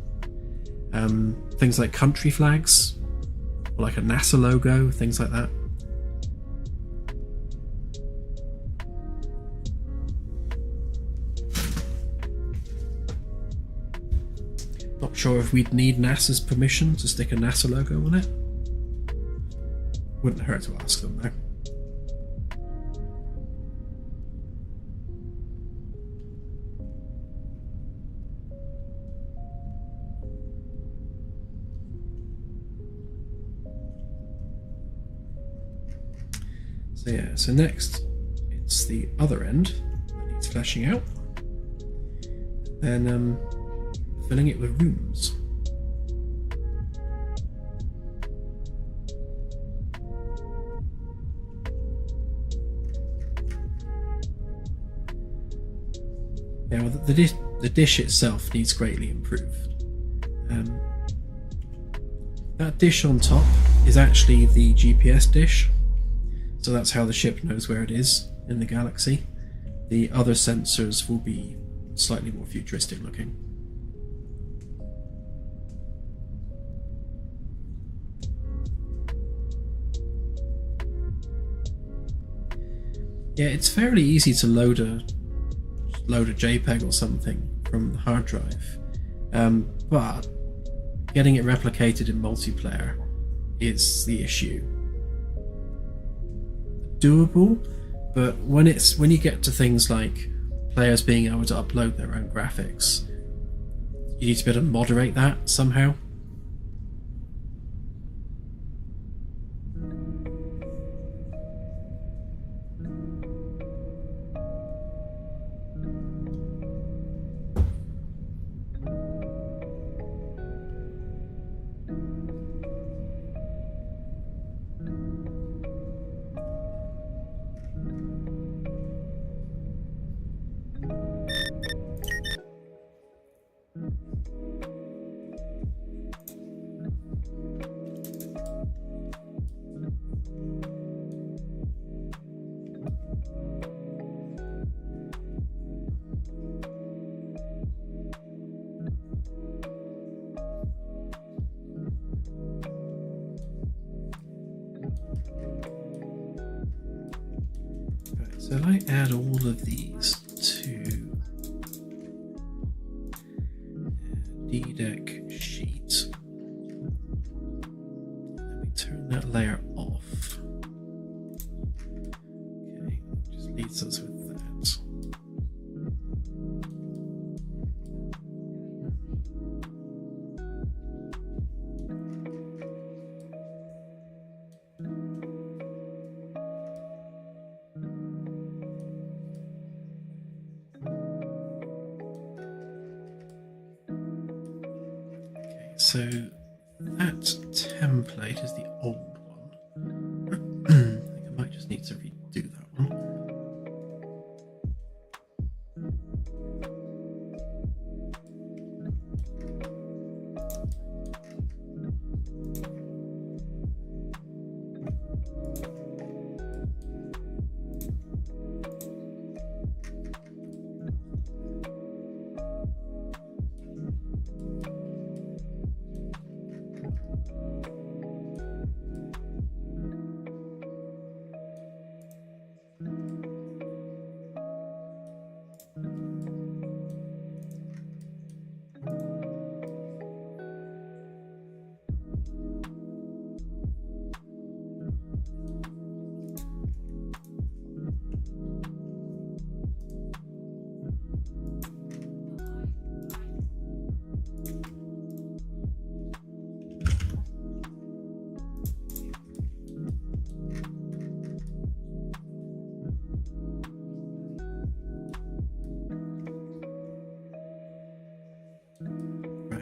Things like country flags, or like a NASA logo, things like that. Not sure if we'd need NASA's permission to stick a NASA logo on it. Wouldn't hurt to ask them though. So yeah, so next it's the other end that needs fleshing out. Then filling it with rooms. Yeah, well, the dish itself needs greatly improved. That dish on top is actually the GPS dish, so that's how the ship knows where it is in the galaxy. The other sensors will be slightly more futuristic looking. Yeah, it's fairly easy to load a JPEG or something from the hard drive, but getting it replicated in multiplayer is the issue. Doable, but when you get to things like players being able to upload their own graphics, you need to be able to moderate that somehow. So if I add all of these to D-Deck sheet, leaves us with that. Okay, so that template is the old one. I think I might just need to redo that one.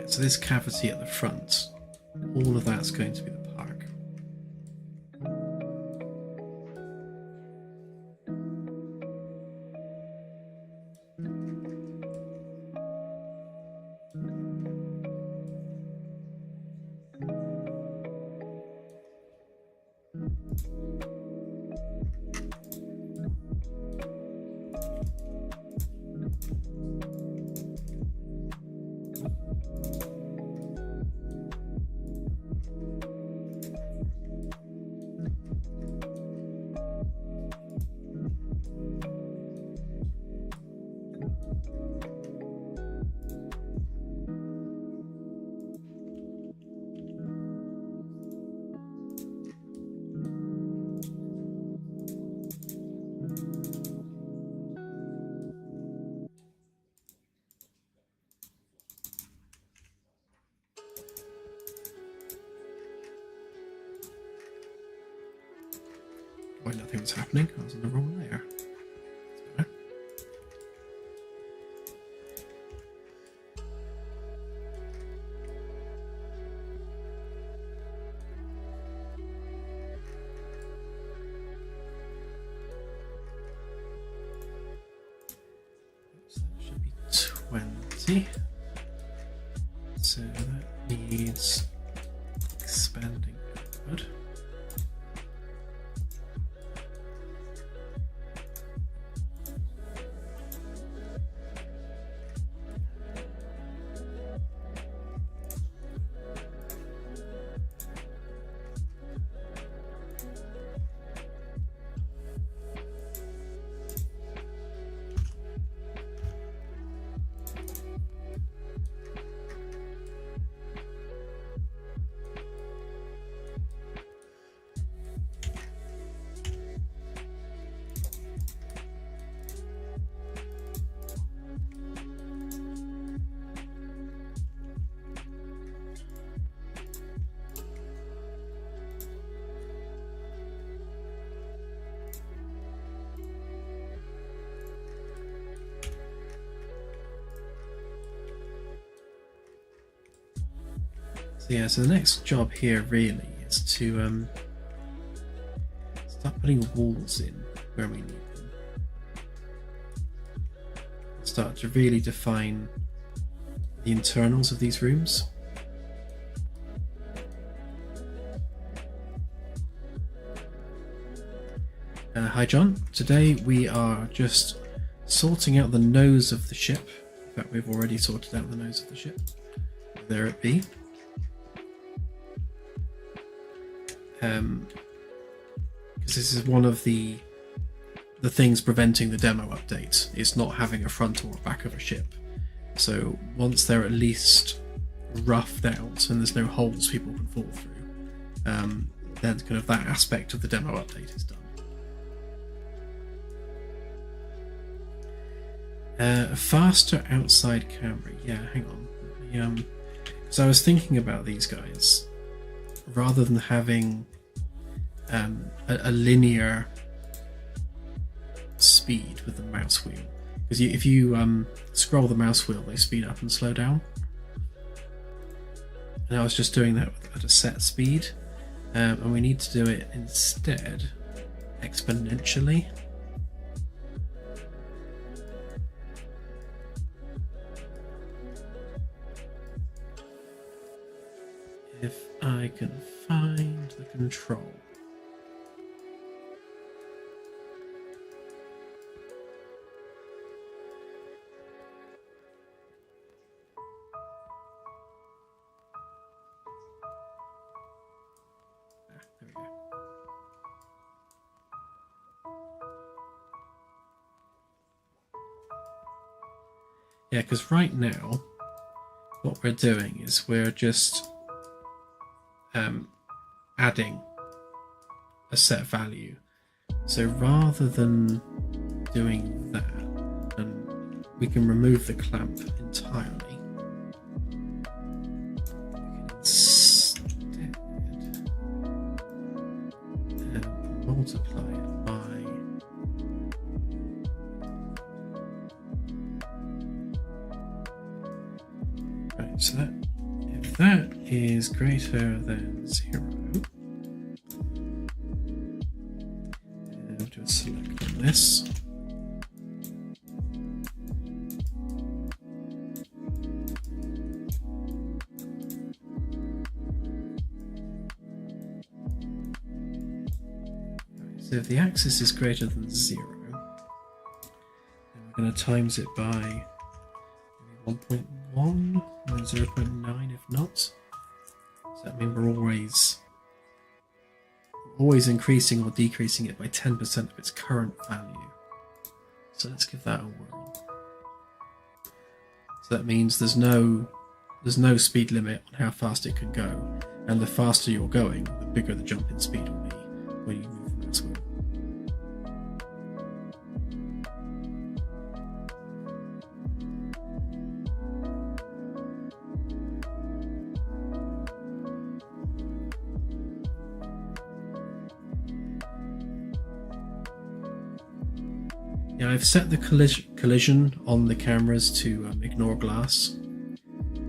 So this cavity at the front, all of that's going to be the park. Why nothing was happening? I was in the wrong layer. So that should be 20. So that needs expanding outward. Yeah, so the next job here really is to start putting walls in where we need them. Start to really define the internals of these rooms. Hi John, today we are just sorting out the nose of the ship. In fact, we've already sorted out the nose of the ship. There it be. Because this is one of the things preventing the demo update, is not having a front or back of a ship. So once they're at least roughed out and there's no holes people can fall through, then kind of that aspect of the demo update is done. A faster outside camera. Yeah, hang on. Because I was thinking about these guys, rather than having a linear speed with the mouse wheel. Because if you scroll the mouse wheel, they speed up and slow down. And I was just doing that at a set speed, and we need to do it instead exponentially. If I can find the control. There we go. Yeah, because right now, what we're doing is we're just adding a set value. So rather than doing that, and we can remove the clamp entirely. Instead, multiply it by right. So that if that is greater than 0. Do a select on this. Right, so if the axis is greater than 0, then we're going to times it by 1.1 and then 0.9 if not. So that means we're always increasing or decreasing it by 10% of its current value. So let's give that a whirl. So that means there's no speed limit on how fast it can go, and the faster you're going, the bigger the jump in speed will be when you move the mouse wheel. Yeah, I've set the collision on the cameras to ignore glass.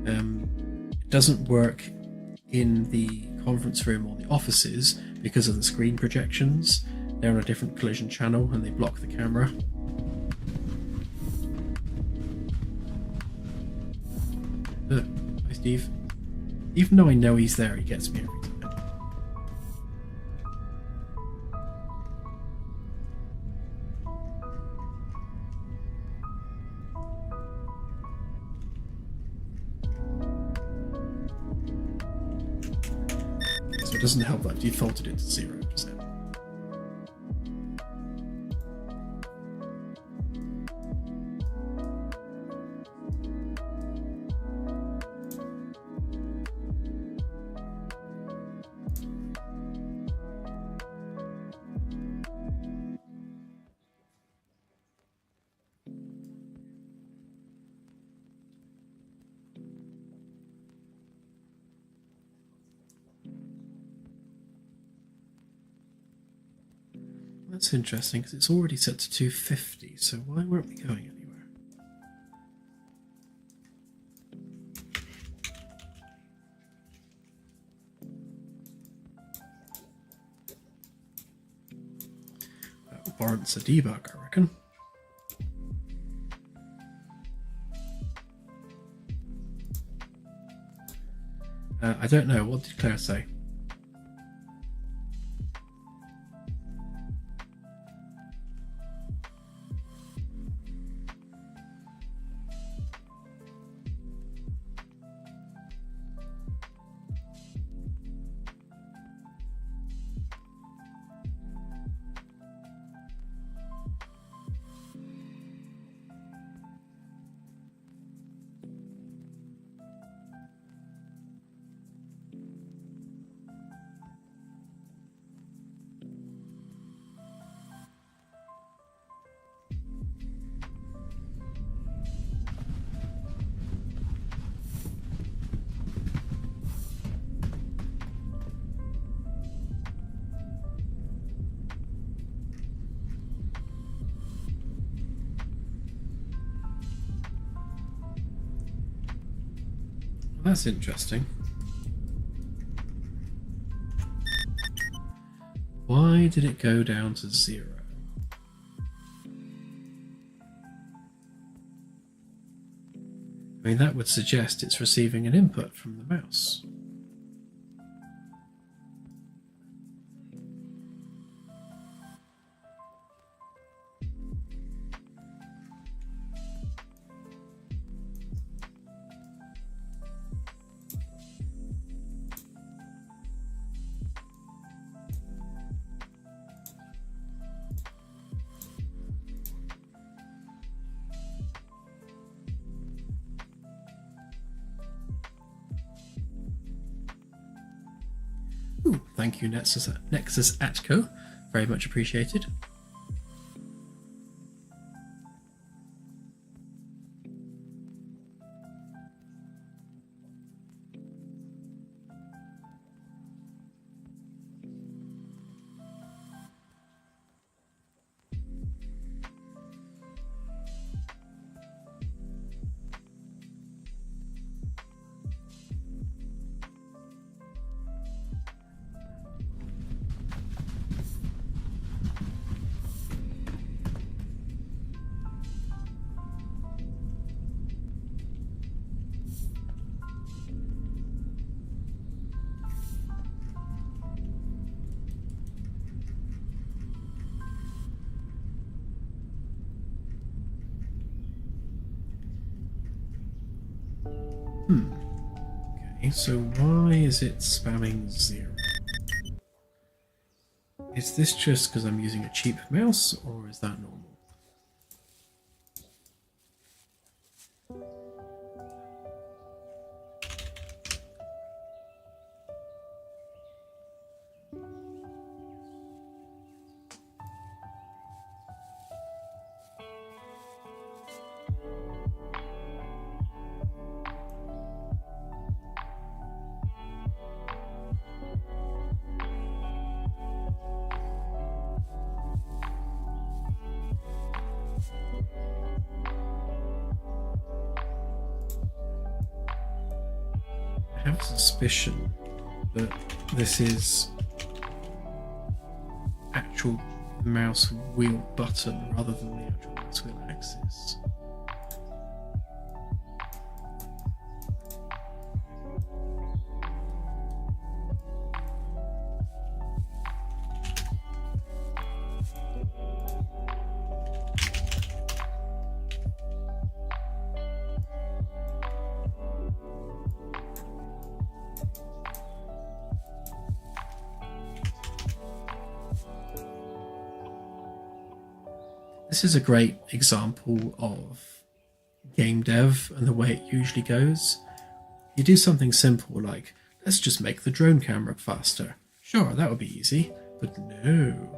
It doesn't work in the conference room or the offices because of the screen projections. They're on a different collision channel and they block the camera. Hi Steve. Even though I know he's there, he gets me every time. It doesn't help that I defaulted it to 0, does it? That's interesting because it's already set to 250, so why weren't we going anywhere? That warrants a debug, I reckon. I don't know, what did Claire say? That's interesting. Why did it go down to 0? I mean, that would suggest it's receiving an input from the mouse. Ooh, thank you, Nexus Atco. Very much appreciated. Okay, so why is it spamming 0? Is this just because I'm using a cheap mouse, or is that normal? I have a suspicion that this is actual mouse wheel button rather than the actual mouse wheel axis. This is a great example of game dev and the way it usually goes. You do something simple like, let's just make the drone camera faster. Sure, that would be easy, but no.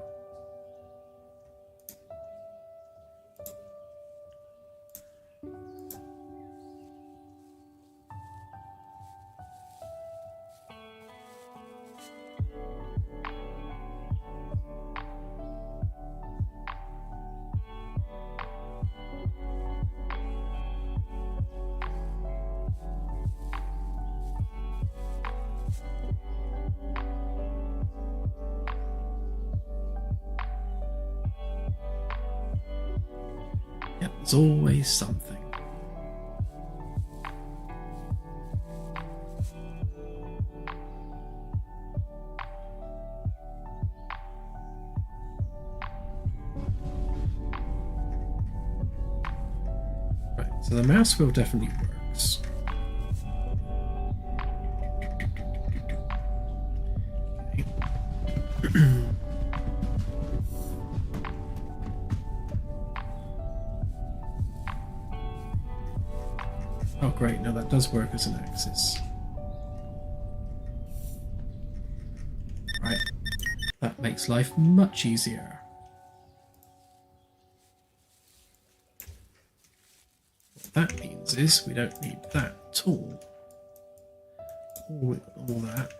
There's always something. Right, so the mouse wheel definitely works. Okay. Oh great, now that does work as an axis. Right, that makes life much easier. What that means is we don't need that tool. All that.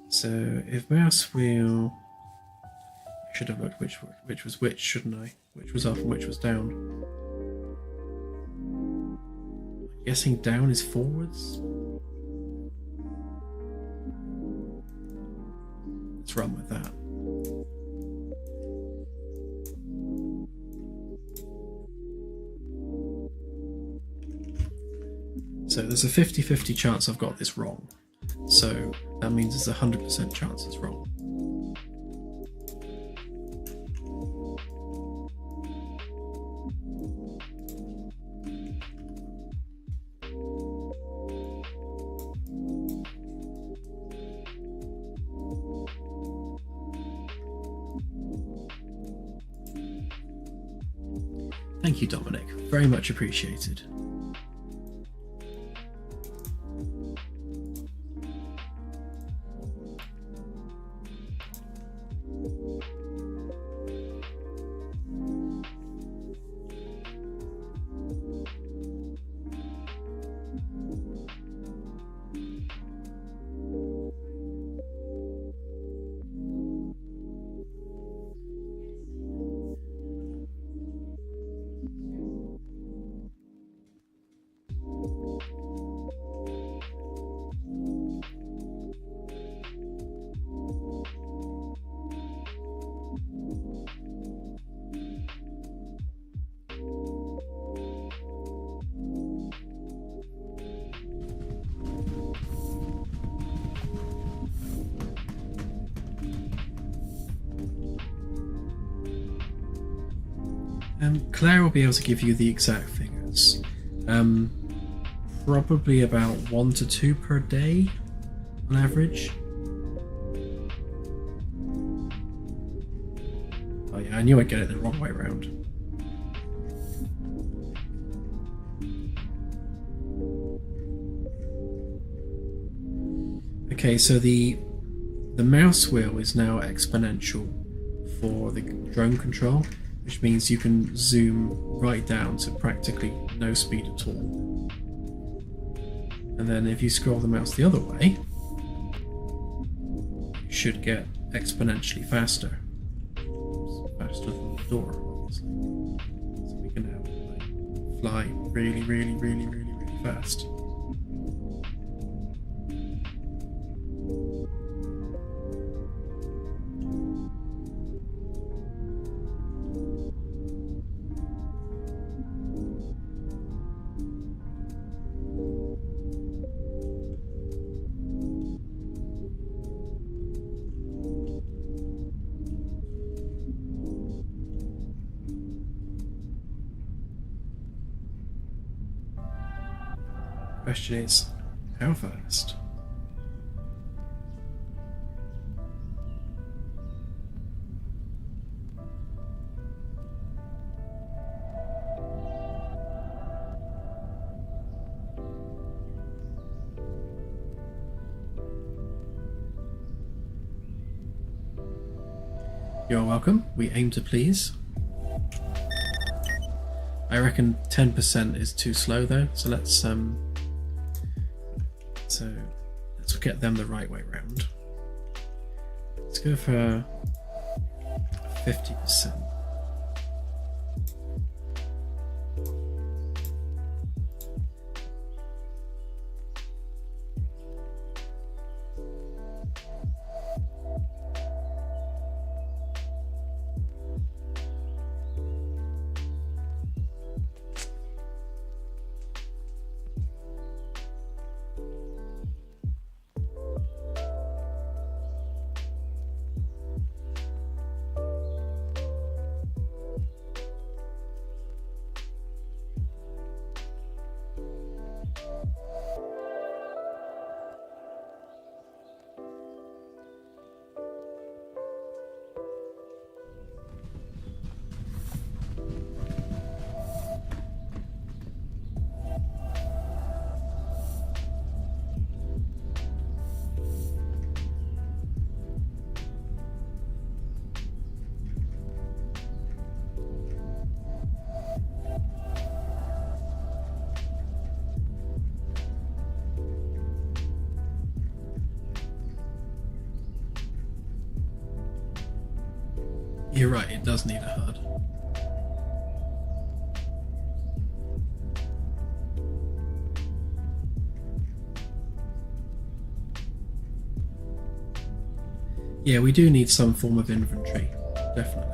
So if mouse wheel, I should have looked which was which, shouldn't I? Which was up and which was down. guessing down is forwards. Let's run with that. So there's a 50-50 chance I've got this wrong. So that means there's a 100% chance it's wrong. Thank you, Dominic. Very much appreciated. Claire will be able to give you the exact figures. Probably about 1 to 2 per day on average. Oh yeah, I knew I'd get it the wrong way around. Okay, so the mouse wheel is now exponential for the drone control, which means you can zoom right down to practically no speed at all. And then if you scroll the mouse the other way, you should get exponentially faster. Faster than the door, obviously. So we can now fly really, really, really, really, really fast. Question is, how fast? You're welcome. We aim to please. I reckon 10% is too slow though, so let's get them the right way round. Let's go for 50%. You're right, it does need a HUD. Yeah, we do need some form of inventory, definitely.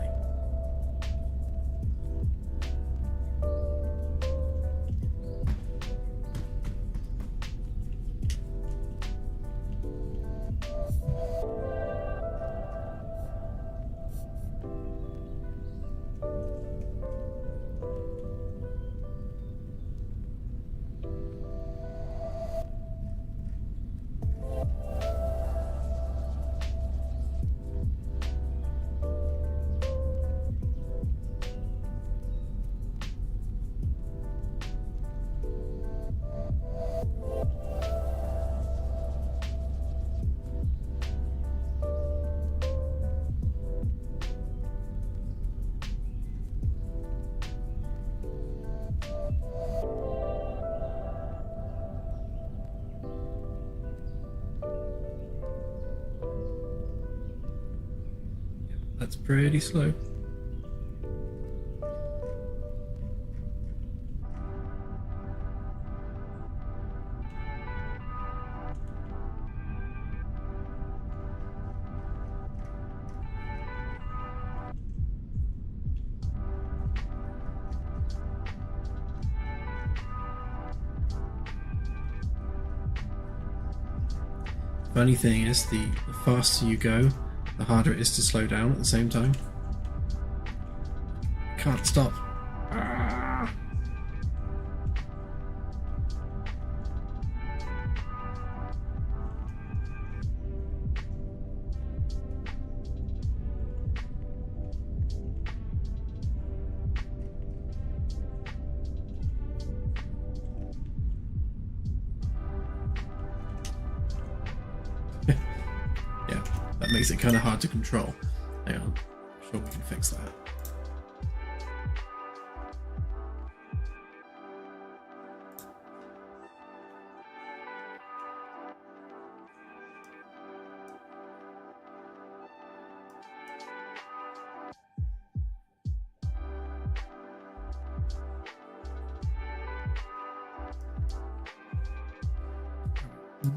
That's pretty slow. Funny thing is, the faster you go, the harder it is to slow down at the same time. Can't stop. Ah. Yeah, that makes it kind of hard to control. Hang on, I'm sure we can fix that.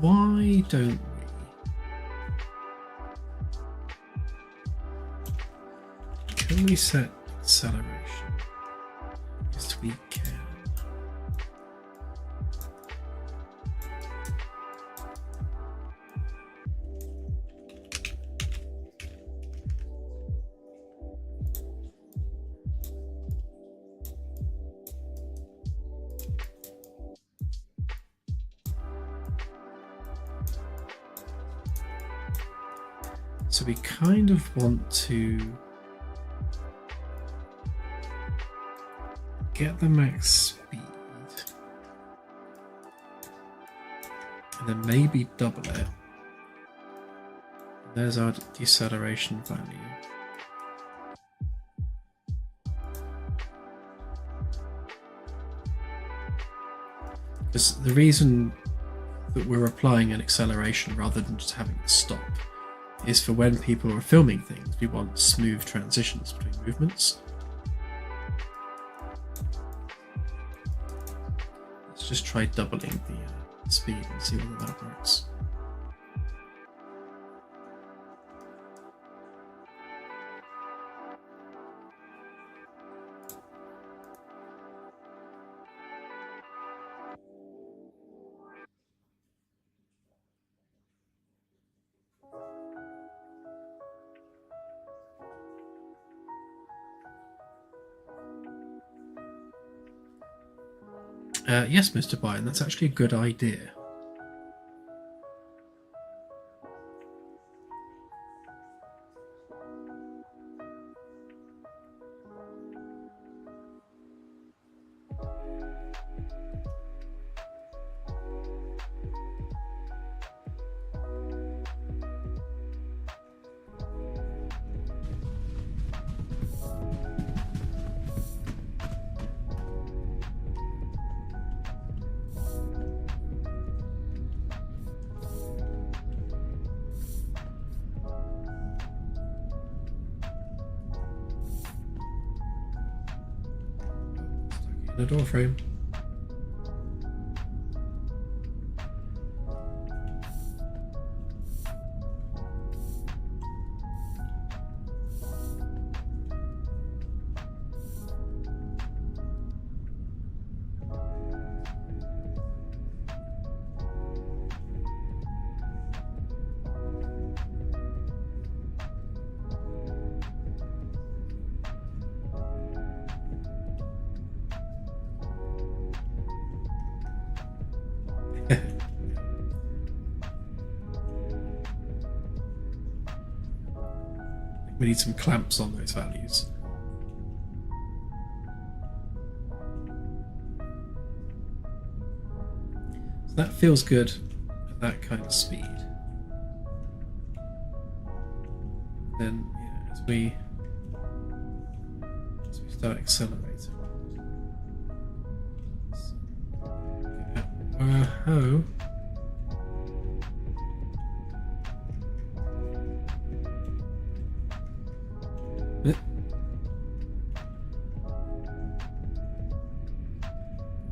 Why don't can we set acceleration? Yes, we can. So we kind of want to get the max speed and then maybe double it. There's our deceleration value. Because the reason that we're applying an acceleration rather than just having it stop is for when people are filming things, we want smooth transitions between movements. Let's just try doubling the speed and see whether that works. Yes, Mr. Biden, that's actually a good idea. The door frame. We need some clamps on those values. So that feels good at that kind of speed. Then, yeah, as we start accelerating. Whoa.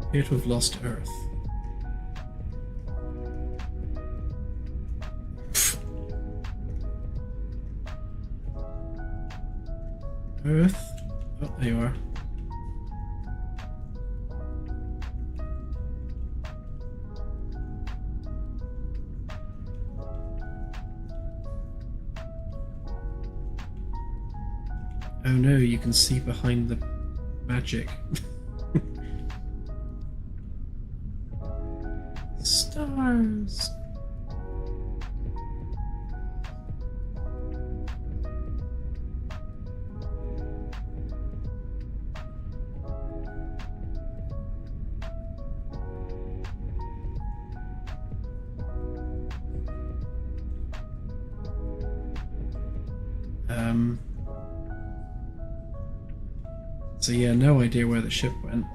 Appear to have lost Earth. Earth. Oh, there you are. Oh no, you can see behind the magic. Stars. So yeah, no idea where the ship went.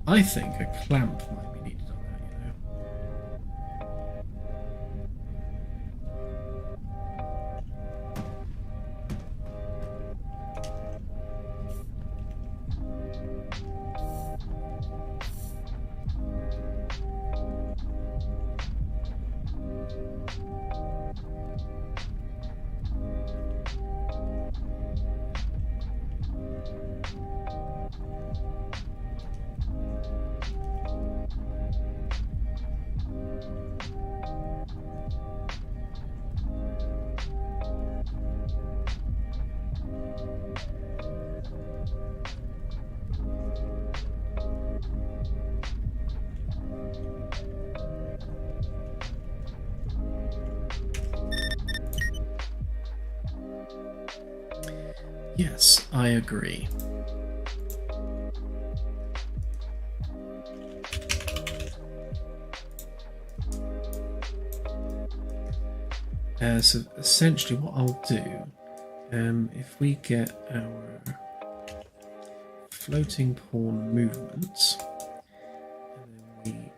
I think a clamp might be needed on that, you know. Yes, I agree. So essentially what I'll do, if we get our floating pawn movement, and then we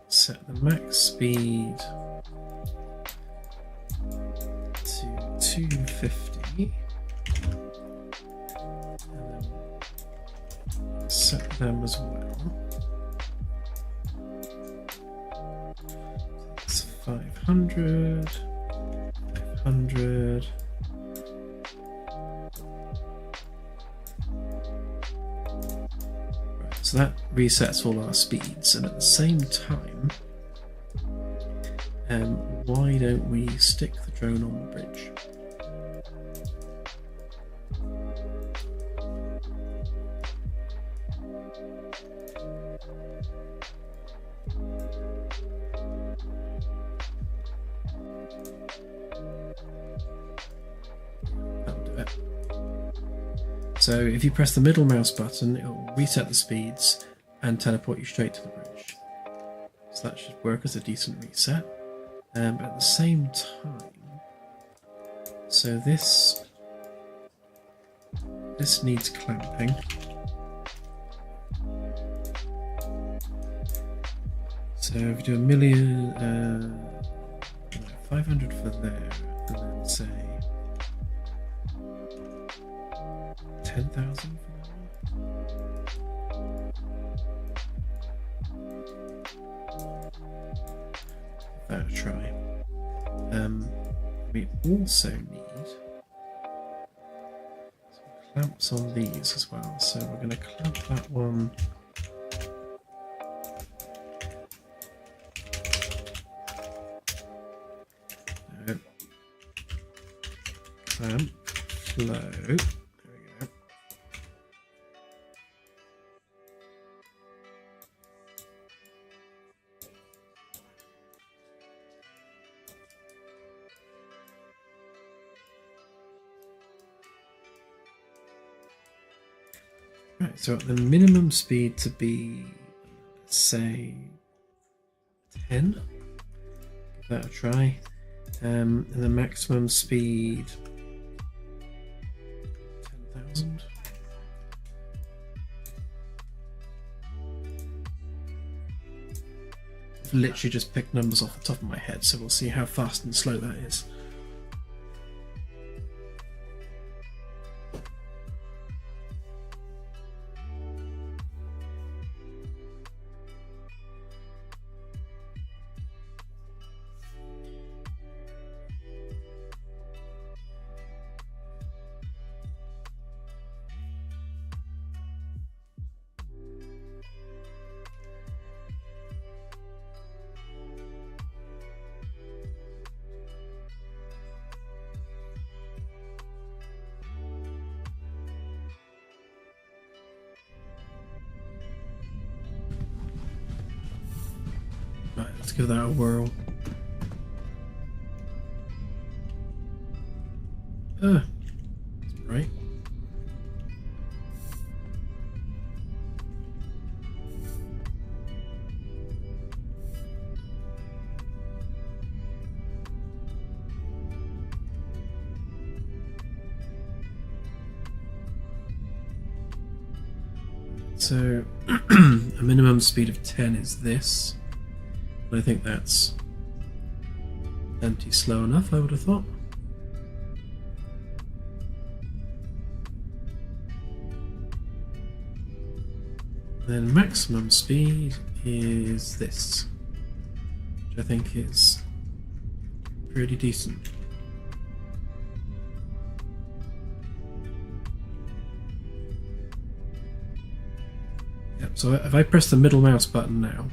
set the max speed to 250, and then set them as well. 500, 500. Right, so that resets all our speeds, and at the same time, why don't we stick the drone on the bridge? So if you press the middle mouse button, it will reset the speeds and teleport you straight to the bridge. So that should work as a decent reset. But at the same time, so this needs clamping. So if you do 500 for there, and then say 10,000 for that one. Give that a try. We also need some clamps on these as well. So we're going to clamp that one clamp, flow. There we go. Right, so the minimum speed to be, let's say, 10. Give that a try. And the maximum speed, 10,000. I've literally just picked numbers off the top of my head, so we'll see how fast and slow that is. Right, let's give that a whirl. That's right. So a minimum speed of 10 is this. I think that's plenty slow enough, I would have thought. Then maximum speed is this, which I think is pretty decent. Yep, so if I press the middle mouse button now,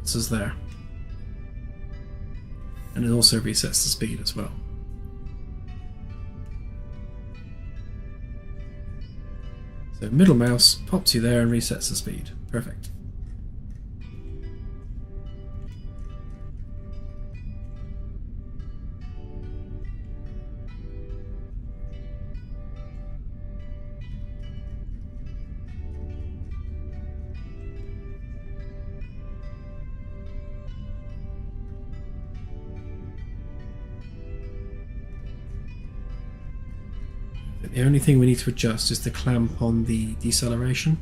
this is there. And it also resets the speed as well. So middle mouse pops you there and resets the speed. Perfect. The only thing we need to adjust is the clamp on the deceleration.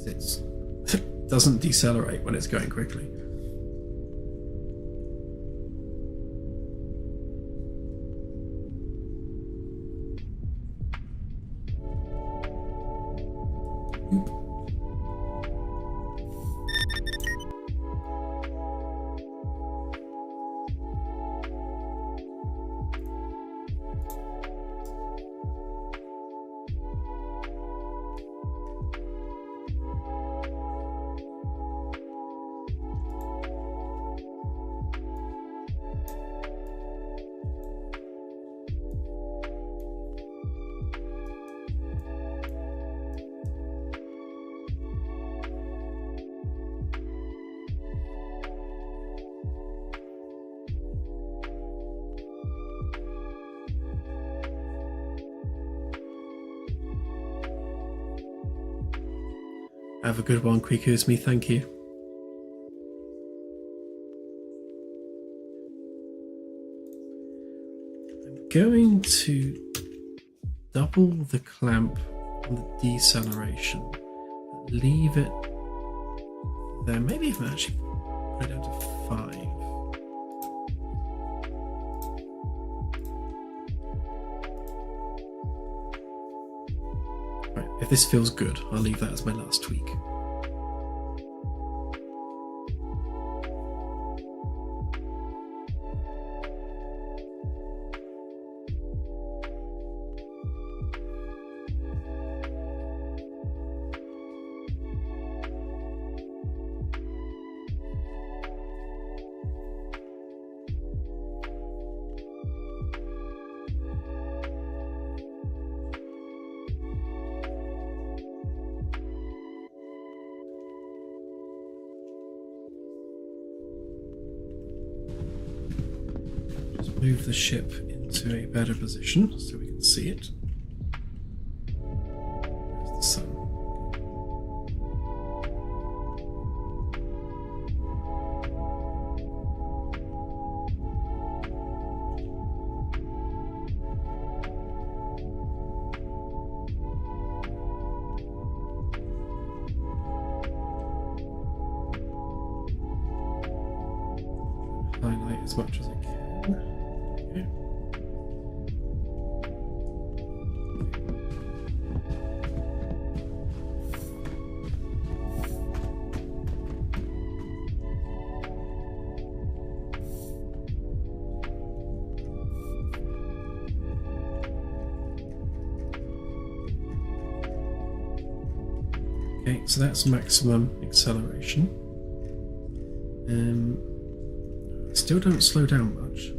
It doesn't decelerate when it's going quickly. Have a good one, Quikusme, thank you. I'm going to double the clamp on the deceleration, leave it there, maybe even actually put it down to 5. Right, if this feels good, I'll leave that as my last tweak. move the ship into a better position so we can see it. There's the sun. Highlight as much as I can. Okay. Okay, so that's maximum acceleration. Still don't slow down much.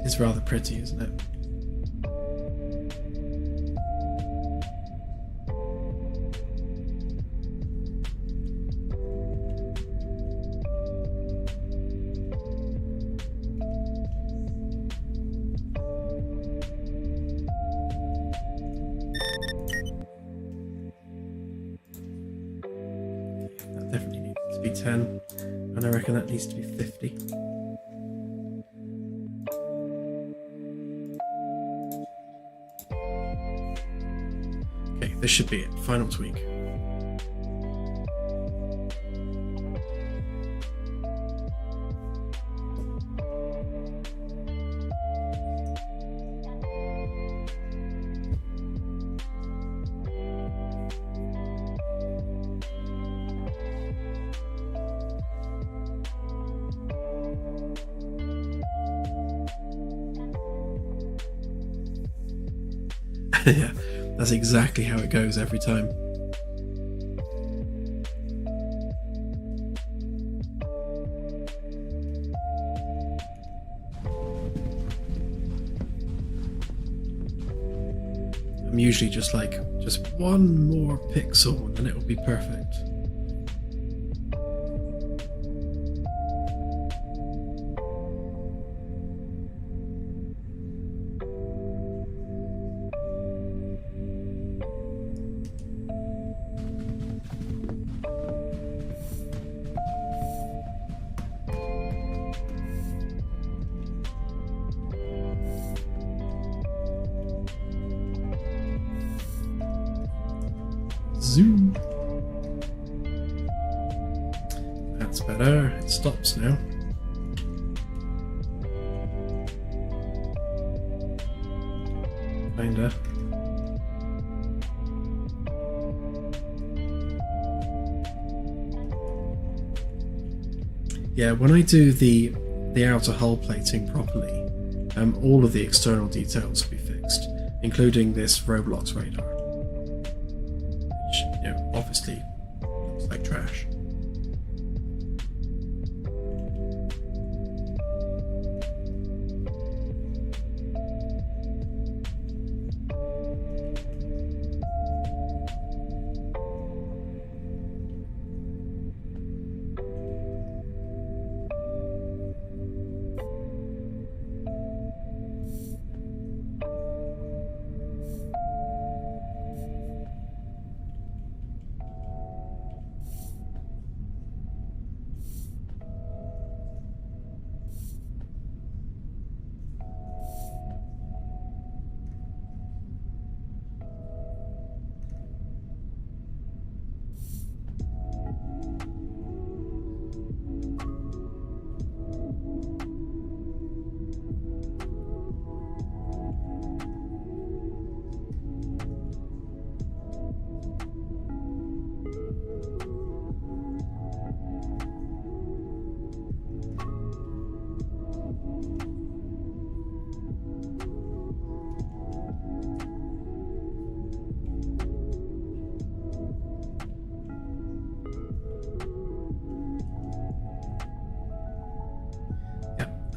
It's rather pretty, isn't it? That definitely needs to be 10, and I reckon that needs to be 50. This should be it. Final tweak. Yeah. That's exactly how it goes every time. I'm usually just one more pixel and it will be perfect. Zoom. That's better. It stops now. Kinda. Yeah, when I do the outer hull plating properly, all of the external details will be fixed, including this Roblox radar. Obviously looks like trash.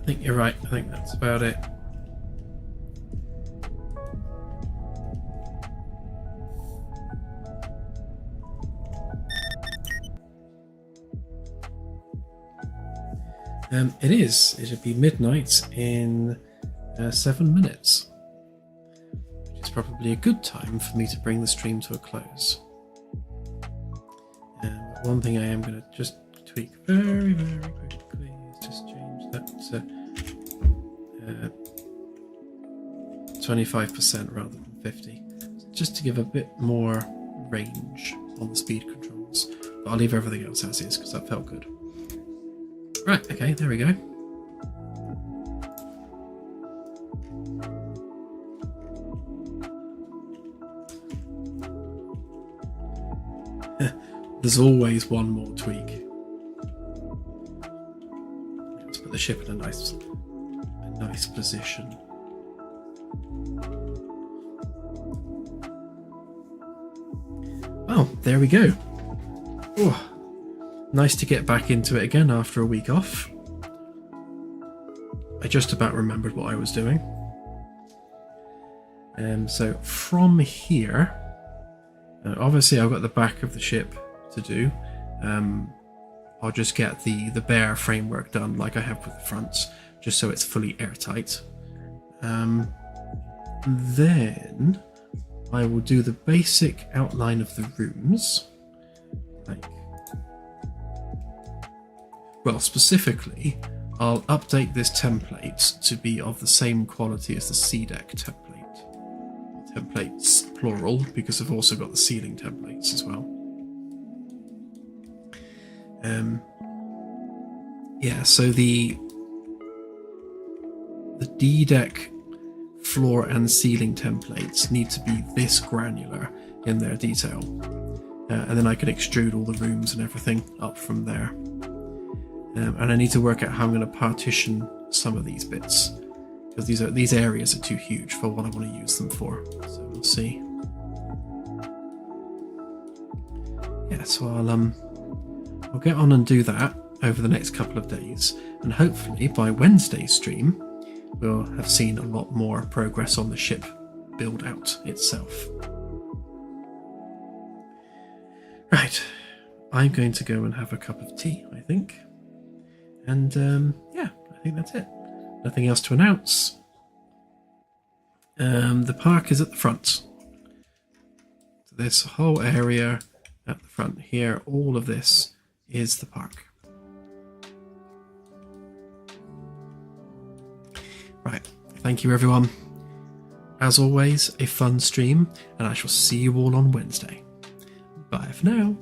I think you're right. I think that's about it. It is. It'll be midnight in 7 minutes, which is probably a good time for me to bring the stream to a close. One thing I am going to just tweak very, very quickly is just change that to 25% rather than 50, just to give a bit more range on the speed controls. But I'll leave everything else as is because that felt good. Right, okay, there we go. There's always one more tweak. Let's put the ship in a nice position. Oh, there we go. Oh, nice to get back into it again after a week off. I just about remembered what I was doing. So from here, obviously I've got the back of the ship to do. I'll just get the bare framework done like I have with the fronts, just so it's fully airtight. Then I will do the basic outline of the rooms. Well, specifically, I'll update this template to be of the same quality as the sea deck template. Templates plural, because I've also got the ceiling templates as well. Yeah, so the D-deck floor and ceiling templates need to be this granular in their detail, and then I can extrude all the rooms and everything up from there. And I need to work out how I'm going to partition some of these bits, because these areas are too huge for what I want to use them for. So we'll see. Yeah, so I'll get on and do that over the next couple of days, and hopefully by Wednesday's stream we'll have seen a lot more progress on the ship build out itself. Right, I'm going to go and have a cup of tea, I think. And yeah, I think that's it. Nothing else to announce. The park is at the front. So this whole area at the front here, all of this is the park. Right, thank you everyone. As always, a fun stream, and I shall see you all on Wednesday. Bye for now.